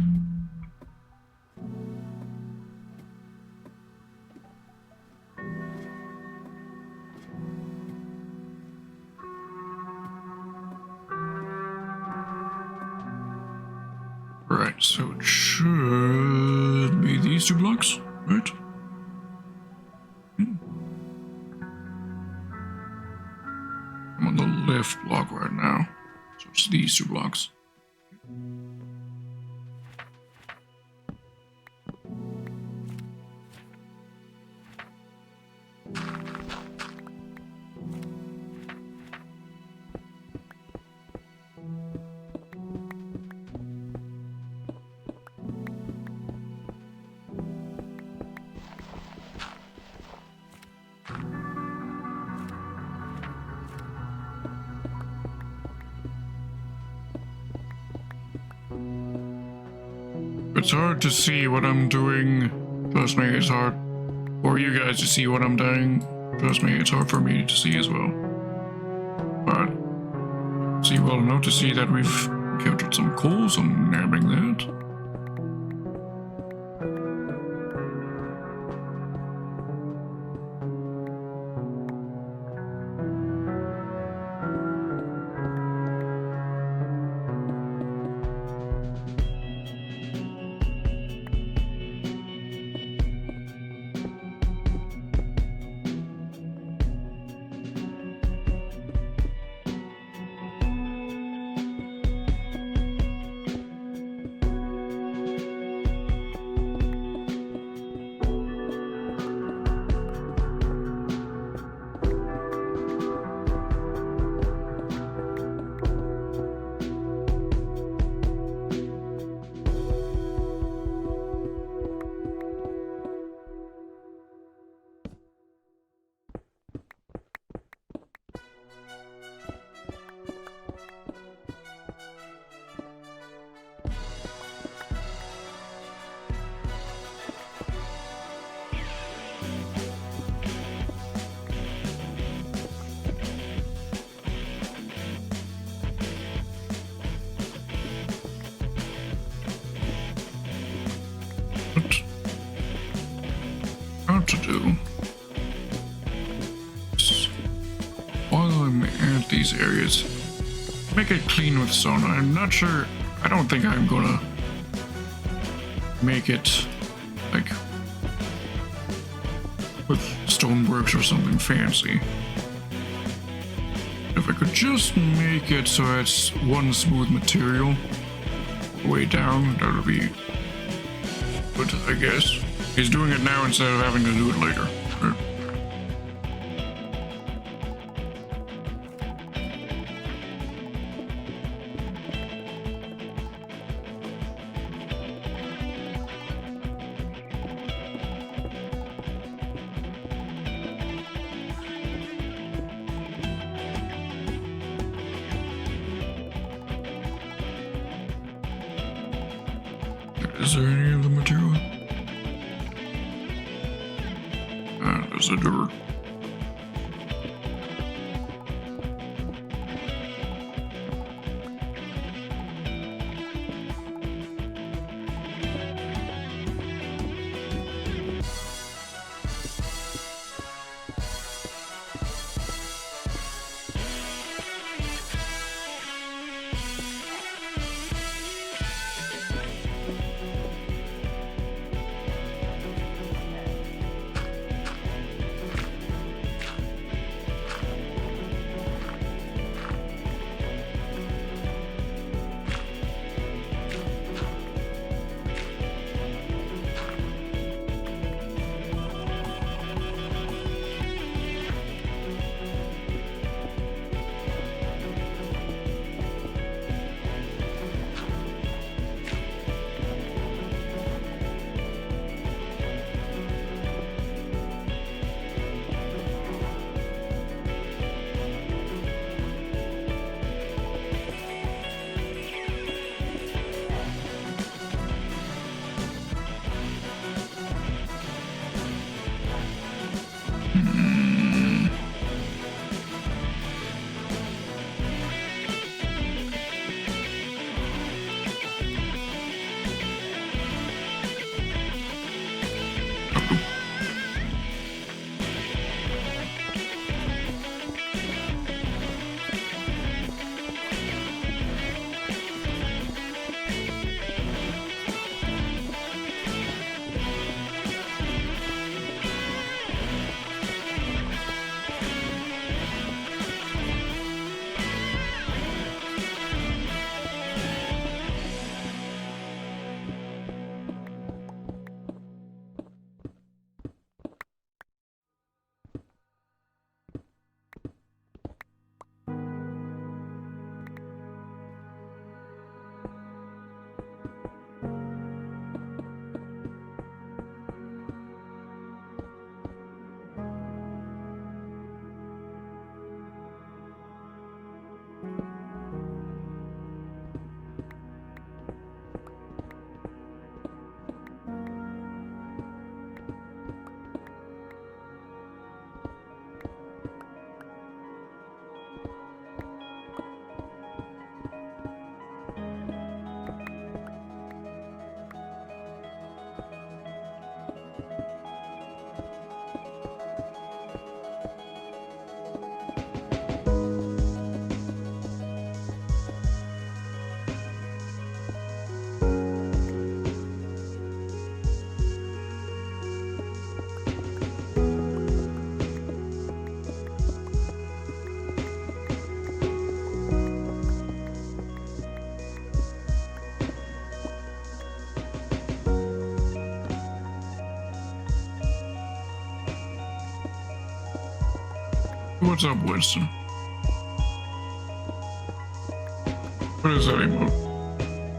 Right, so it should be these 2 blocks, right? I'm on the left block right now, so it's these 2 blocks. It's hard to see what I'm doing. Trust me, it's hard for you guys to see what I'm doing. Trust me, it's hard for me to see as well. But see well enough to see that we've encountered some coal, so I'm nabbing that. To do while I'm at these areas, make it clean with stone. I'm not sure. I don't think I'm gonna make it like with stoneworks or something fancy. If I could just make it so it's one smooth material all the way down, that would be good, I guess. He's doing it now instead of having to do it later. Right? Is there any of the material? There's a door. What's up, Winston? What is that emote?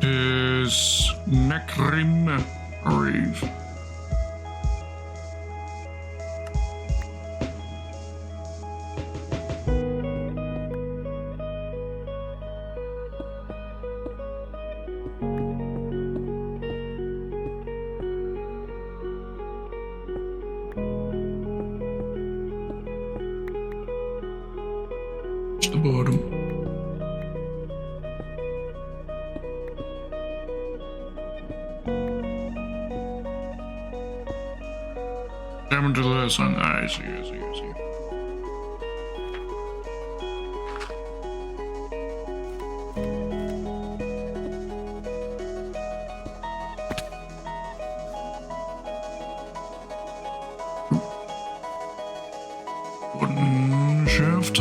Is Nekrim Reeve. The bottom. Down to the sun. I see. One shaft.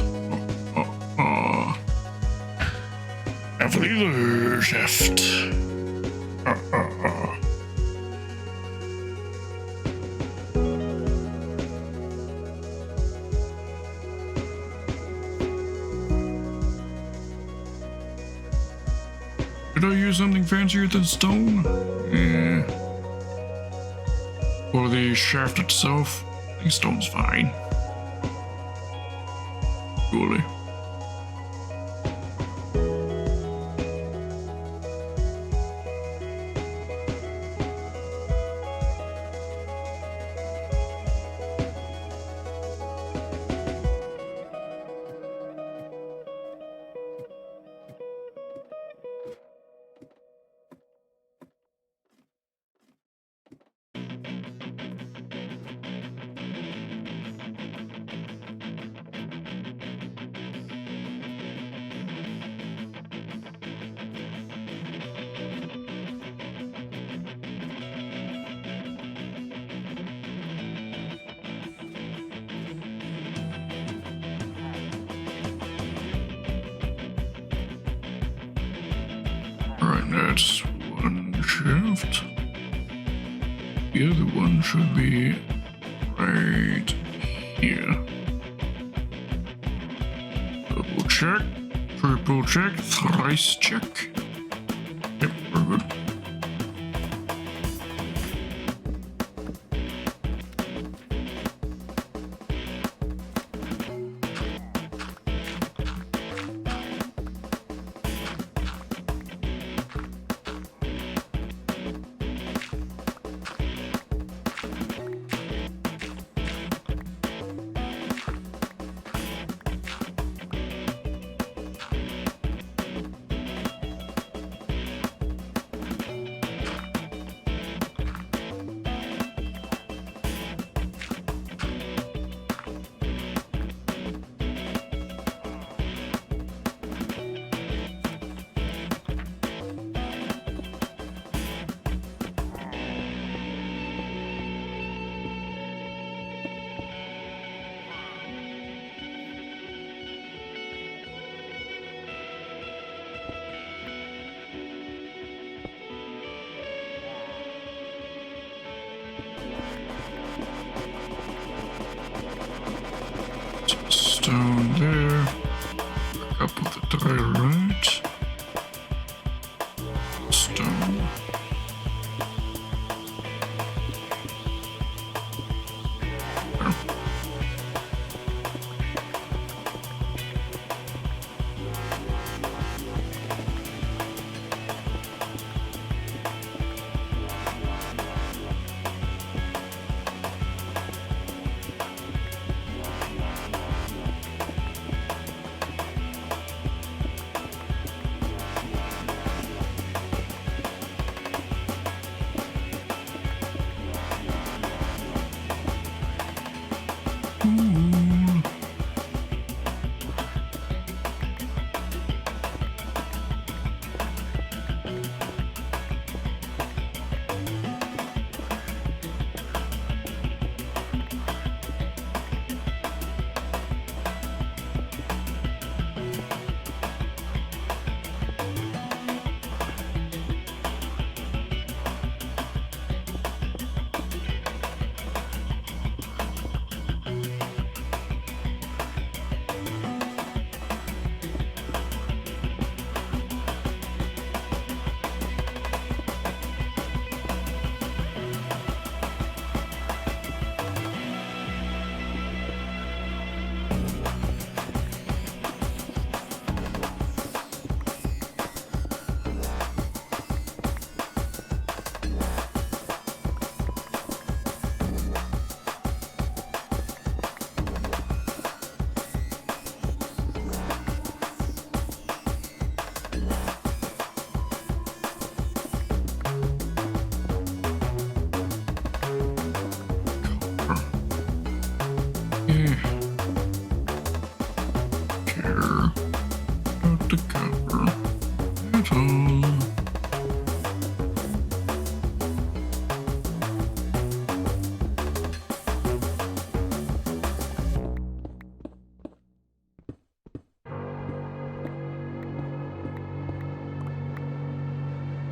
Leather shaft. Did I use something fancier than stone? Yeah. For the shaft itself, I think stone's fine. Surely. That's one shaft. The other one should be right here. Double check, triple check, thrice check. Yep, we're good. Stone there. Up with the diorite. Stone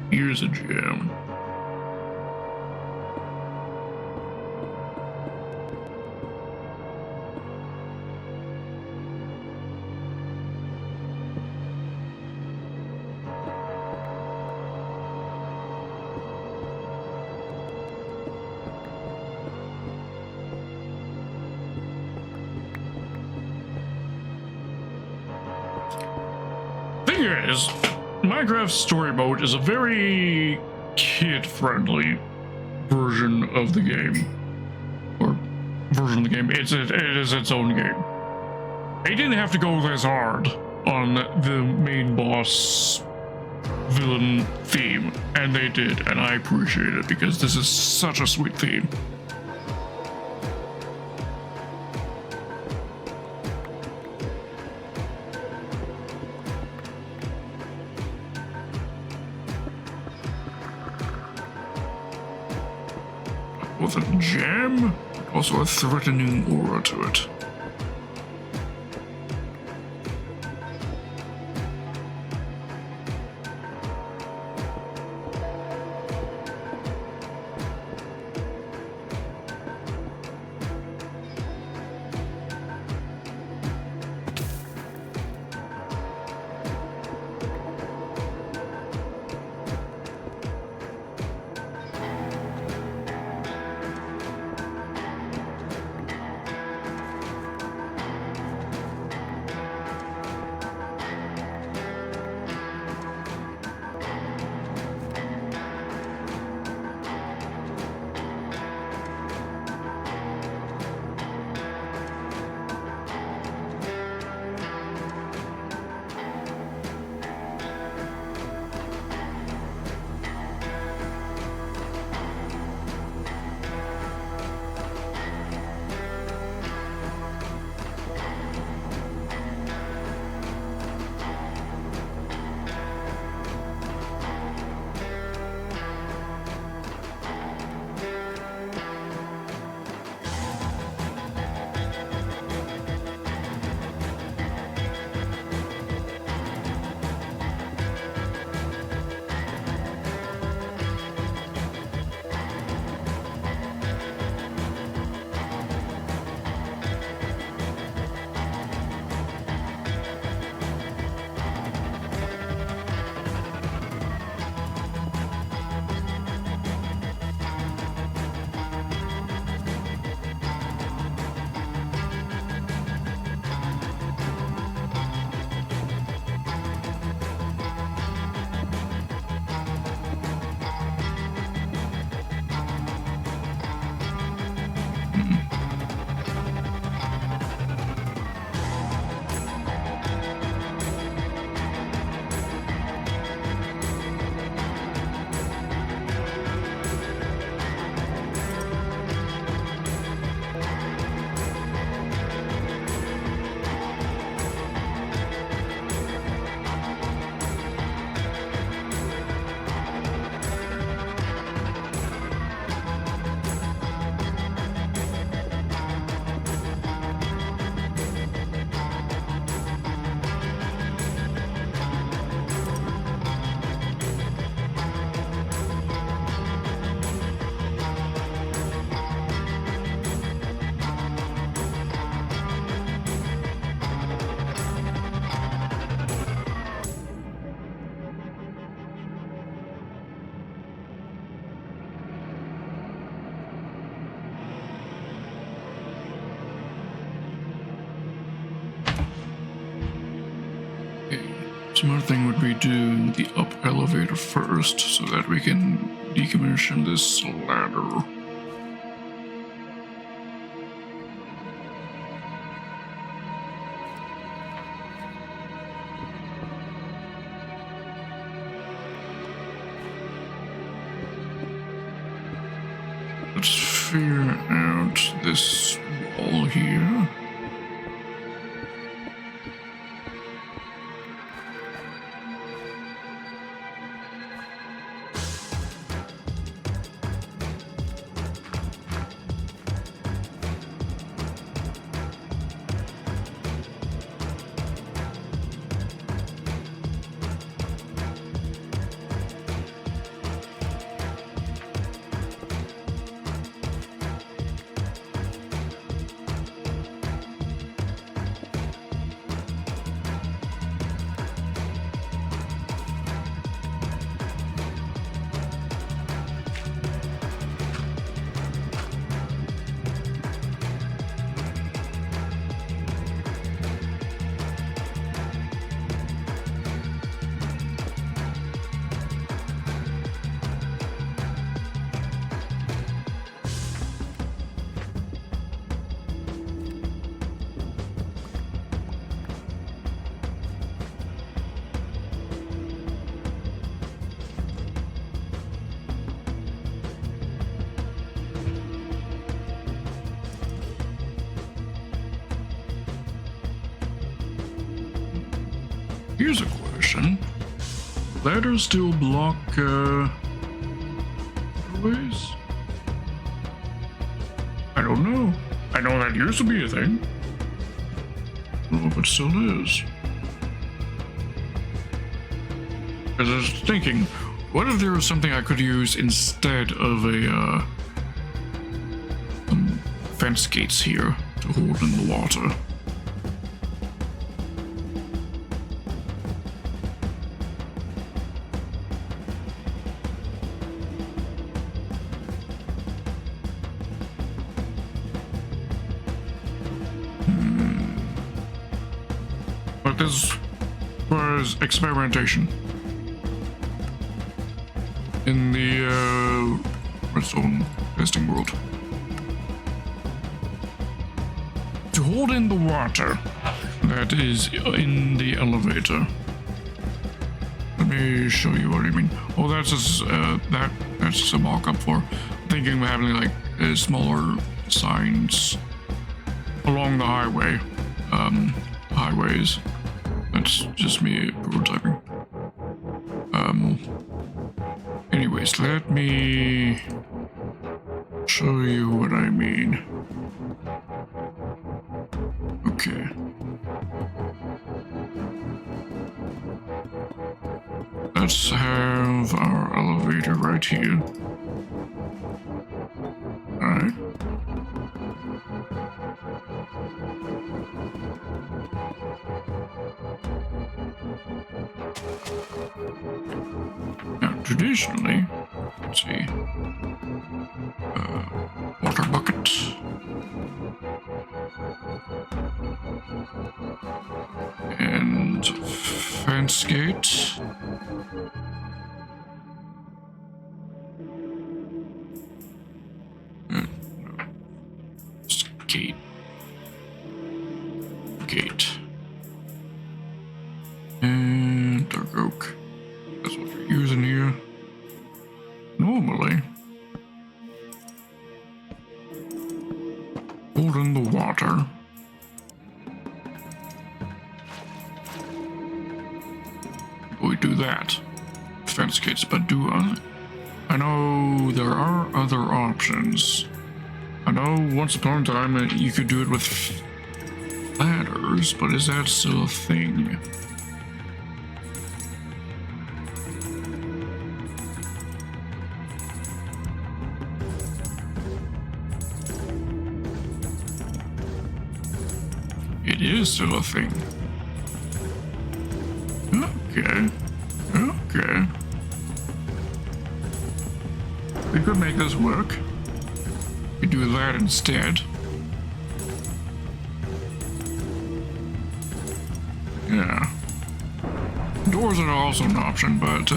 Here's a gem. Thing is, Minecraft Story Mode is a very kid-friendly version of the game, or version of the game. It is its own game. They didn't have to go this hard on the main boss villain theme, and they did, and I appreciate it because this is such a sweet theme. With a gem, also a threatening aura to it. Smart thing would be doing the up elevator first so that we can decommission this ladder. Let's figure out this wall here. here's a question. Ladders still block ways? I don't know. I know that used to be a thing. I don't know if it still is. Because I was thinking, what if there was something I could use instead of a fence gates here to hold in the water? But this was experimentation in the redstone testing world. To hold in the water that is in the elevator. Let me show you what I mean. Oh, that's just that's just a mock-up for thinking of having like smaller signs along the highway, highways. That's just me prototyping. Anyways, let me show you what I mean. Okay. Let's have our elevator right here. Alright. Now, traditionally, let's see, water bucket, and fence gate, gate, and dark oak. That's what we're using here. Normally, holding the water. We do that. Fence gates, but do I know there are other options. I know once upon a time you could do it with ladders, but is that still a thing? It is still a thing. Okay. Okay. We could make this work. We do that instead. Yeah. Doors are also an option, but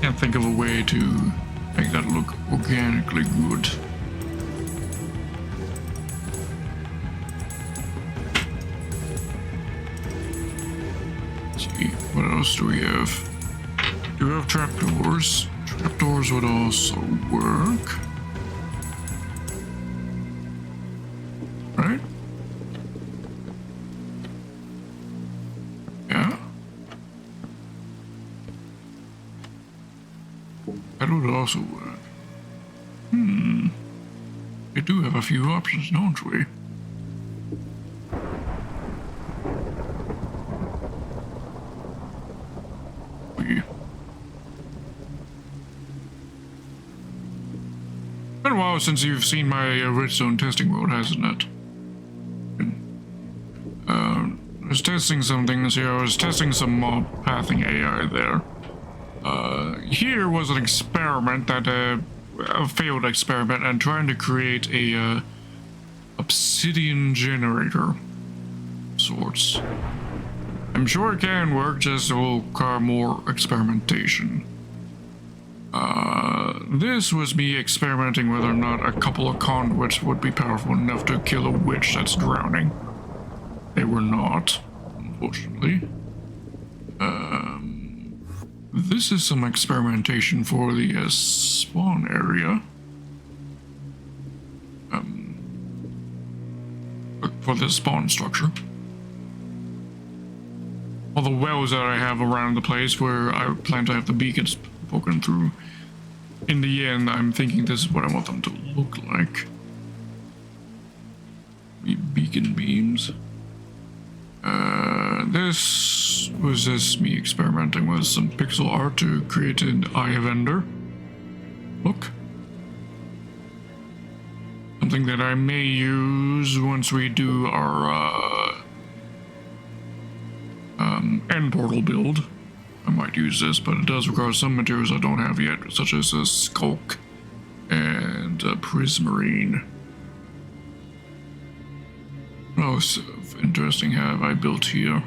can't think of a way to make that look organically good. Let's see, what else do we have? Do we have trapdoors? Trapdoors would also work. Right? Yeah. That would also work. We do have a few options, don't we? Been a while since you've seen my redstone testing world, hasn't it? I was testing some things here. I was testing some mob pathing AI there. Here was an experiment that a failed experiment, and trying to create a obsidian generator sorts. I'm sure it can work, just it will require more experimentation. This was me experimenting whether or not a couple of conduits would be powerful enough to kill a witch that's drowning. They were not, unfortunately. This is some experimentation for the spawn area. For the spawn structure. all the wells that I have around the place where I plan to have the beacons poking through. In the end, I'm thinking this is what I want them to look like. Beacon beams. This was just me experimenting with some pixel art to create an eye vendor look. Something that I may use once we do our end portal build. I might use this, but it does require some materials I don't have yet, such as a skulk and a prismarine. What else interesting have I built here?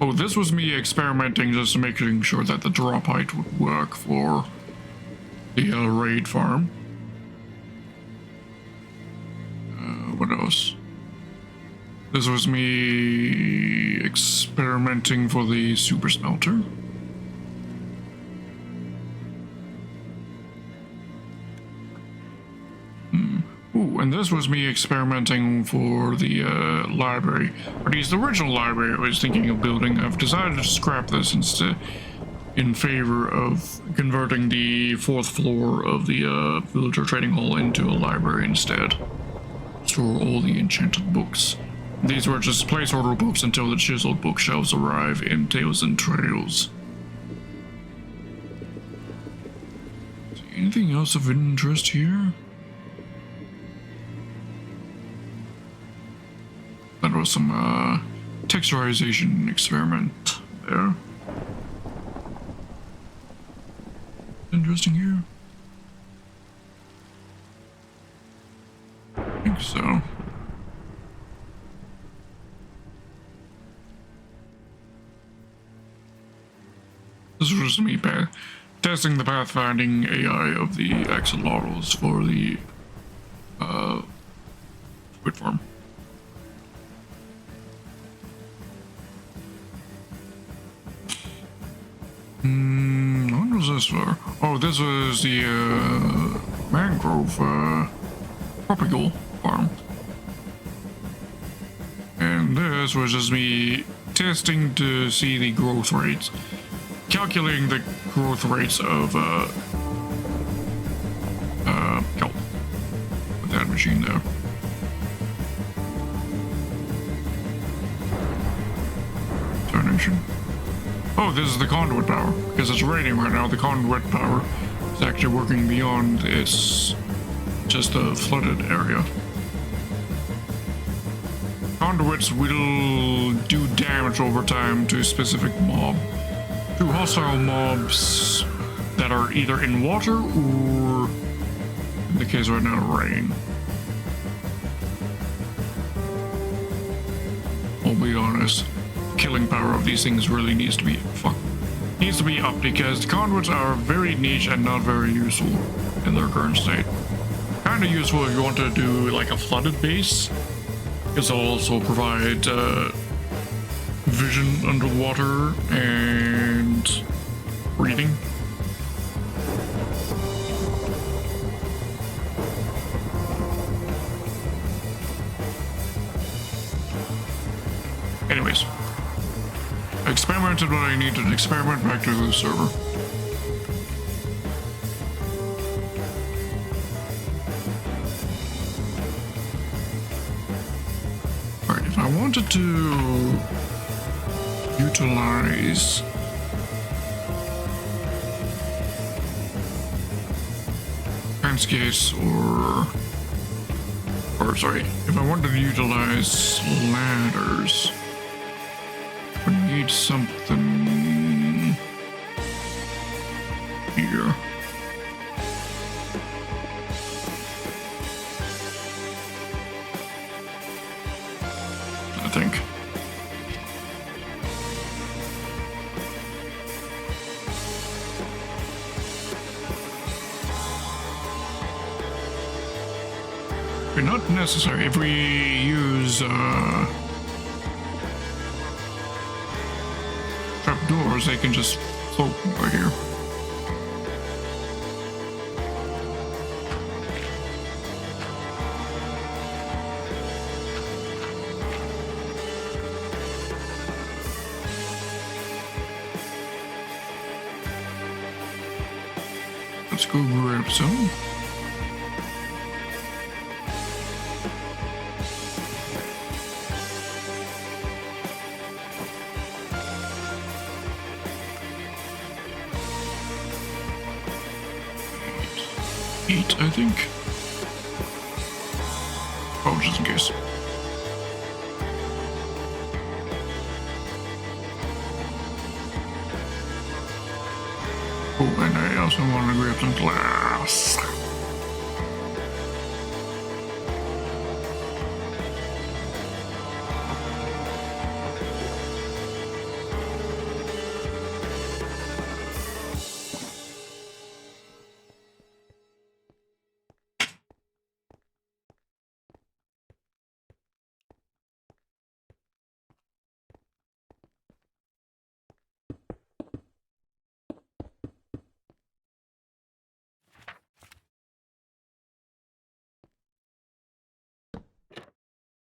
Oh, this was me experimenting just making sure that the drop height would work for the raid farm. What else? This was me experimenting for the super smelter. Ooh, and this was me experimenting for the library. Or at least the original library I was thinking of building. I've decided to scrap this instead in favor of converting the 4th floor of the villager trading hall into a library instead. Store all the enchanted books. These were just placeholder books until the chiseled bookshelves arrive in Tales and Trails. Is there anything else of interest here? That was some texturization experiment there. Interesting here. I think so. This was me testing the pathfinding AI of the axolotls for the squid farm. What was this for? Oh, this was the mangrove tropical farm. And this was just me testing to see the growth rates. Calculating the growth rates of kelp with that machine there. Tarnation. Oh, this is the conduit power. Because it's raining right now, the conduit power is actually working beyond its just a flooded area. Conduits will do damage over time to a specific mob. To hostile mobs that are either in water or, in the case right now, rain. I'll be honest, the killing power of these things really needs to be up because the conduits are very niche and not very useful in their current state. Kinda useful if you want to do like a flooded base, because they'll also provide vision underwater and breathing. Anyways, I experimented what I needed to experiment back to the server. Alright, if I wanted to utilize transgates or sorry, if I wanted to utilize ladders, I need something here. I think. Not necessary if we use trapdoors, they can just float right here. let's go grab some. Eight, I think. Oh, just in case. Oh, and I also want to grab some glass.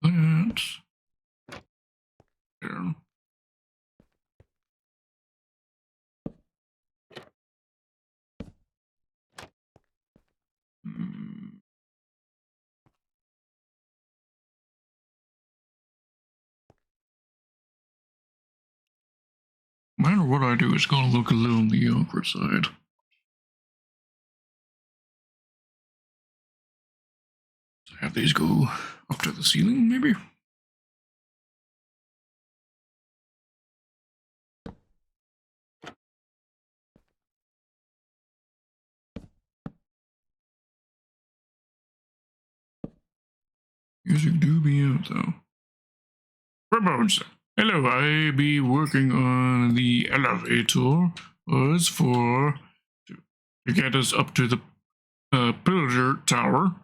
That's there. No matter what I do, it's gonna look a little on the awkward side. So have these go up to the ceiling, maybe? Music do be out though. Remotes. Hello, I be working on the elevator was for to get us up to the pillager tower.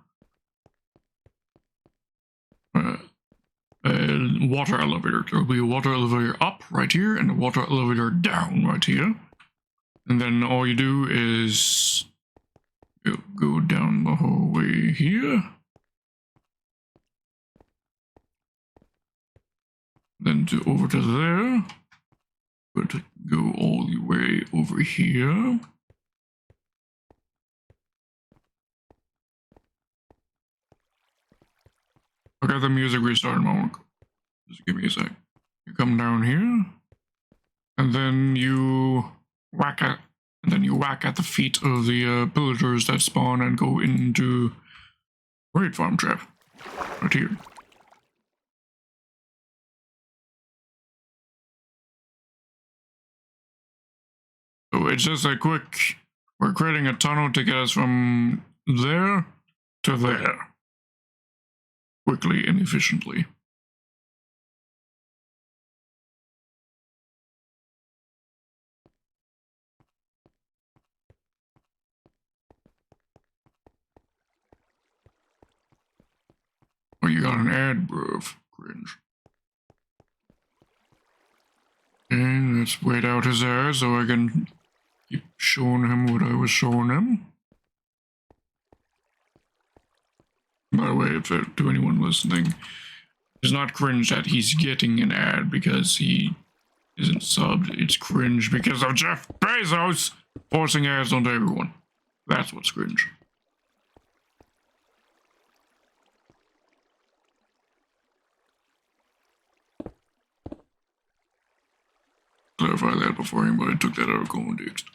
Water elevator. There will be a water elevator up right here and a water elevator down right here. And then all you do is go down the hallway here. Then over to there. But go all the way over here. I got the music restarted, Mom. Just give me a sec. You come down here, and then you whack at, the feet of the pillagers that spawn and go into raid farm trap right here. So it's just a quick. We're creating a tunnel to get us from there to there, quickly and efficiently. Oh, you got an ad, bruv. Cringe. Okay, let's wait out his air so I can keep showing him what I was showing him. By the way, if to anyone listening, it's not cringe that he's getting an ad because he isn't subbed. It's cringe because of Jeff Bezos forcing ads onto everyone. That's what's cringe. Clarify that before anybody took that out of context.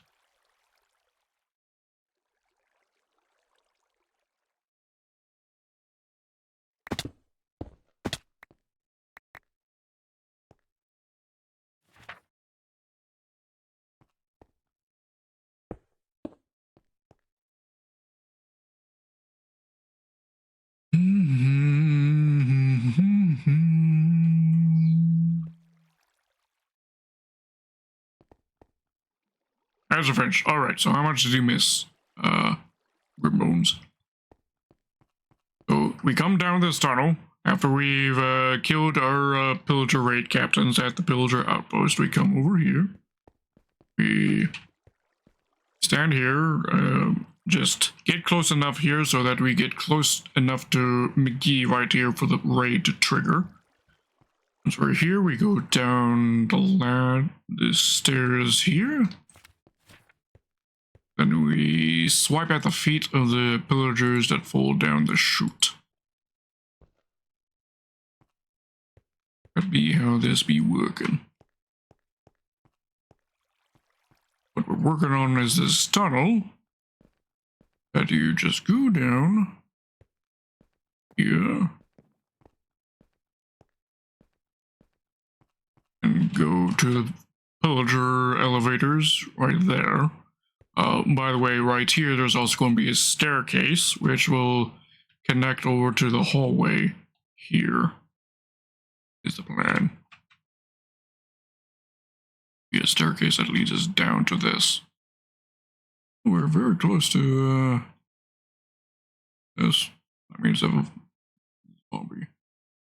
As a French. Alright, so how much did you miss? Bones. So we come down this tunnel after we've killed our pillager raid captains at the pillager outpost. We come over here. We stand here, just get close enough here so that we get close enough to McGee right here for the raid to trigger. Once we're here, we go down the stairs here. Then we swipe at the feet of the pillagers that fall down the chute. That'd be how this be working. What we're working on is this tunnel that you just go down here and go to the pillager elevators right there. By the way, right here, there's also going to be a staircase, which will connect over to the hallway here, is the plan. Be a staircase that leads us down to this. We're very close to, this. That means a zombie.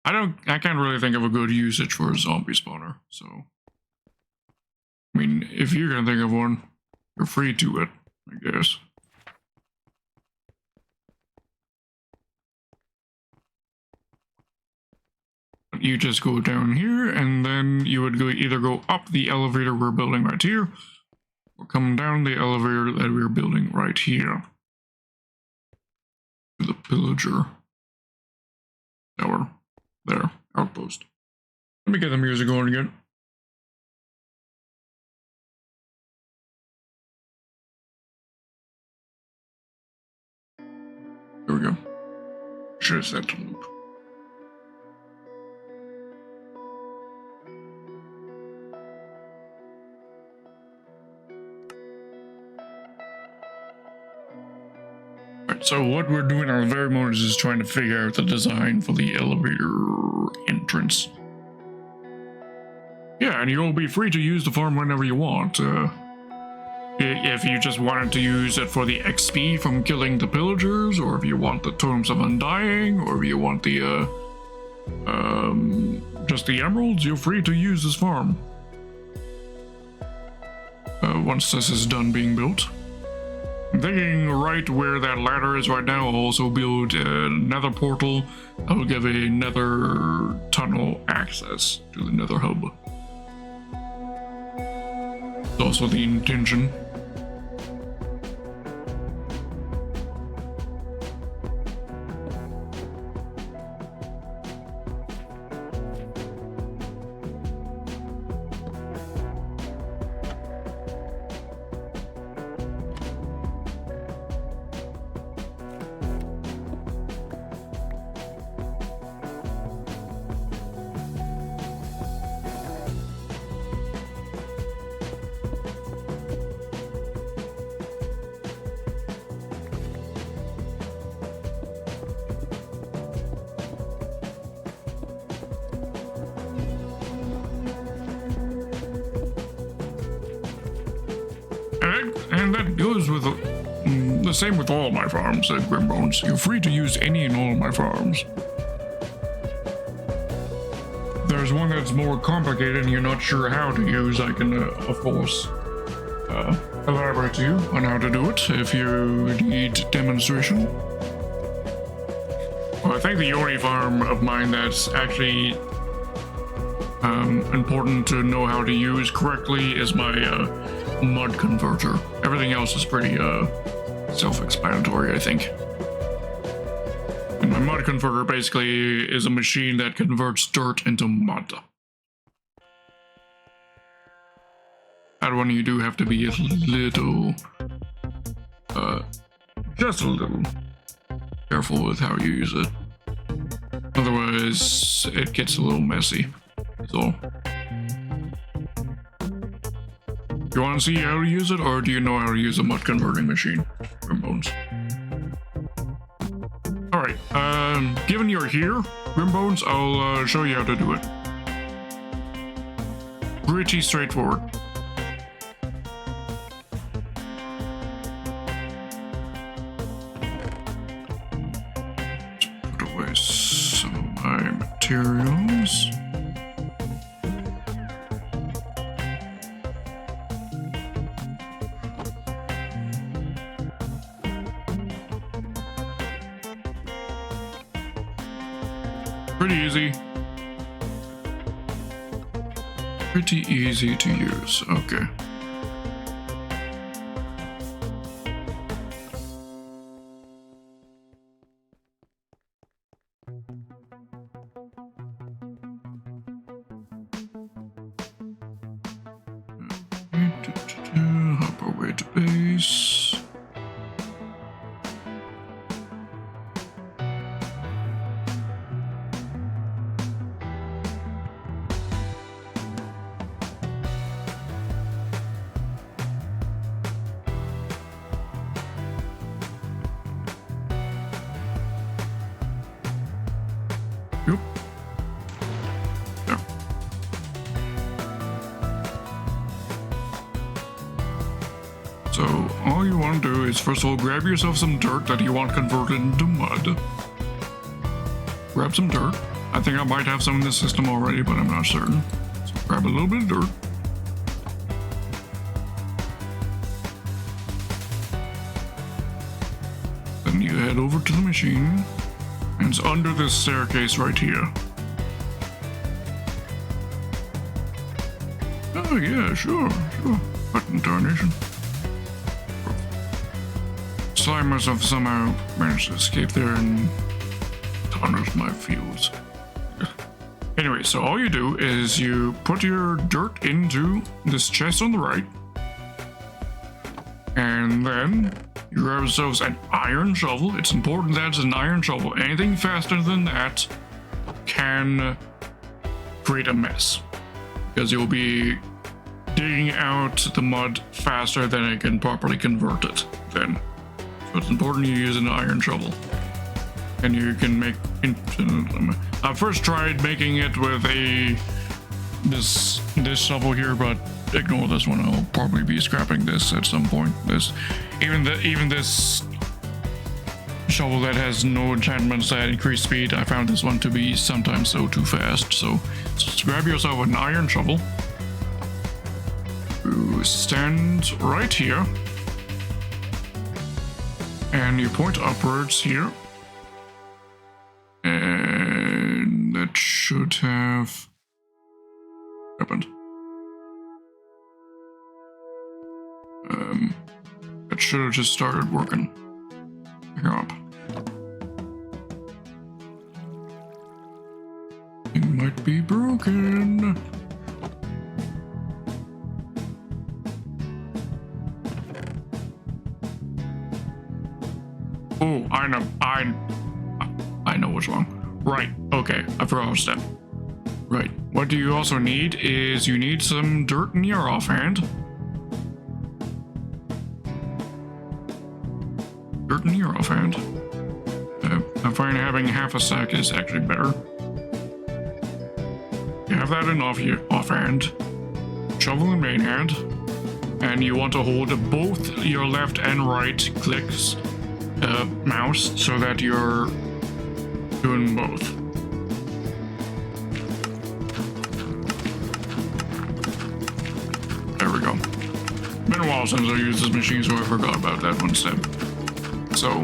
I can't really think of a good usage for a zombie spawner, so. I mean, if you're gonna think of one, you're free to it, I guess. You just go down here, and then you would either go up the elevator we're building right here, or come down the elevator that we're building right here. To the pillager tower. There, outpost. Let me get the music going again. There we go. Should have set to loop. Alright, so what we're doing at the very moment is just trying to figure out the design for the elevator entrance. Yeah, and you'll be free to use the farm whenever you want. If you just wanted to use it for the XP from killing the pillagers, or if you want the Totems of Undying, or if you want the, just the emeralds, you're free to use this farm. Once this is done being built. I'm thinking right where that ladder is right now, I'll also build a nether portal that will give a nether tunnel access to the nether hub. It's also the intention. And that goes with the same with all my farms, Grimbones. You're free to use any and all of my farms. There's one that's more complicated and you're not sure how to use, I can, of course, elaborate to you on how to do it if you need demonstration. Well, I think the only farm of mine that's actually important to know how to use correctly is my mud converter. Everything else is pretty self-explanatory, I think. And my mud converter basically is a machine that converts dirt into mud. That one you do have to be a little, just a little careful with how you use it. Otherwise, it gets a little messy. So, you want to see how to use it, or do you know how to use a mud converting machine? Grimbones. Alright, given you're here, Grimbones, I'll show you how to do it. Pretty straightforward. Put away some of my materials. Pretty easy. Pretty easy to use. Okay. right base. Yep. There. So all you want to do is first of all grab yourself some dirt that you want converted into mud. Grab some dirt. I think I might have some in the system already, but I'm not certain. So grab a little bit of dirt. Then you head over to the machine. And it's under this staircase right here. Oh yeah, sure. Button tarnation. Slime myself somehow managed to escape there and tarnish my fields. Anyway, so all you do is you put your dirt into this chest on the right. And then you grab yourselves an iron shovel. It's important that it's an iron shovel. Anything faster than that can create a mess, because you'll be digging out the mud faster than it can properly convert it then. So it's important you use an iron shovel. And you can make... I first tried making it with this shovel here, but ignore this one. I'll probably be scrapping this at some point. Even this shovel that has no enchantments that increase speed, I found this one to be sometimes so too fast. So just grab yourself an iron shovel. You stand right here. And you point upwards here. And that should have happened. It should have just started working. Pick up. It might be broken. Oh, I know. I know what's wrong. Right. Okay. I forgot a step. Right. What do you also need is you need some dirt in your offhand. Dirt in your offhand. I find having half a sack is actually better. You have that in offhand. Shovel in main hand. And you want to hold both your left and right clicks mouse so that you're doing both. There we go. Been a while since I used this machine, so I forgot about that one step. So,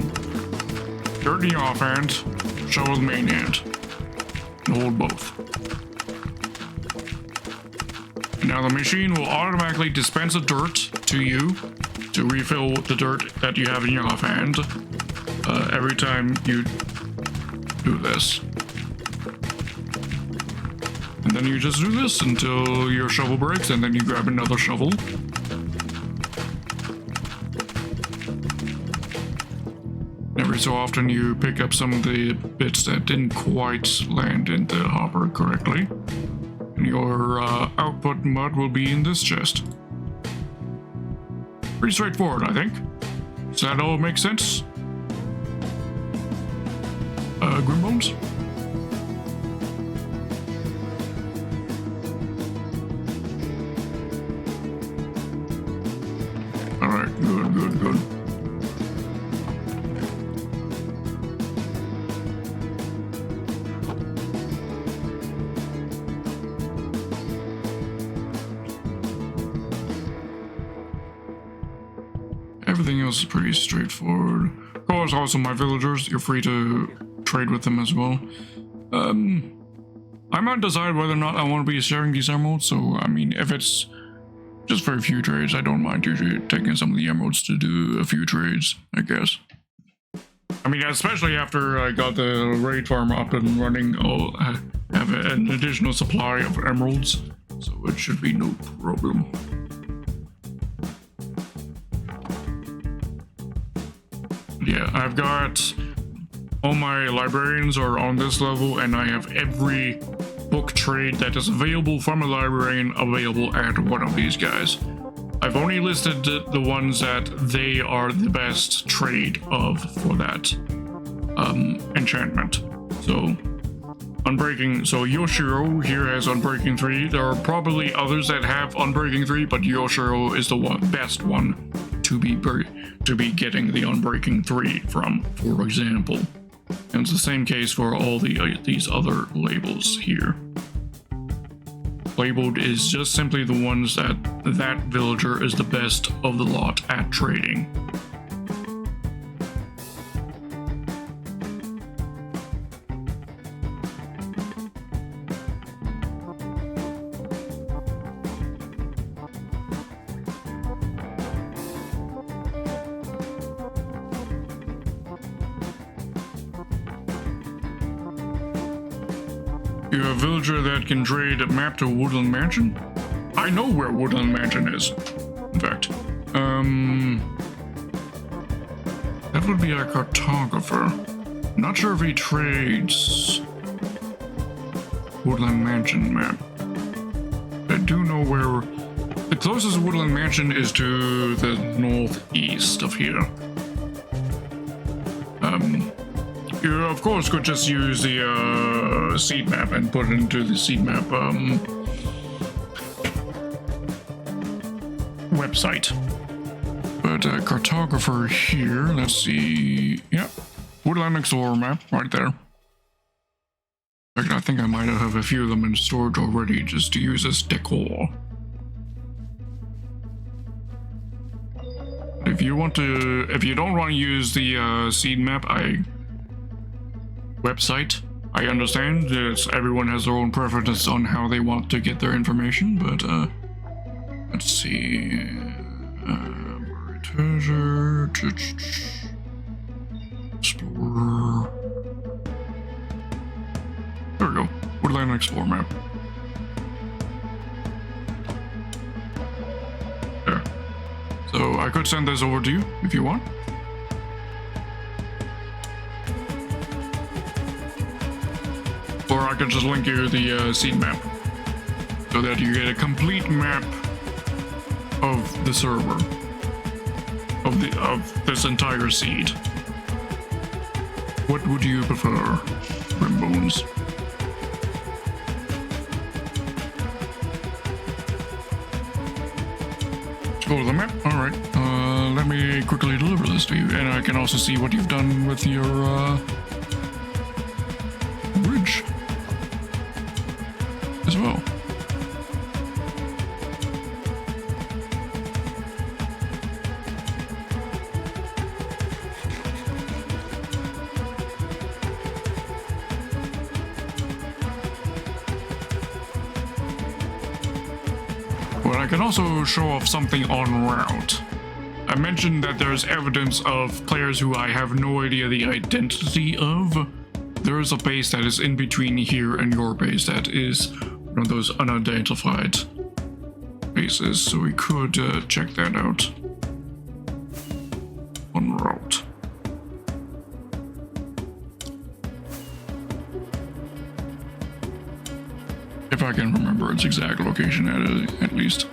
dirt in your offhand, shovel in main hand, and hold both. Now the machine will automatically dispense the dirt to you to refill the dirt that you have in your offhand every time you do this. And then you just do this until your shovel breaks, and then you grab another shovel. Every so often you pick up some of the bits that didn't quite land in the hopper correctly. And your output mud will be in this chest. Pretty straightforward, I think. Does that all make sense? Grimbones? Alright, good. Everything else is pretty straightforward. Of course, also my villagers, you're free to trade with them as well. I might decide whether or not I want to be sharing these emeralds, so I mean, if it's just for a few trades, I don't mind usually taking some of the emeralds to do a few trades, I guess. I mean, especially after I got the raid farm up and running, I'll have an additional supply of emeralds, so it should be no problem. Yeah, I've got all my librarians are on this level, and I have every book trade that is available from a librarian available at one of these guys. I've only listed the ones that they are the best trade of for that enchantment. So Unbreaking, so Yoshiro here has Unbreaking 3. There are probably others that have Unbreaking 3, but Yoshiro is the best one to be getting the Unbreaking 3 from, for example. And it's the same case for all these other labels here. Labeled is just simply the ones that villager is the best of the lot at trading. You have a villager that can trade a map to Woodland Mansion? I know where Woodland Mansion is, in fact. That would be a cartographer. Not sure if he trades Woodland Mansion map. I do know where the closest Woodland Mansion is to the northeast of here. You, of course, could just use the seed map and put it into the seed map website. But cartographer here, let's see. Yep, Woodland Explorer map right there. In fact, I think I might have a few of them in storage already just to use as decor. If you don't want to use the seed map, website. I understand everyone has their own preferences on how they want to get their information, but let's see. Buried treasure, explorer. There we go. Woodland Explorer map. There. So I could send this over to you if you want. Or I could just link you the seed map so that you get a complete map of the server of this entire seed. What would you prefer, Rimbones? Go to the map. All right. Let me quickly deliver this to you, and I can also see what you've done with your bridge as well. Well, I can also show off something en route. I mentioned that there's evidence of players who I have no idea the identity of. There is a base that is in between here and your base that is one of those unidentified bases, so we could check that out en route. If I can remember its exact location at least.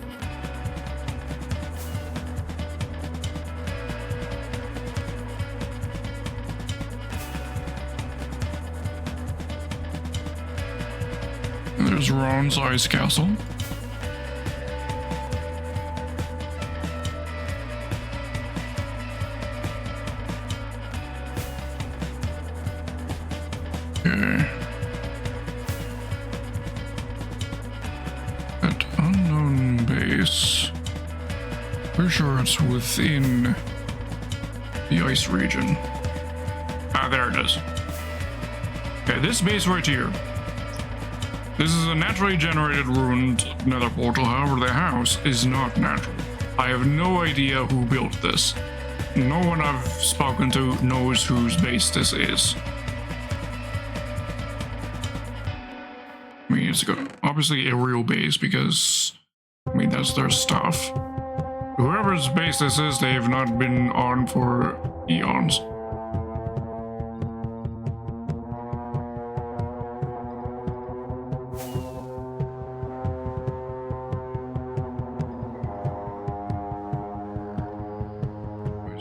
There's Ron's Ice Castle. Okay. That unknown base. Pretty sure it's within the ice region. Ah, there it is. Okay, this base right here. This is a naturally generated ruined nether portal, however the house is not natural. I have no idea who built this. No one I've spoken to knows whose base this is. I mean, it's obviously a real base because, I mean, that's their stuff. Whoever's base this is, they have not been on for eons.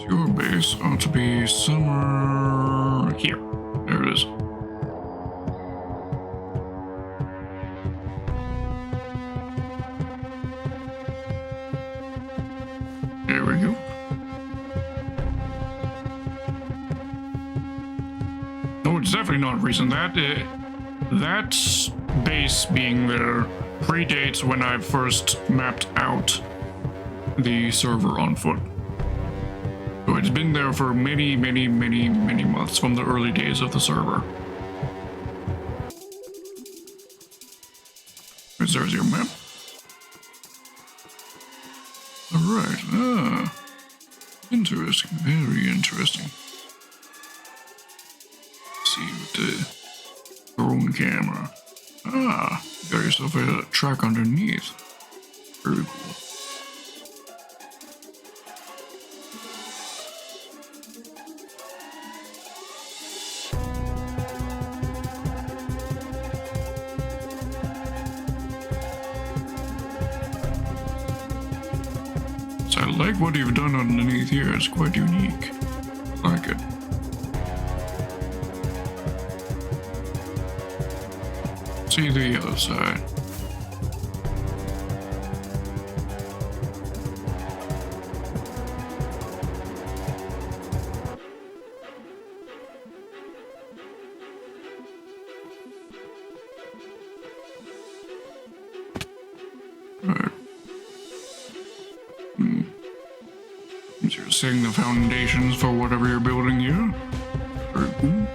Your base ought to be somewhere here. There it is. There we go. No, it's definitely not recent. That base being there predates when I first mapped out the server on foot. So it's been there for many months from the early days of the server. There's your map. Alright, interesting, very interesting. Let's see with the drone camera. Ah, you got yourself a track underneath. Very cool. I like what you've done underneath here. It's quite unique. I like it. See the other side. Alright. You're setting the foundations for whatever you're building here. Very cool.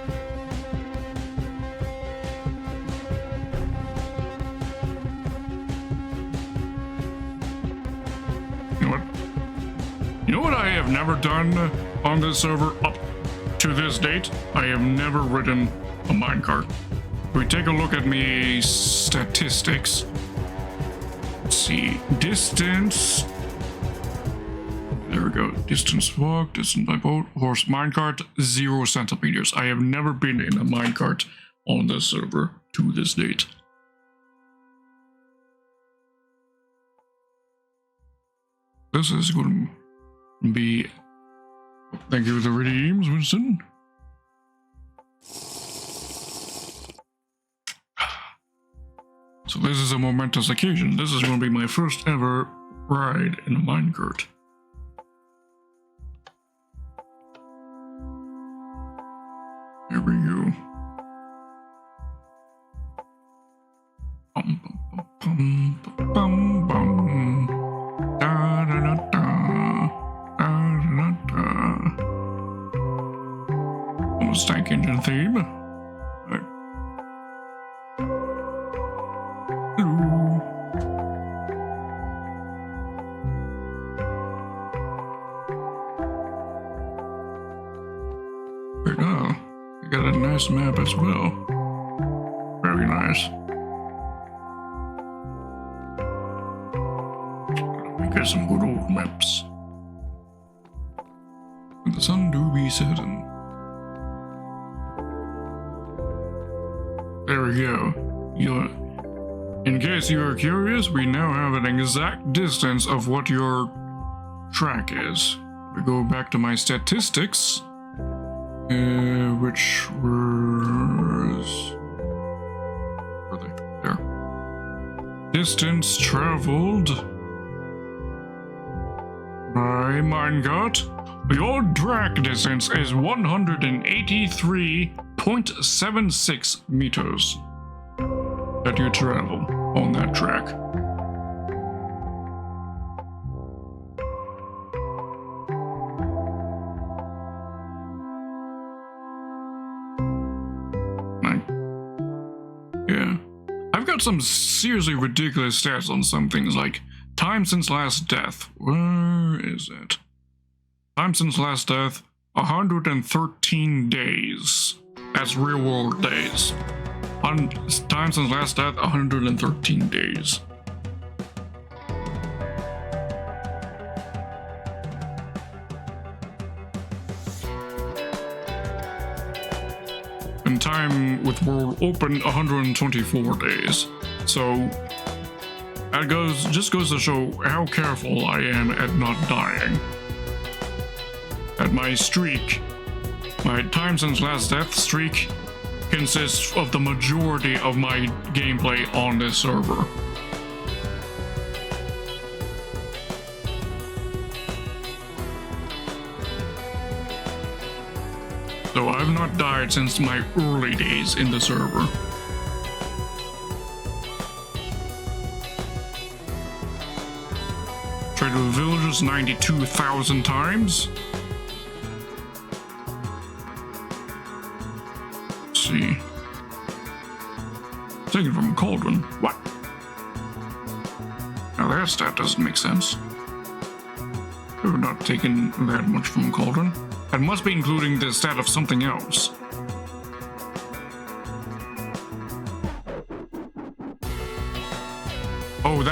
You know what I have never done on this server up to this date? I have never ridden a minecart. If we take a look at me statistics. Let's see. Distance. There we go. Distance walk, distance by boat, horse minecart, 0 centimeters. I have never been in a minecart on this server to this date. This is going to be... Thank you for the redeems, Winston. So this is a momentous occasion. This is going to be my first ever ride in a minecart. Here we go. Bum, bum, bum, bum, bum. Da, da, da, da. Da, da, da. Almost tank engine theme. Right. Hello. Right now. Got a nice map as well. Very nice. We got some good old maps. With the sun do be setting. There we go. In case you are curious, we now have an exact distance of what your track is. We go back to my statistics. Which was... Where are they? There. Distance traveled by minecart. Your track distance is 183.76 meters that you travel on that track. Yeah. I've got some seriously ridiculous stats on some things, like time since last death. Where is it? Time since last death, 113 days. That's real world days. Time since last death, 113 days. And time with world open, 124 days. So that just goes to show how careful I am at not dying. that my streak, my time since last death streak, consists of the majority of my gameplay on this server. So I've not died since my early days in the server. Tried with villagers 92,000 times. Let's see. Taken from Cauldron. What? Now that stat doesn't make sense. We've not taken that much from Cauldron. That must be including the stat of something else. Oh,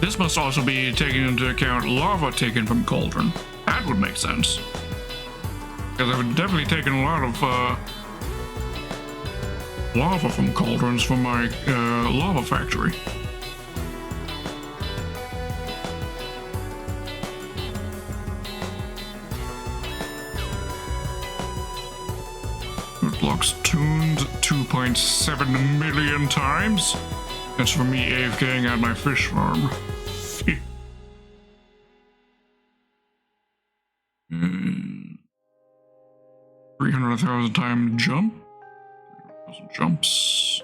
this must also be taken into account lava taken from Cauldron. That would make sense. Because I've definitely taken a lot of lava from Cauldrons from my lava factory. Blocks tuned 2.7 million times. That's for me AFKing at my fish farm. 300,000 time jump. 300,000 jumps.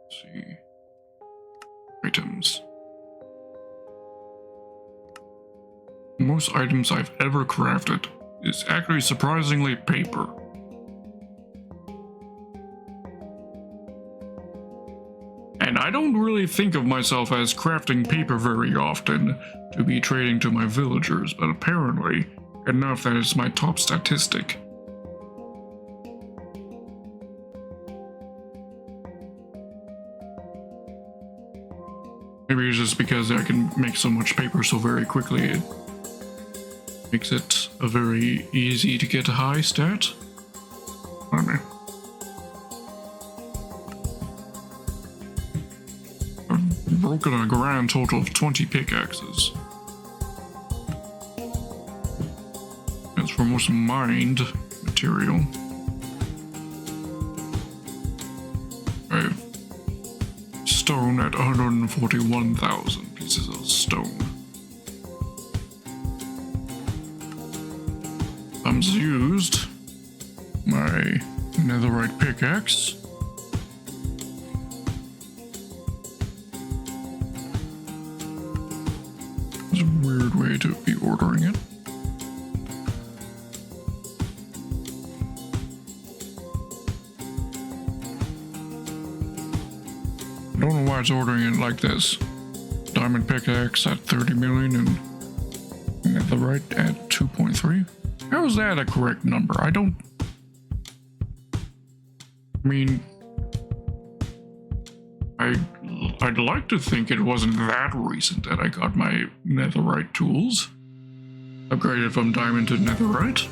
Let's see. Items. Most items I've ever crafted is actually surprisingly paper. And I don't really think of myself as crafting paper very often to be trading to my villagers, but apparently enough that it's my top statistic. Maybe it's just because I can make so much paper so very quickly. It makes it a very easy to get a high stat. I don't know. I've broken a grand total of 20 pickaxes. That's for most mined material. I have stone at 141,000 pieces of stone. Used my netherite pickaxe. It's a weird way to be ordering it. I don't know why it's ordering it like this. Diamond pickaxe at 30 million and netherite at 2.3. How is that a correct number? I mean, I'd like to think it wasn't that recent that I got my netherite tools upgraded from diamond to netherite.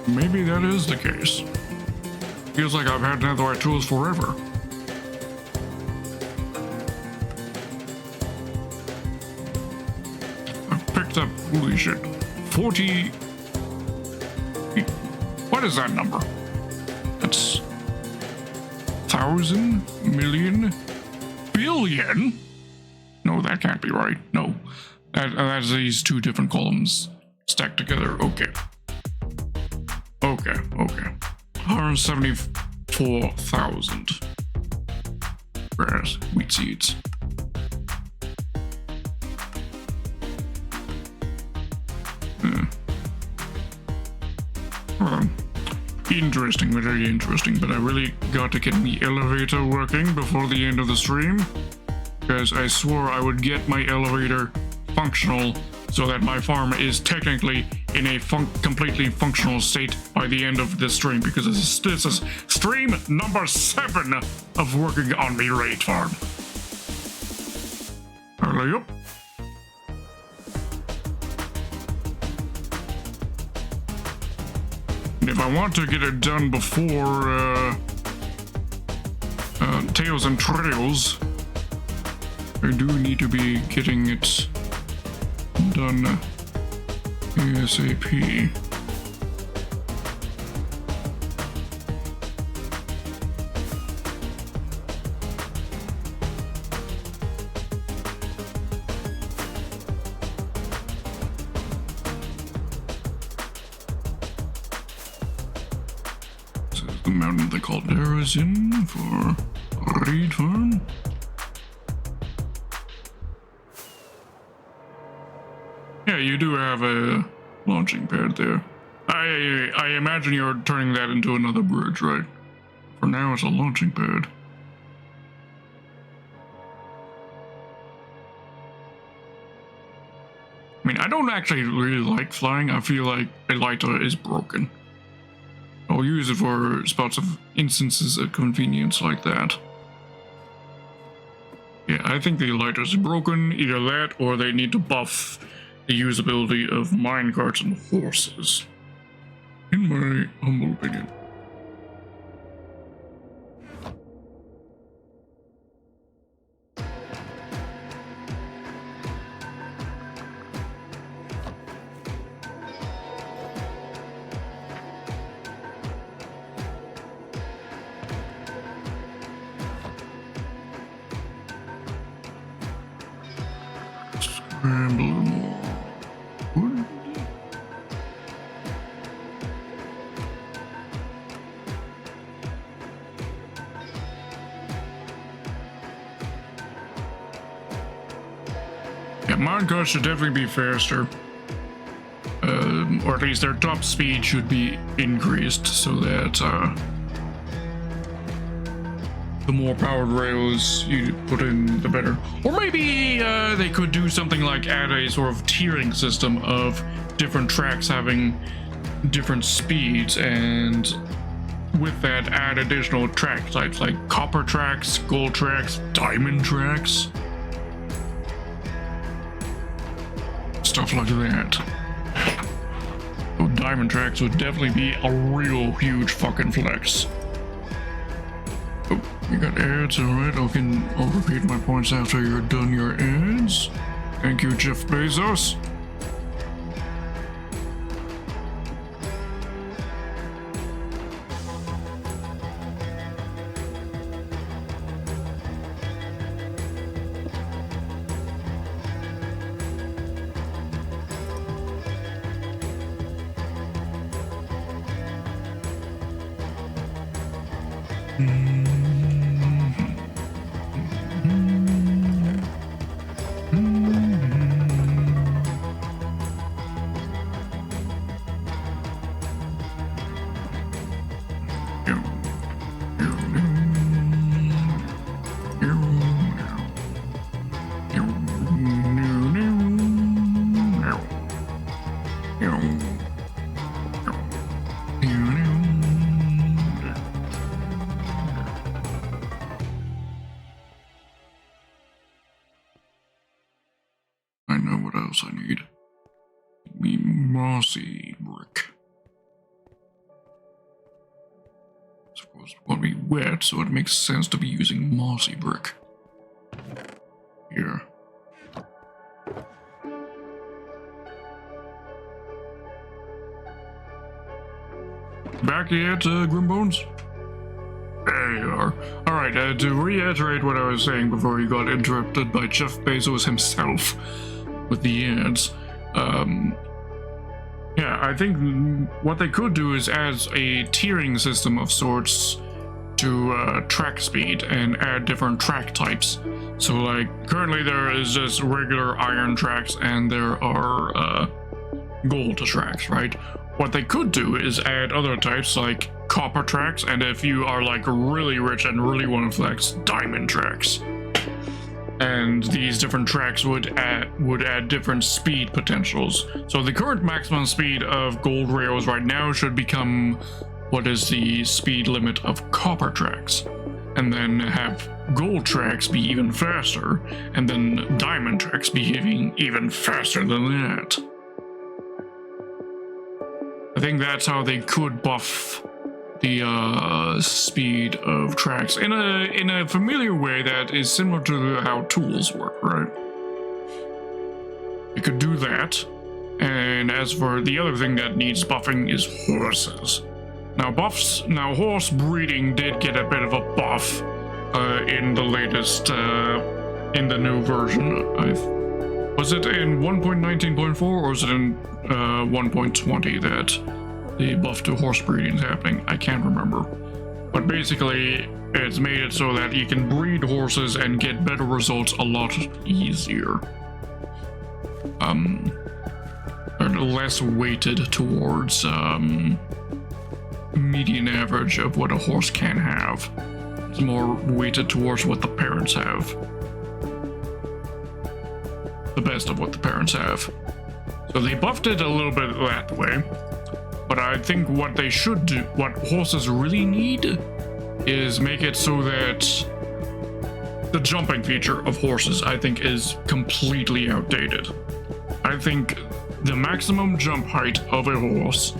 Maybe that is the case. Feels like I've had netherite tools forever. I've picked up, holy shit, 40... What is that number? That's... 1,000 million billion? No, that can't be right. No. That's these two different columns stacked together. Okay. Okay. 174,000 grass wheat seeds. Interesting, very interesting, but I really got to get the elevator working before the end of the stream, because I swore I would get my elevator functional so that my farm is technically in a completely functional state by the end of this stream, because this is stream number 7 of working on my raid farm. Hurry up. If I want to get it done before Tales and Trails I do need to be getting it done ASAP. This is the mountain the caldera's in for reed farm. Yeah, you do have a launching pad there. I imagine you're turning that into another bridge, right? For now, it's a launching pad. I mean, I don't actually really like flying. I feel like a lighter is broken. I'll use it for spots of instances of convenience like that. Yeah, I think the lighters are broken. Either that or they need to buff the usability of minecarts and horses, in my humble opinion. Scramble more wood. Yeah, minecarts should definitely be faster. Or at least their top speed should be increased so that the more powered rails you put in, the better. Or maybe they could do something like add a sort of tiering system of different tracks having different speeds, and with that add additional track types like copper tracks, gold tracks, diamond tracks. Stuff like that. So diamond tracks would definitely be a real huge fucking flex. Oh, you got ads, alright. I'll repeat my points after you're done your ads. Thank you, Jeff Bezos. I know what else I need. Me mossy brick. Of course, it's going to be wet, so it makes sense to be using mossy brick. Here. Back yet, Grimbones? There you are. Alright, to reiterate what I was saying before you got interrupted by Jeff Bezos himself with the ads. Yeah, I think what they could do is add a tiering system of sorts to track speed and add different track types. So like, currently there is just regular iron tracks and there are gold tracks, right? What they could do is add other types like copper tracks, and if you are like really rich and really want to flex, diamond tracks. And these different tracks would add different speed potentials. So the current maximum speed of gold rails right now should become what is the speed limit of copper tracks, and then have gold tracks be even faster, and then diamond tracks be even faster than that. I think that's how they could buff the speed of tracks in a familiar way that is similar to how tools work, right? You could do that. And as for the other thing that needs buffing is horses. Now horse breeding did get a bit of a buff in the latest, in the new version. Was it in 1.19.4 or was it in 1.20 that the buff to horse breeding is happening? I can't remember. But basically, it's made it so that you can breed horses and get better results a lot easier. They're less weighted towards median average of what a horse can have. It's more weighted towards what the parents have. The best of what the parents have. So they buffed it a little bit that way. But I think what they should do, what horses really need, is make it so that the jumping feature of horses, I think, is completely outdated. I think the maximum jump height of a horse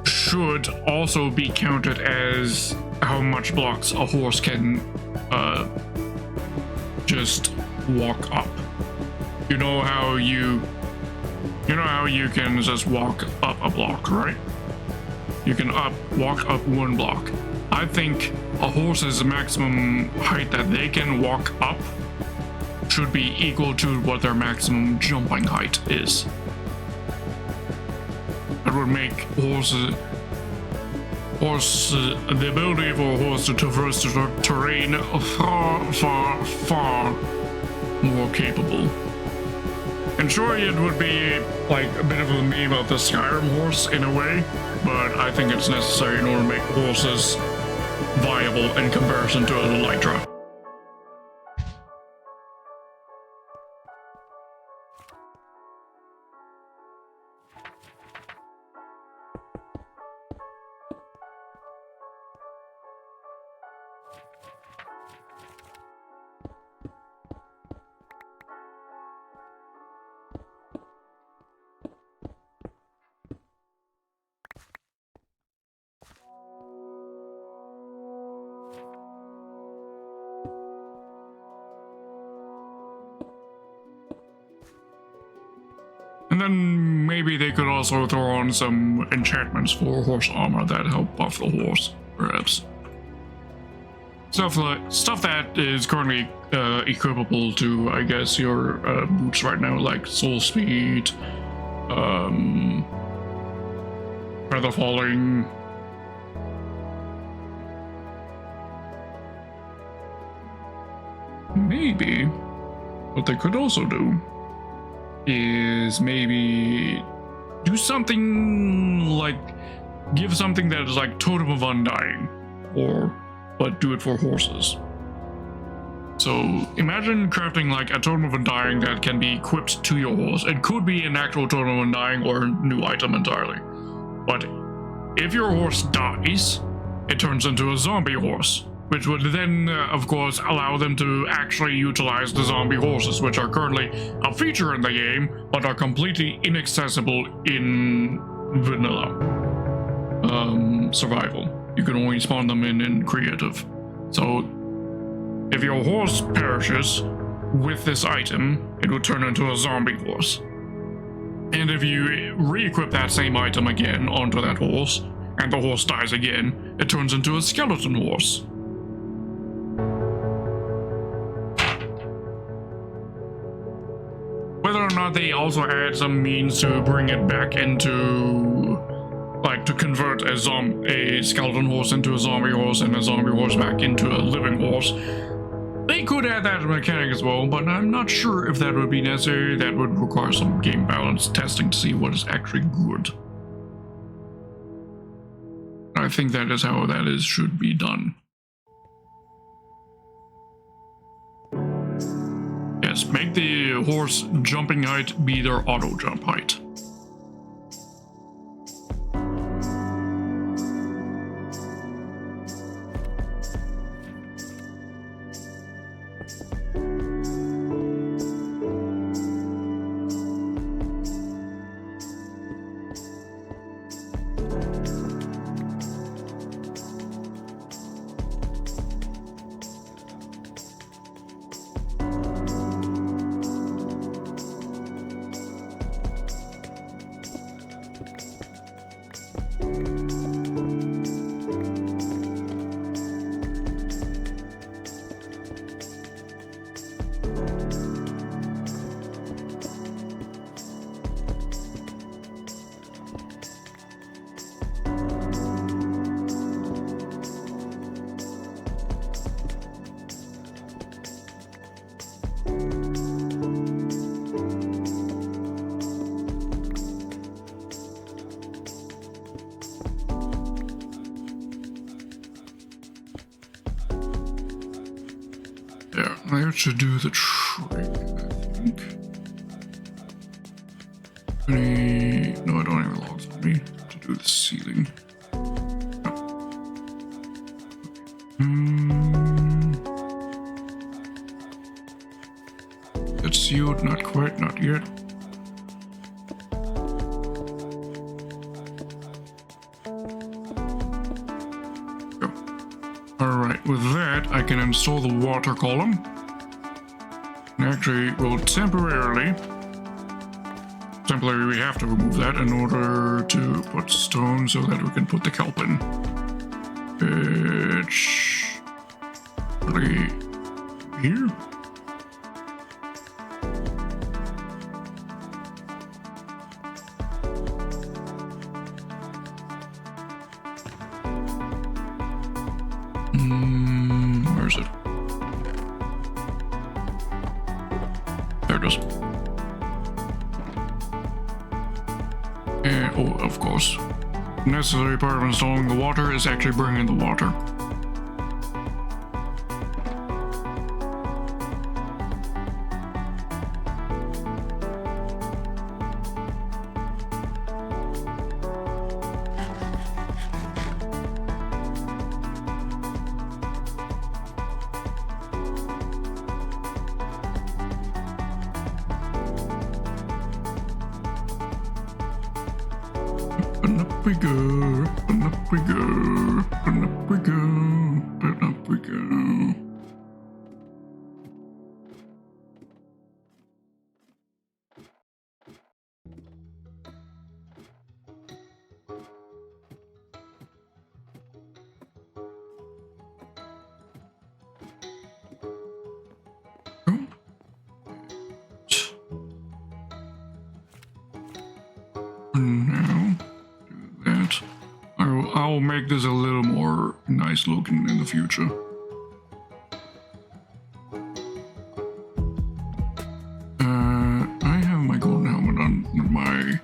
should also be counted as how much blocks a horse can just walk up. You know how you can just walk up a block, right? You can walk up one block. I think a horse's maximum height that they can walk up should be equal to what their maximum jumping height is. That would make the ability for a horse to traverse the terrain far more capable. And sure, it would be like a bit of a meme of the Skyrim horse in a way, but I think it's necessary in order to make horses viable in comparison to an Elytra. And then maybe they could also throw on some enchantments for horse armor that help buff the horse, perhaps. Stuff that is currently equipable to, I guess, your boots right now, like soul speed, feather falling. Maybe what they could also do is maybe do something like give something that is like Totem of Undying, but do it for horses. So imagine crafting like a Totem of Undying that can be equipped to your horse. It could be an actual Totem of Undying or a new item entirely. But if your horse dies, it turns into a zombie horse, which would then, of course, allow them to actually utilize the zombie horses, which are currently a feature in the game, but are completely inaccessible in vanilla survival. You can only spawn them in creative. So, if your horse perishes with this item, it would turn into a zombie horse. And if you re-equip that same item again onto that horse, and the horse dies again, it turns into a skeleton horse. Whether or not they also add some means to bring it back into, like, to convert a skeleton horse into a zombie horse and a zombie horse back into a living horse, they could add that mechanic as well, but I'm not sure if that would be necessary. That would require some game balance testing to see what is actually good. I think that is how that should be done. Yes, make the horse jumping height be their auto jump height. That should do the trick, I think. No, I don't have any logs on me to do the ceiling. It's sealed, not quite, not yet. Go. Alright, with that, I can install the water column. And actually, well, temporarily, we have to remove that in order to put stone so that we can put the kelp in. It's really here. Where is it? There it is. And, oh, of course. The necessary part of installing the water is actually bringing the water. And up we go, and up we go, and up we go, and up we go. Now, do that. I'll make this a little more nice looking in the future. I have my golden helmet on my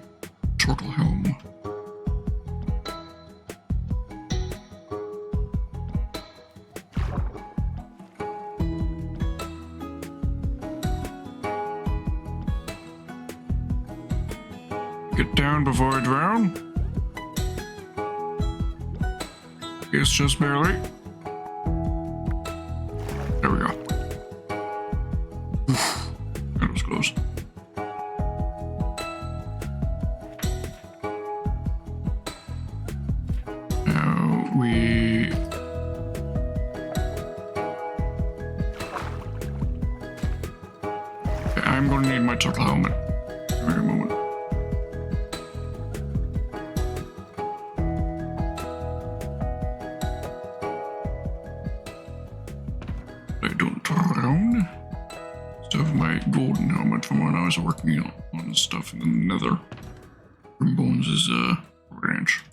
turtle helm. Get down before I drown. It's just barely. There we go. Oof, that was close. Now I'm gonna need my turtle helmet. Give me a moment. I don't drown. Still have my golden helmet from when I was working on stuff in the nether. From Bones' ranch.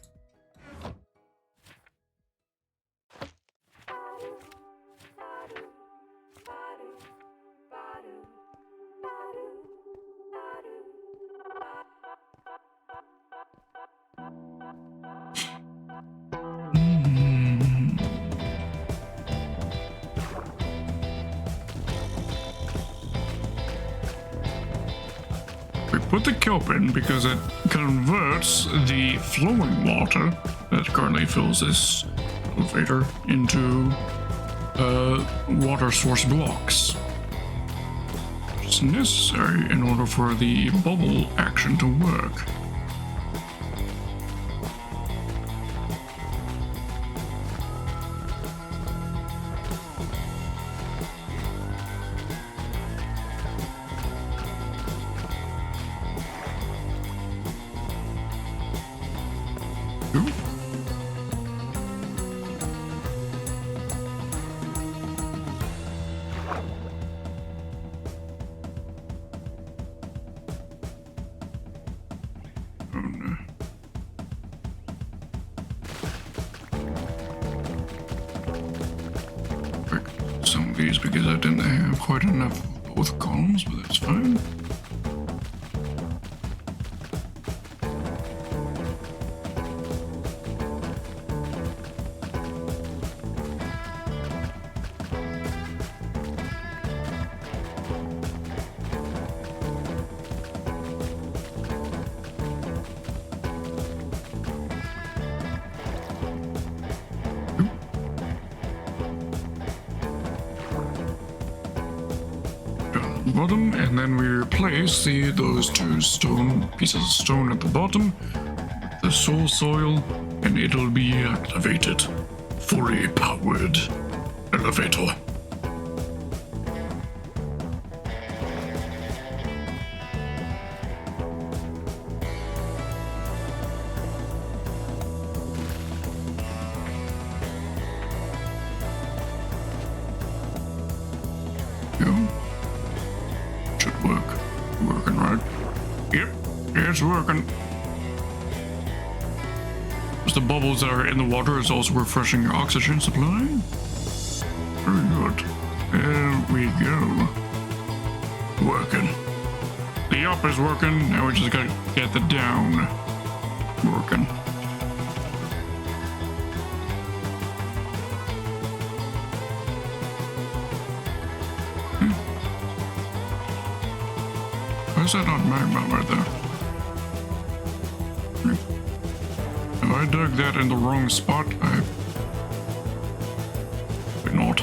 We put the kelp in because it converts the flowing water that currently fills this elevator into water source blocks. It's necessary in order for the bubble action to work. Ooh. Oh no. Break some of these because I didn't have quite enough of both columns, but that's fine. bottom, and then we replace those two pieces of stone at the bottom, the soil, and it'll be activated. Fully powered elevator. Should work. Working, right? Yep, it's working. The bubbles that are in the water is also refreshing your oxygen supply. Very good. There we go. Working. The up is working, now we just gotta get the down working. Why is that not magma right there? If I dug that in the wrong spot, I would not.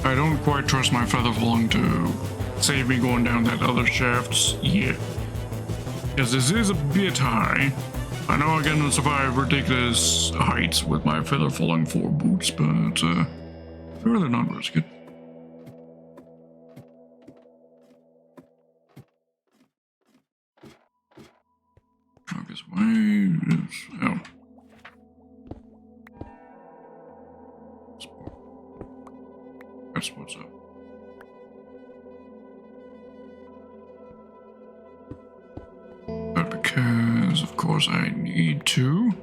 I don't quite trust my feather falling to save me going down that other shaft yet. Because this is a bit high. I know I can survive ridiculous heights with my feather falling 4 boots, but I'd rather not risk it. This way. Oh. That's what's up. But because, of course, I need to.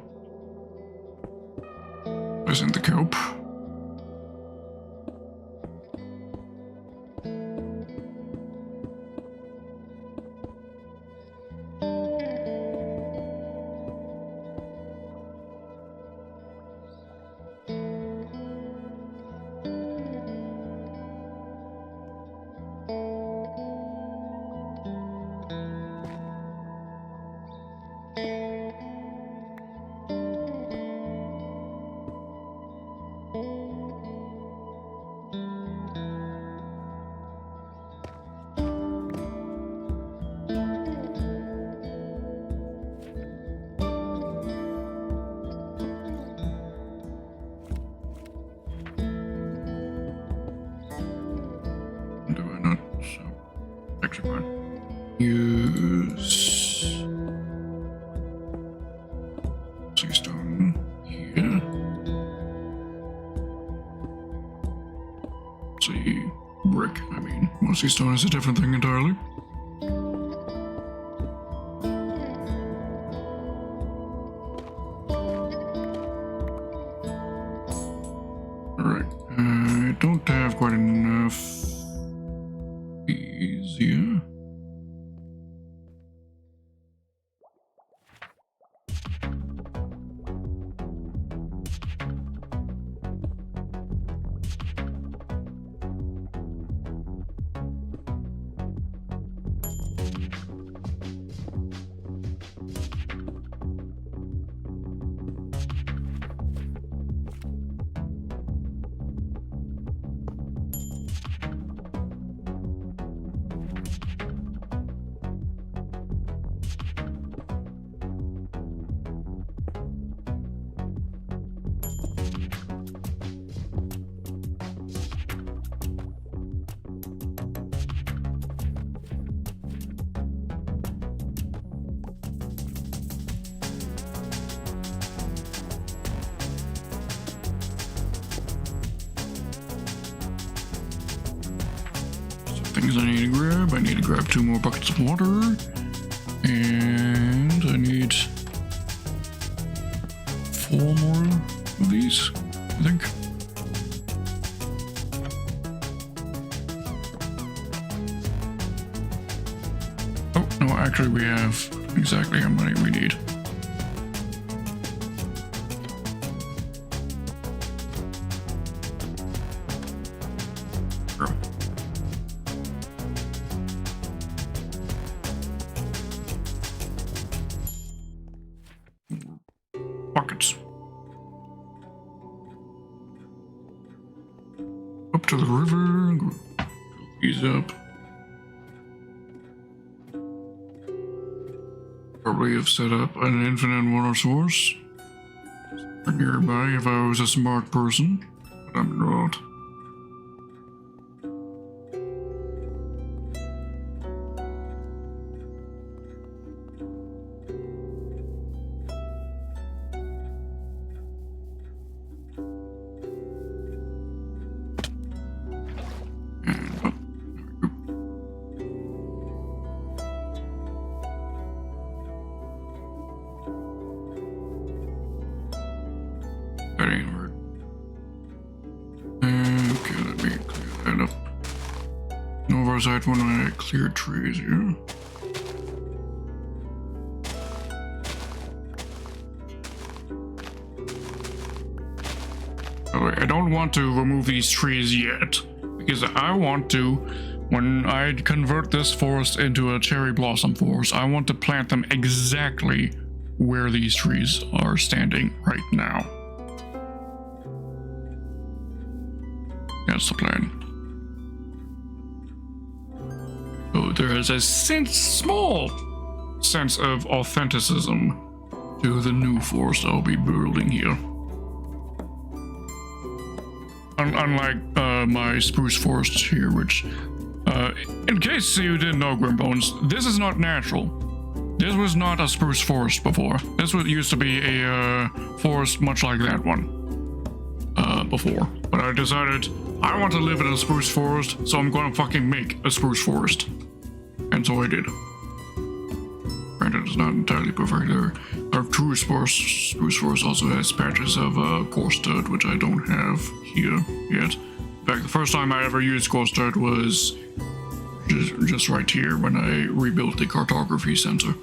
Isn't the cope? Use stone here. See, brick. I mean, mossy stone is a different thing entirely. Alright, I don't have quite enough. Easier. Things I need to grab. I need to grab 2 more buckets of water. And I need 4 more of these, I think. Oh, no, actually we have exactly how many we need. Buckets. to the river. Fill these up. Probably have set up an infinite water source nearby if I was a smart person, but I'm not. That ain't right. Okay, let me clear that up. No oversight when I clear trees here. Okay, I don't want to remove these trees yet, because I want to, when I convert this forest into a cherry blossom forest, I want to plant them exactly where these trees are standing right now. That's the plan. So there is a small sense of authenticism to the new forest I'll be building here. Unlike my spruce forest here, which, in case you didn't know, Grimbones, this is not natural. This was not a spruce forest before. This used to be a forest much like that one before. But I decided I want to live in a spruce forest, so I'm going to fucking make a spruce forest. And so I did. Granted, it's not entirely perfect. Our true spruce forest also has patches of coarse dirt, which I don't have here yet. In fact, the first time I ever used coarse dirt was just right here when I rebuilt the cartography center.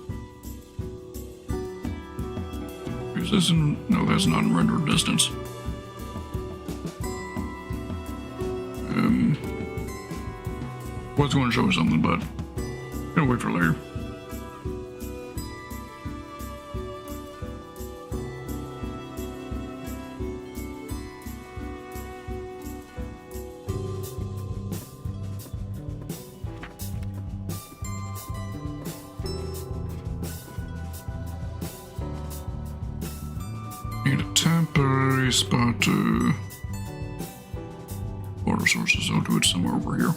Is this in? No, that's not in rendered distance. Was going to show something, but gonna wait for later. Need a temporary spot to water sources. I'll do it somewhere over here.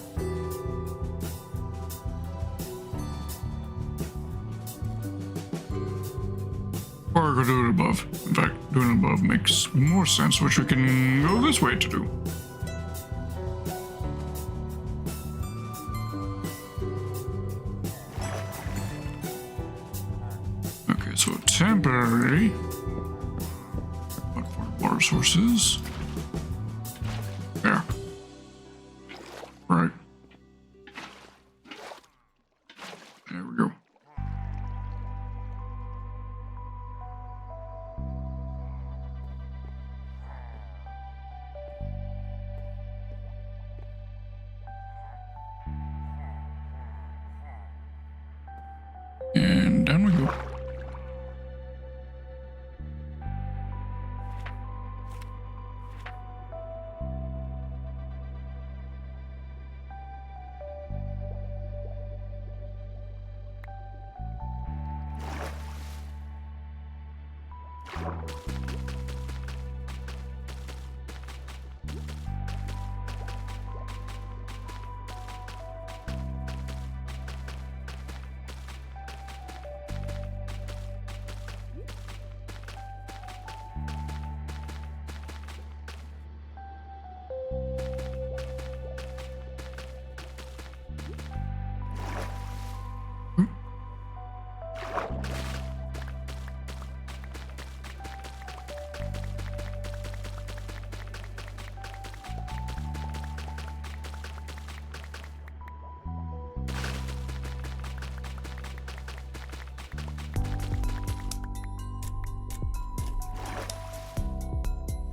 Or I could do it above. In fact, doing it above makes more sense, which we can go this way to do. Okay, so temporary. But for water sources. There. Right. There we go. And down we go.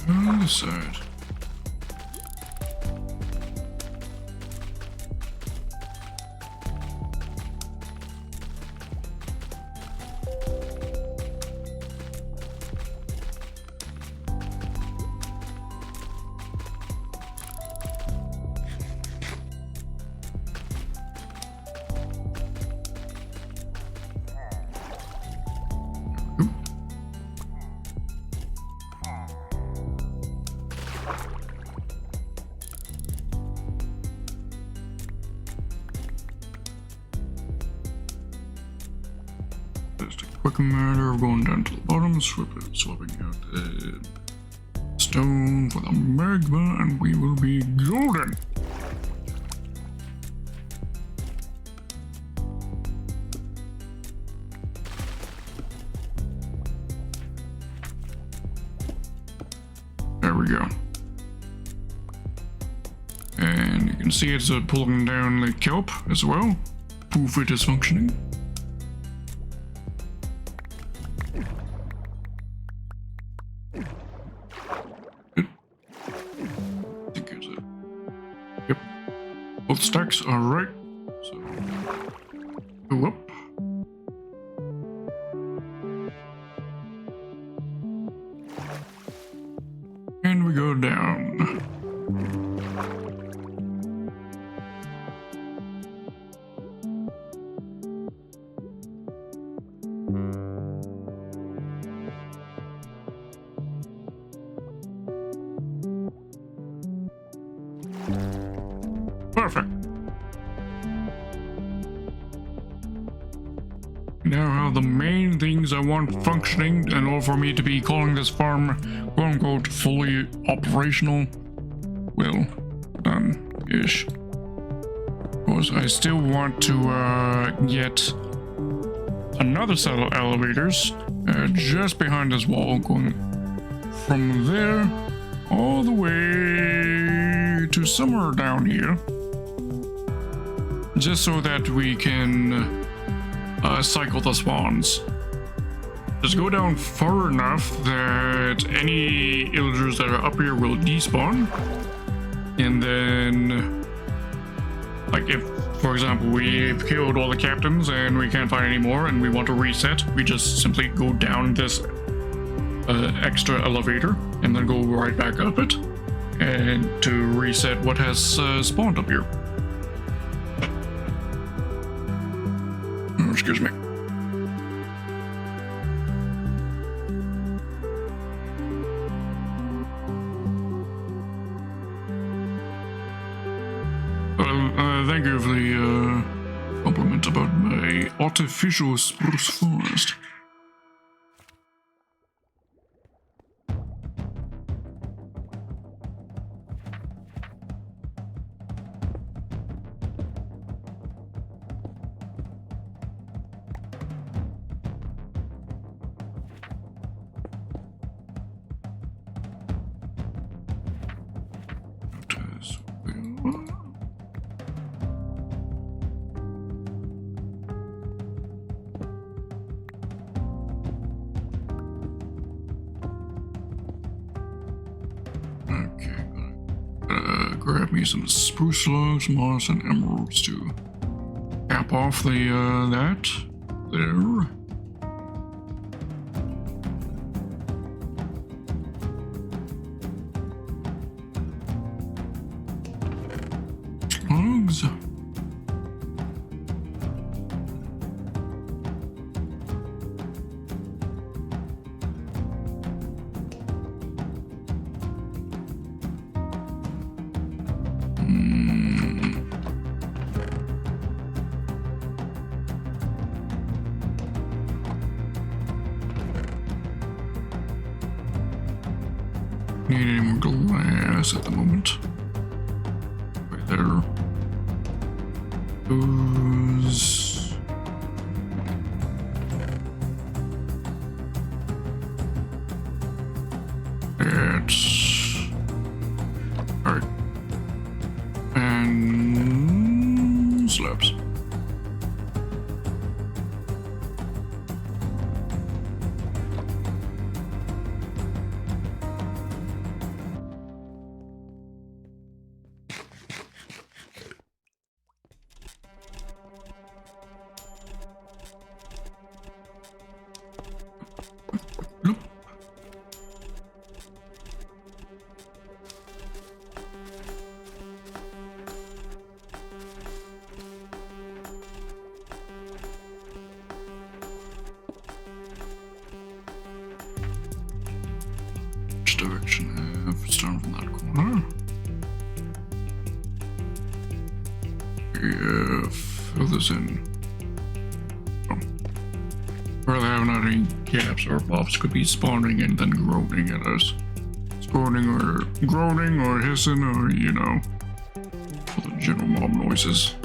On this side. like a matter of going down to the bottom, swapping out the stone for the magma, and we will be golden. There we go. And you can see it's pulling down the kelp as well. Proof it is functioning. Yep. Both stacks are right. So go up. And we go down. Perfect. Now the main things I want functioning in order for me to be calling this farm quote unquote fully operational. Well, done-ish. Of course, I still want to get another set of elevators just behind this wall, going from there all the way to somewhere down here. Just so that we can cycle the spawns. Just go down far enough that any illagers that are up here will despawn. And then, like if, for example, we've killed all the captains and we can't find any more and we want to reset, we just simply go down this extra elevator and then go right back up it and to reset what has spawned up here. Excuse me. Well, thank you for the compliment about my artificial spruce forest. Grab me some spruce logs, moss, and emeralds to cap off the that there. Logs. Need any more glass at the moment. Right there. Those. That's. Alright. And slabs. Which direction if it's down from that corner? Yeah, fill this in. Oh. Rather have not any gaps or buffs could be spawning and then groaning at us. Spawning or groaning or hissing or, you know, all the general mob noises.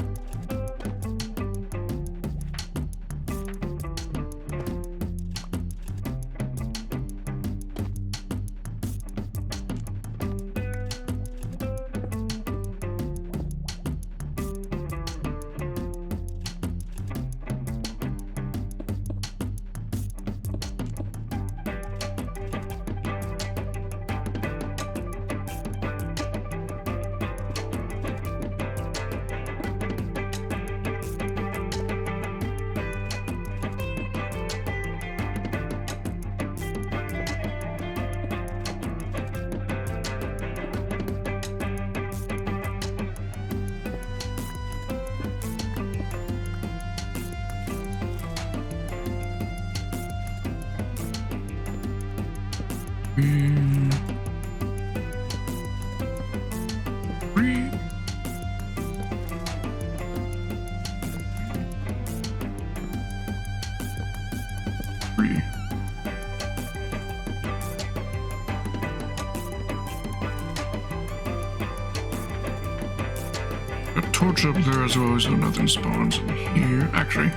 A torch up there as well, so nothing spawns in here. Actually,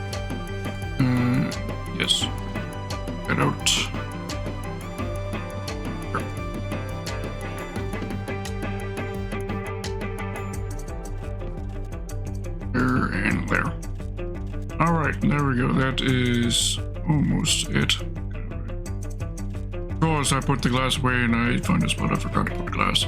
yes. Get out. There and there. Alright, there we go. That is almost it. Of course, I put the glass away and I found a spot I forgot to put glass.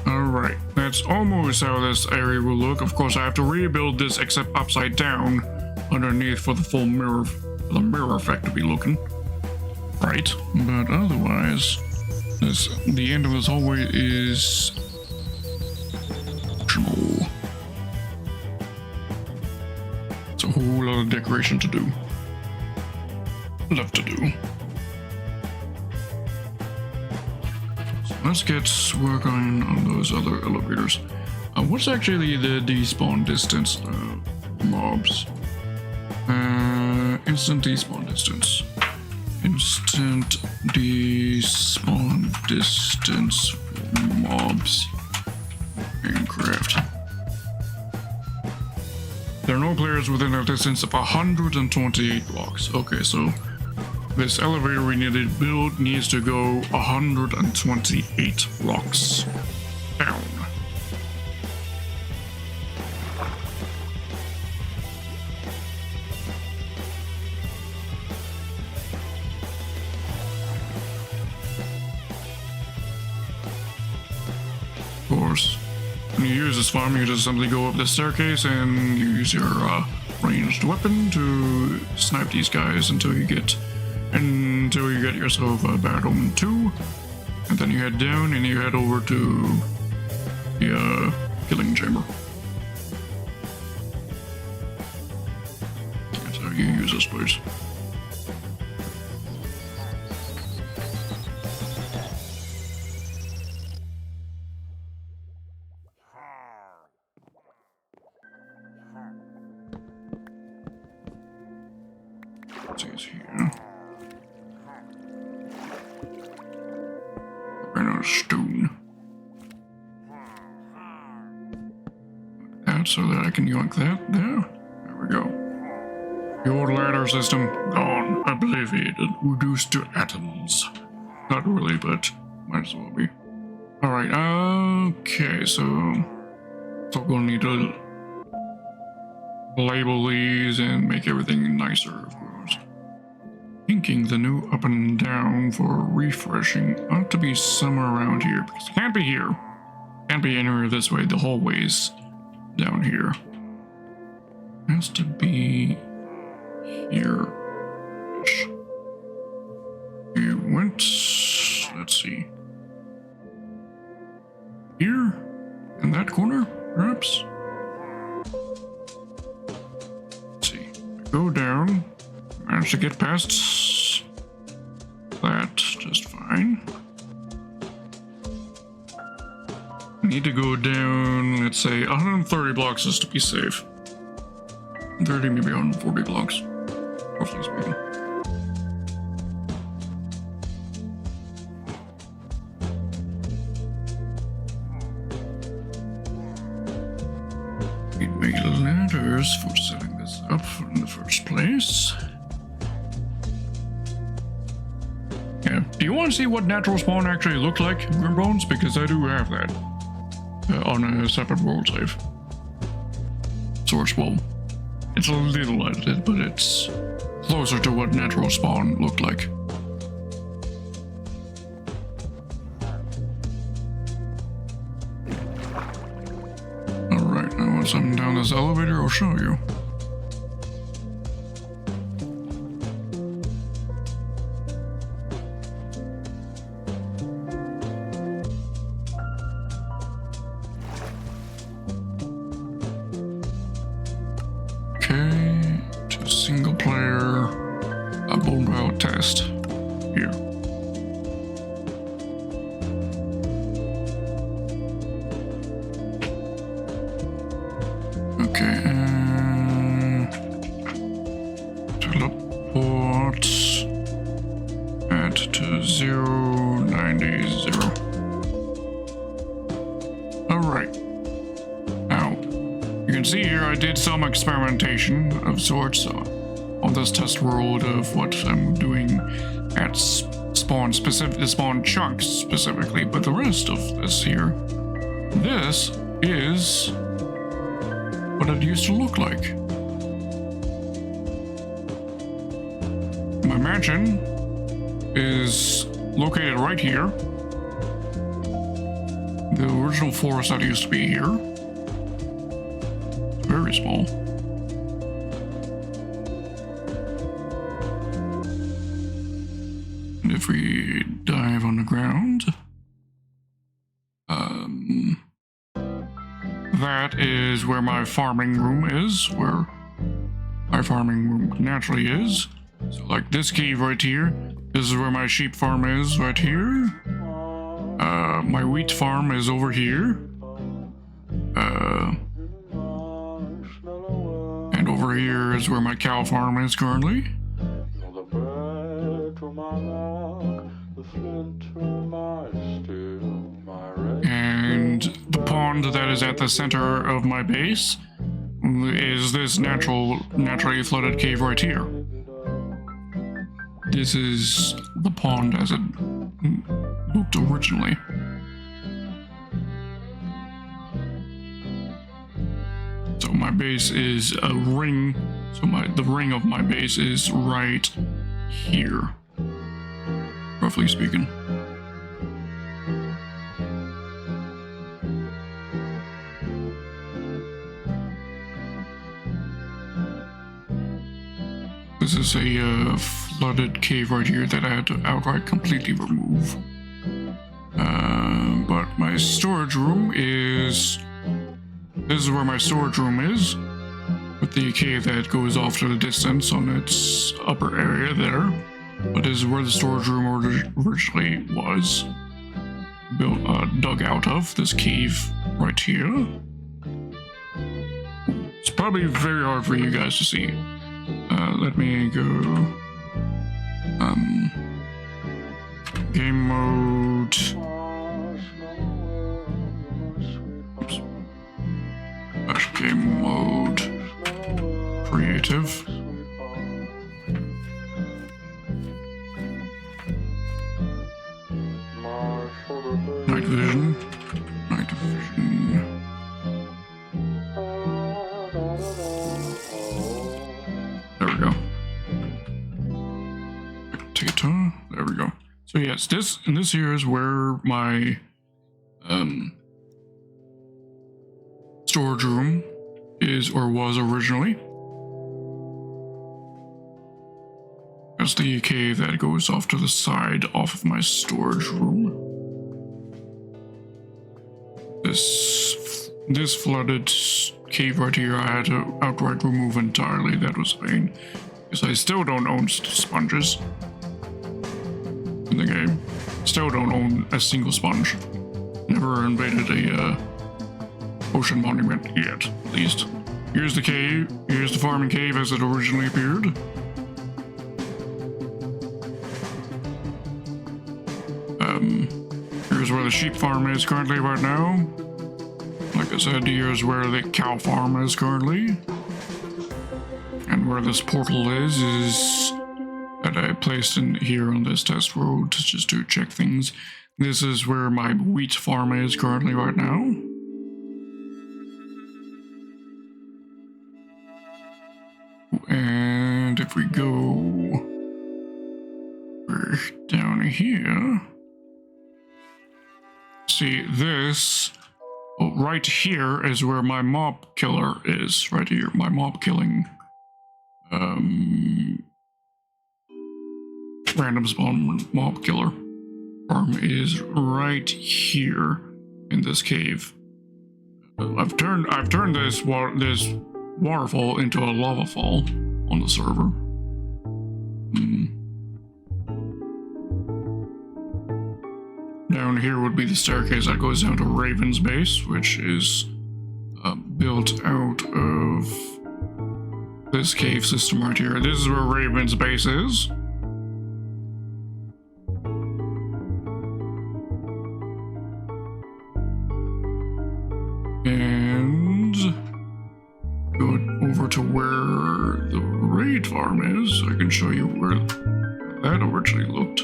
Alright, that's almost how this area will look. Of course, I have to rebuild this except upside down underneath for the full mirror, for the mirror effect to be looking right. But otherwise, the end of this hallway is optional. It's a whole lot of decoration to do. Left to do. Let's get work on those other elevators. What's actually the despawn distance mobs? Instant despawn distance. Instant despawn distance mobs. Minecraft. There are no players within a distance of 128 blocks. Okay, so this elevator we need to build needs to go 128 blocks down. Of course, when you use this farm, you just simply go up the staircase and you use your ranged weapon to snipe these guys until you get yourself a Bad Omen 2, and then you head down and you head over to the killing chamber. That's how you use this place. Let's see, it's here. Stone. That so that I can yoink that there. There we go. The old ladder system gone. Obliviated. Reduced to atoms. Not really, but might as well be. Alright, okay, so we're gonna need to label these and make everything nicer, of course. Thinking the new up and down for refreshing ought to be somewhere around here, because it can't be here. Can't be anywhere this way. The hallway's down here. Has to be here. You went, let's see. Here? In that corner, perhaps? Let's see. Go down. Managed to get past that just fine. Need to go down, let's say, 130 blocks just to be safe. 30, maybe 140 blocks, roughly speaking. Need to make ladders for setting this up in the first place. Yeah, do you want to see what natural spawn actually looked like in Grimbones? Because I do have that on a separate world save. Source wall. It's a little edited, but it's closer to what natural spawn looked like. Alright, now once I'm down this elevator, I'll show you. Single player, a Bonepile test here. Okay, teleport, add to 090. Alright. Now, you can see here I did some experimentation of sorts on this test world of what I'm doing at spawn chunks specifically, but the rest of this here, this is what it used to look like. My mansion is located right here. The original forest that used to be here. Very small. If we dive on the ground, that is where my farming room is, where my farming room naturally is. So like this cave right here, this is where my sheep farm is right here. My wheat farm is over here. And over here is where my cow farm is currently. And the pond that is at the center of my base is this naturally flooded cave right here. This is the pond as it looked originally. So my base is a ring. So the ring of my base is right here, roughly speaking. This is a flooded cave right here that I had to outright completely remove. But my storage room is... This is where my storage room is, with the cave that goes off to the distance on its upper area there. But this is where the storage room originally was built, dug out of, this cave right here. It's probably very hard for you guys to see. Let me go, game mode, oops. Game mode, creative. Night vision. Night vision. data. There we go. So yes, this here is where my storage room is or was originally. That's the cave that goes off to the side off of my storage room. This flooded cave right here I had to outright remove entirely. That was a pain, because I still don't own sponges in the game. Still don't own a single sponge. Never invaded a ocean monument yet, at least. Here's the cave. Here's the farming cave as it originally appeared. Here's where the sheep farm is currently right now. Like I said, here's where the cow farm is currently. And where this portal is that I placed in here on this test road just to check things. This is where my wheat farm is currently right now. And if we go down here, see this, right here is where my mob killer is, right here, my mob killing random spawn mob killer farm is right here in this cave. I've turned this waterfall into a lava fall on the server. Down here would be the staircase that goes down to Raven's base, which is built out of this cave system right here. This is where Raven's base is. And go over to where the raid farm is. I can show you where that originally looked.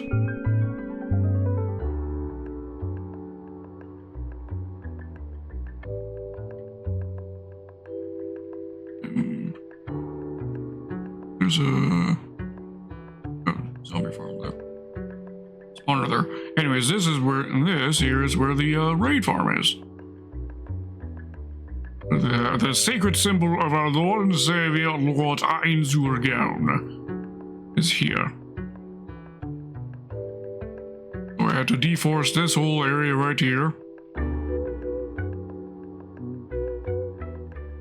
There's a zombie farm there. Spawner there. Anyways, this here is where the raid farm is. The sacred symbol of our Lord and Savior, Lord Einzurgaun, is here. So I had to deforest this whole area right here.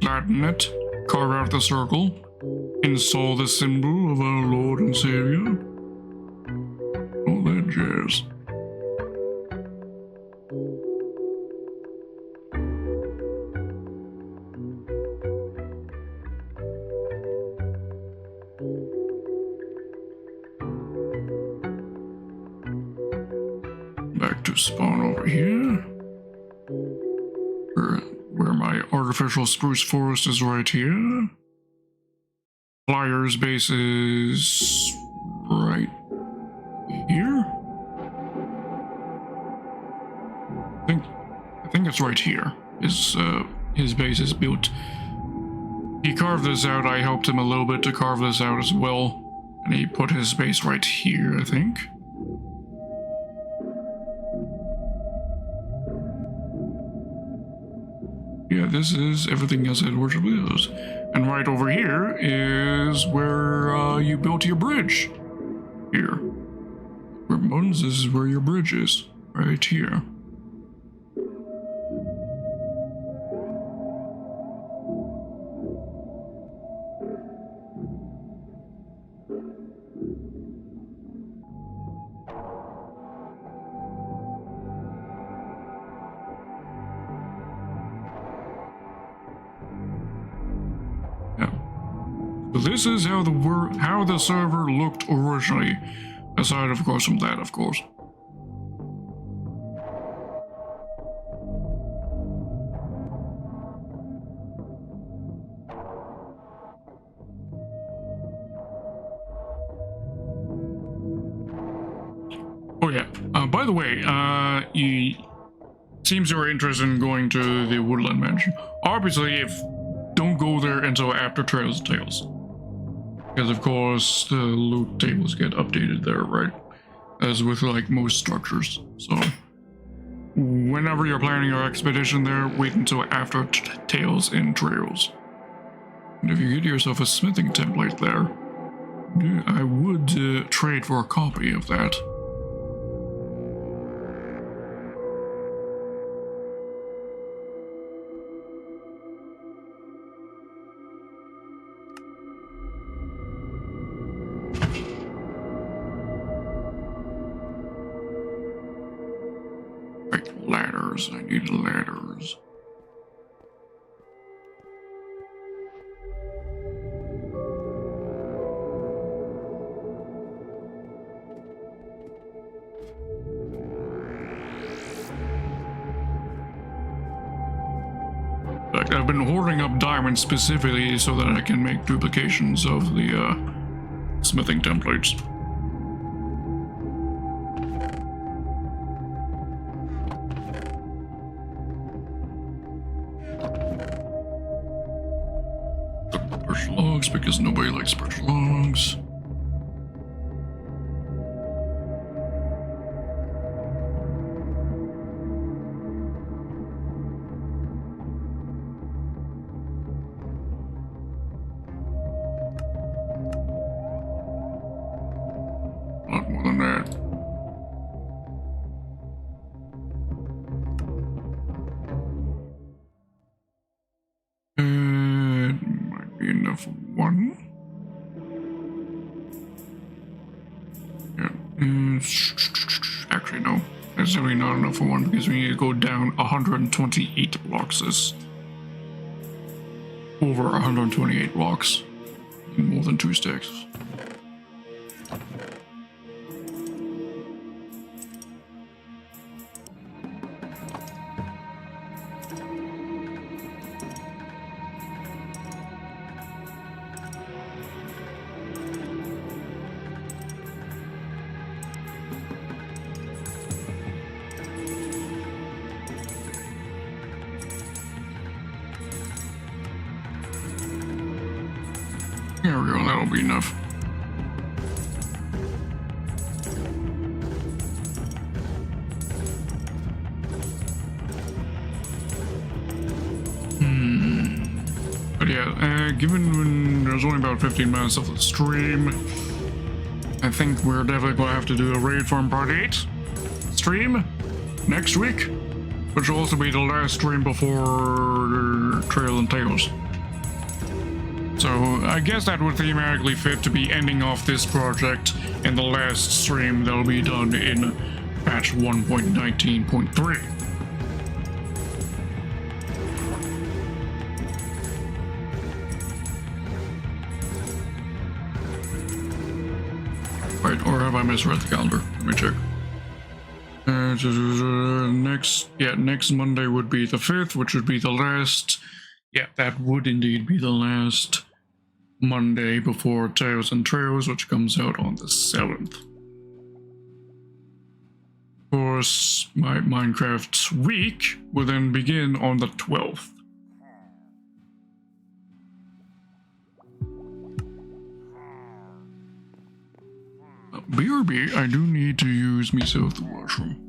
Flatten it, carve out the circle, install the symbol of our Lord and Savior. All that jazz. Back to spawn over here. Where my artificial spruce forest is right here. Flyer's base is right here. I think it's right here. His base is built. He carved this out. I helped him a little bit to carve this out as well, and he put his base right here, I think. Yeah, this is everything as it originally is. And right over here is where you built your bridge. Here. Where Bones, this is where your bridge is. Right here. This is how the server looked originally, aside of course from that, of course. Oh yeah, by the way, seems you're interested in going to the Woodland Mansion. Obviously, don't go there until after Trails of Tales. Because of course the loot tables get updated there, right? As with like most structures. So whenever you're planning your expedition there, wait until after Tails and Trails. And if you get yourself a smithing template there, I would trade for a copy of that. Right, ladders. I need ladders. I've been hoarding up diamonds specifically so that I can make duplications of the smithing templates. Birch logs because nobody likes birch logs. Not more than that. Might be enough for one. Yeah. Actually, no. That's really not enough for one because we need to go down 128 blocks. This. Over 128 blocks. More than 2 stacks. There we go, that'll be enough. But yeah, given when there's only about 15 minutes of the stream, I think we're definitely gonna have to do a raid farm part 8 stream next week, which will also be the last stream before Trail and Tails. So I guess that would thematically fit to be ending off this project in the last stream that'll be done in patch 1.19.3. Right, or have I misread the calendar? Let me check. Next Monday would be the 5th, which would be the last. Yeah, that would indeed be the last Monday before Tails and Trails, which comes out on the 7th. Of course, my Minecraft week will then begin on the 12th. BRB, I do need to use myself the washroom.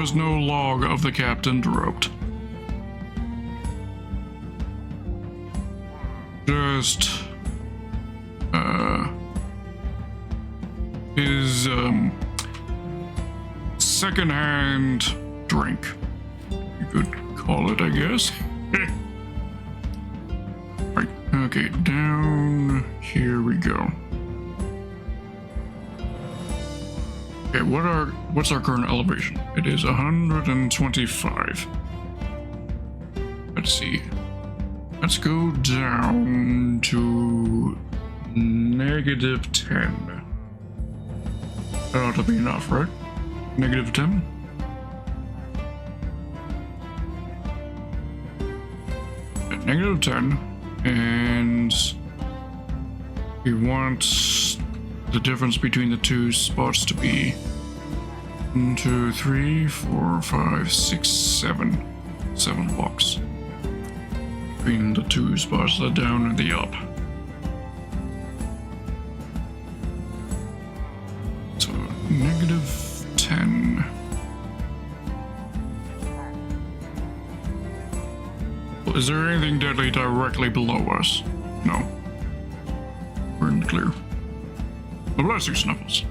was no log of the captain roped. Just his secondhand drink, you could call it, I guess. Right, okay, down here we go. Okay, what's our current elevation? It is 125. Let's see. Let's go down to -10. That ought to be enough, right? -10? At -10, and we want the difference between the two spots to be 1, 2, 3, 4, 5, 6, 7. 7 blocks between the two spots, the down and the up. So -10. Is there anything deadly directly below us? No. We're in the clear. Well, bless you, Snuffles.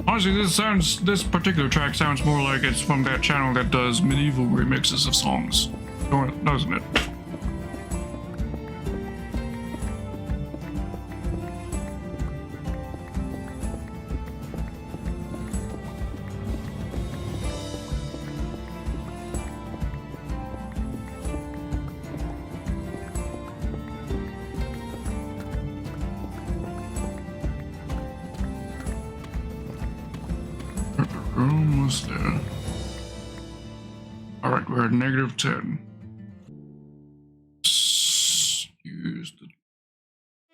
Honestly, this particular track sounds more like it's from that channel that does medieval remixes of songs, doesn't it? Almost there. Alright, we're at -10. Use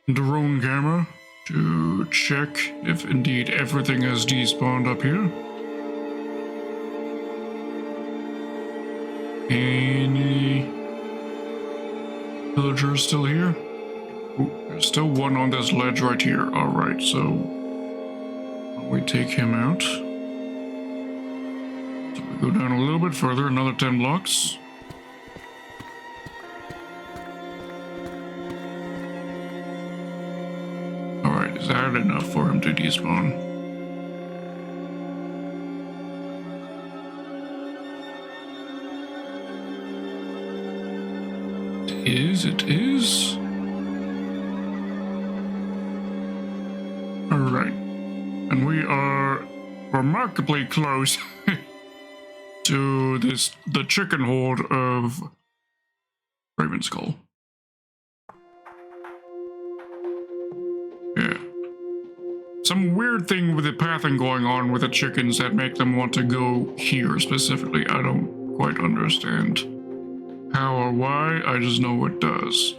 the drone camera to check if indeed everything has despawned up here. Any villagers still here? Ooh, there's still one on this ledge right here. Alright, so we take him out. Go down a little bit further, another 10 blocks. Alright, is that enough for him to despawn? It is. Alright. And we are remarkably close to the chicken horde of Raven Skull. Yeah. Some weird thing with the pathing going on with the chickens that make them want to go here specifically. I don't quite understand how or why, I just know it does.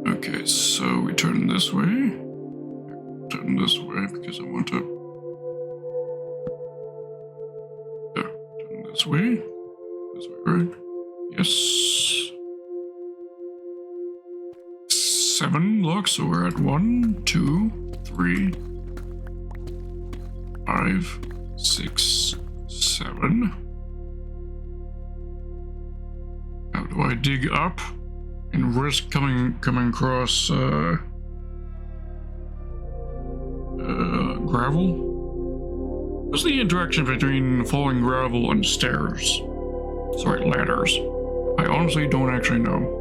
Okay, so we turn this way. Turn this way because I want to. There, turn this way. This way, right? Yes. 7 blocks, so we're at 1, 2, 3, 5, 6, 7. How do I dig up and risk coming across gravel? What's the interaction between falling gravel and stairs? Sorry, ladders. I honestly don't actually know.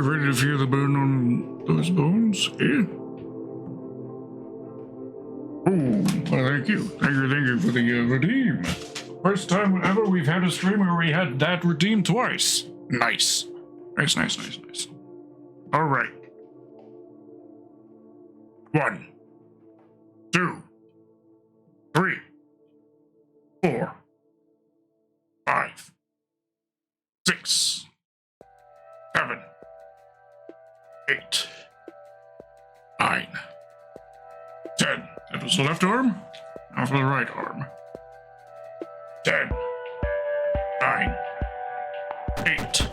ready to feel the burn on those bones? Yeah. Oh, well, thank you. Thank you for the redeem. First time ever we've had a stream where we had that redeemed twice. Nice. Nice. All right. 1, 2, 3, 4, 5, 6, 7, 8, 9, 10. That was the left arm. Now for the right arm. 10, 9, 8,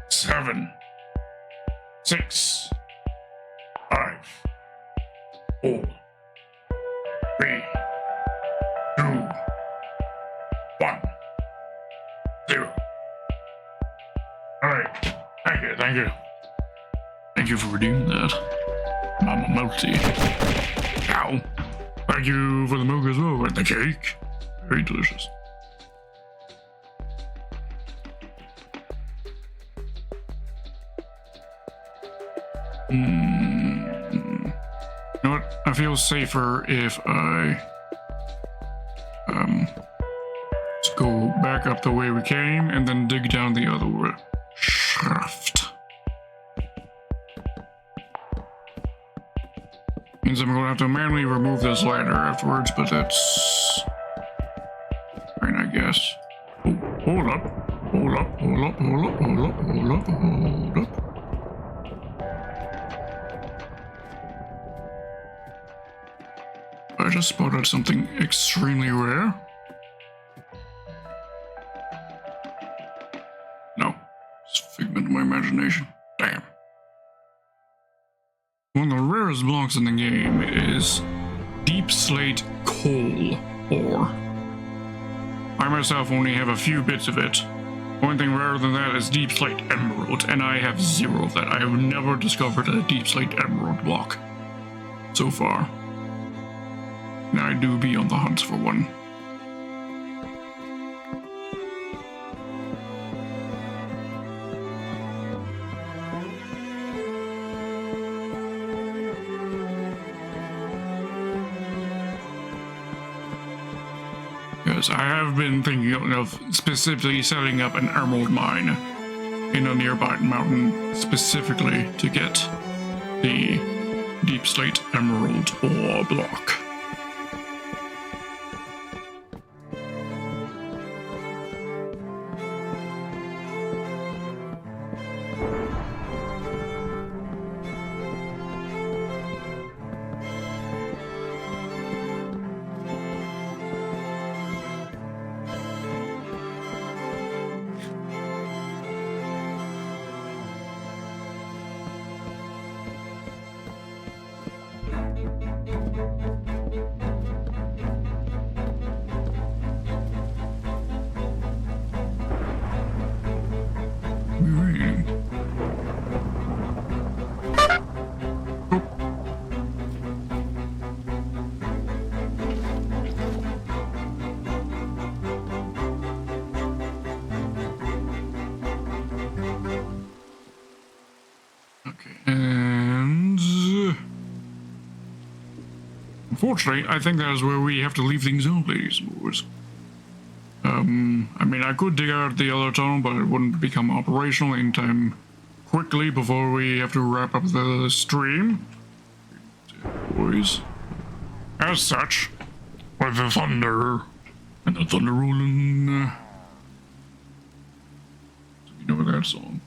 7, 6, 5, 4, 3, 2, 1, 0. All right. Thank you. Thank you for redeeming that. Mama Multi. Ow. Thank you for the milk as well and the cake. Very delicious. You know what? I feel safer if I just go back up the way we came and then dig down the other way. Shaft. Means I'm gonna have to manually remove this ladder afterwards, but that's fine, I guess. Oh, hold up. I just spotted something extremely rare. No, it's a figment of my imagination. Damn. One of the rarest blocks in the game is deep slate coal ore. I myself only have a few bits of it. One thing rarer than that is deep slate emerald, and I have 0 of that. I have never discovered a deep slate emerald block so far. And I do be on the hunt for one. Because I have been thinking of specifically setting up an emerald mine in a nearby mountain specifically to get the deep slate emerald ore block. Unfortunately, I think that is where we have to leave things out, ladies and boys. I mean, I could dig out the other tunnel, but it wouldn't become operational in time quickly before we have to wrap up the stream. Boys. As such, with the thunder and the thunder rolling. You know that song?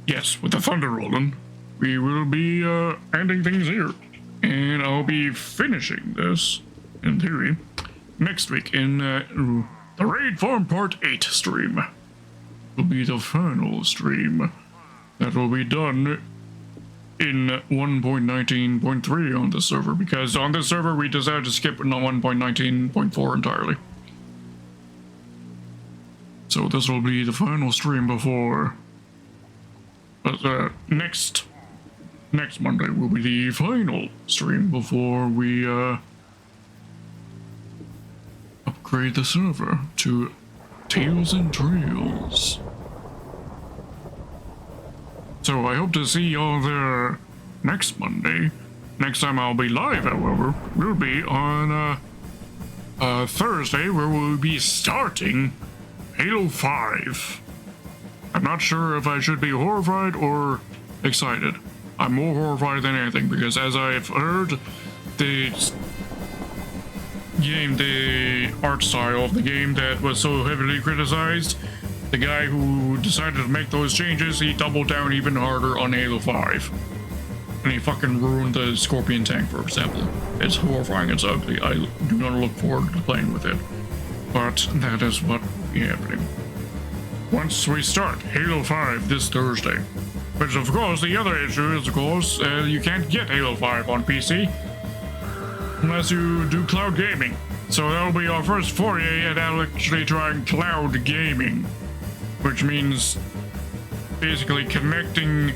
Yes, with the thunder rolling, we will be ending things here. And I'll be finishing this, in theory, next week in the Raid Farm Part 8 stream. Will be the final stream that will be done in 1.19.3 on the server, because on this server we decided to skip 1.19.4 entirely. So this will be the final stream before next Monday will be the final stream before we upgrade the server to Tales and Trails. So I hope to see y'all there next Monday. Next time I'll be live, however, will be on Thursday, where we'll be starting Halo 5. I'm not sure if I should be horrified or excited. I'm more horrified than anything, because as I've heard, the art style of the game that was so heavily criticized, the guy who decided to make those changes, he doubled down even harder on Halo 5. And he fucking ruined the Scorpion tank, for example. It's horrifying, it's ugly. I do not look forward to playing with it. But that is what will be happening once we start Halo 5 this Thursday. Which, of course, the other issue is, of course, you can't get Halo 5 on PC unless you do cloud gaming. So that'll be our first foray at actually trying cloud gaming, which means basically connecting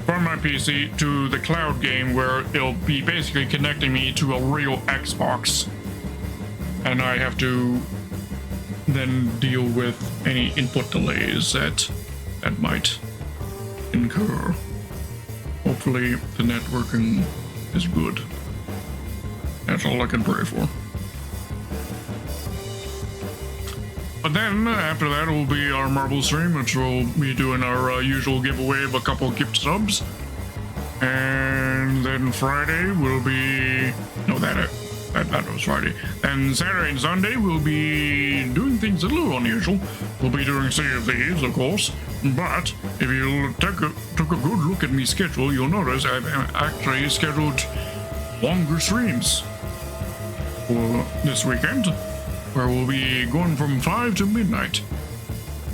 from my PC to the cloud game, where it'll be basically connecting me to a real Xbox. And I have to then deal with any input delays that might incur. Hopefully the networking is good. That's all I can pray for. But then after that will be our Marble stream, which will be doing our usual giveaway of a couple gift subs. And then Friday will be that was Friday. And Saturday and Sunday we'll be doing things a little unusual. We'll be doing Sea of Thieves, of course. But if you took a good look at my schedule, you'll notice I've actually scheduled longer streams for this weekend, where we'll be going from 5 to midnight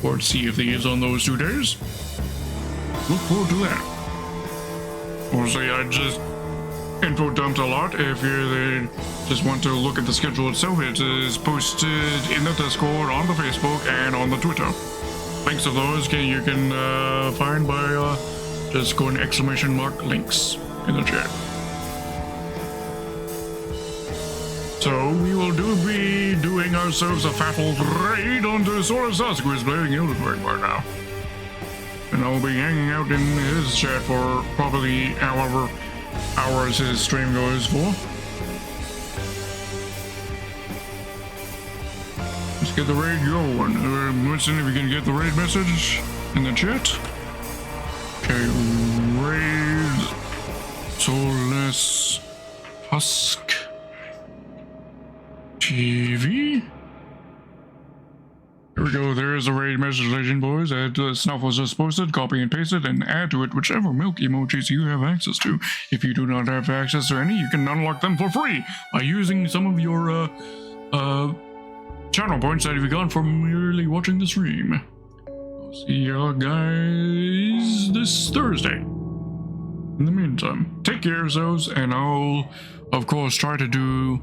for Sea of Thieves on those 2 days. Look forward to that. Obviously, I just info dumped a lot. If you just want to look at the schedule itself, it is posted in the Discord, on the Facebook, and on the Twitter. Links of those you can find by just going !links in the chat. So we will be doing ourselves a fateful raid onto Sorasask, who is playing Elden Ring right now. And I'll be hanging out in his chat for probably however hours his stream goes for. Let's get the raid going. Listen, if you can get the raid message in the chat. Okay, raid Soulless Husk TV. Here we go. There is a raid message, legend boys. Snuff was just posted. Copy and paste it, and add to it whichever milk emojis you have access to. If you do not have access to any, you can unlock them for free by using some of your channel points that you've got from merely watching the stream. I'll see y'all guys this Thursday. In the meantime, take care of yourselves, and I'll, of course, try to do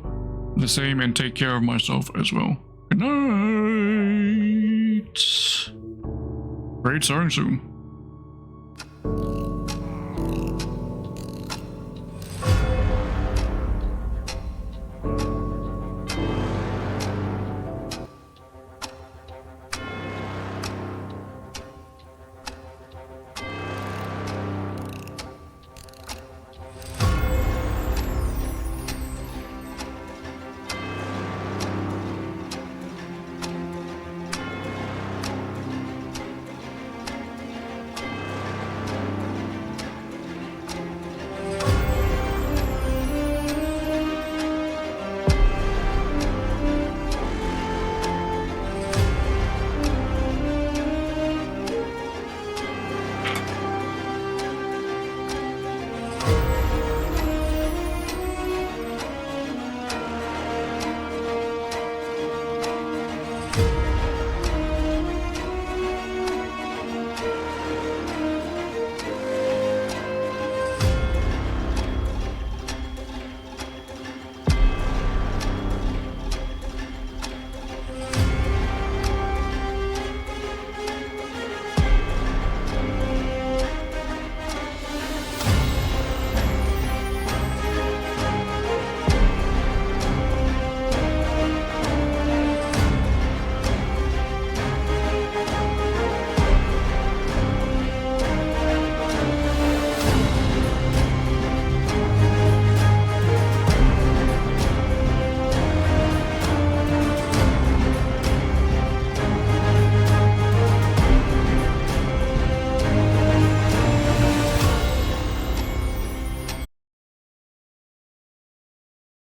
the same and take care of myself as well. Good night. Raid starting soon.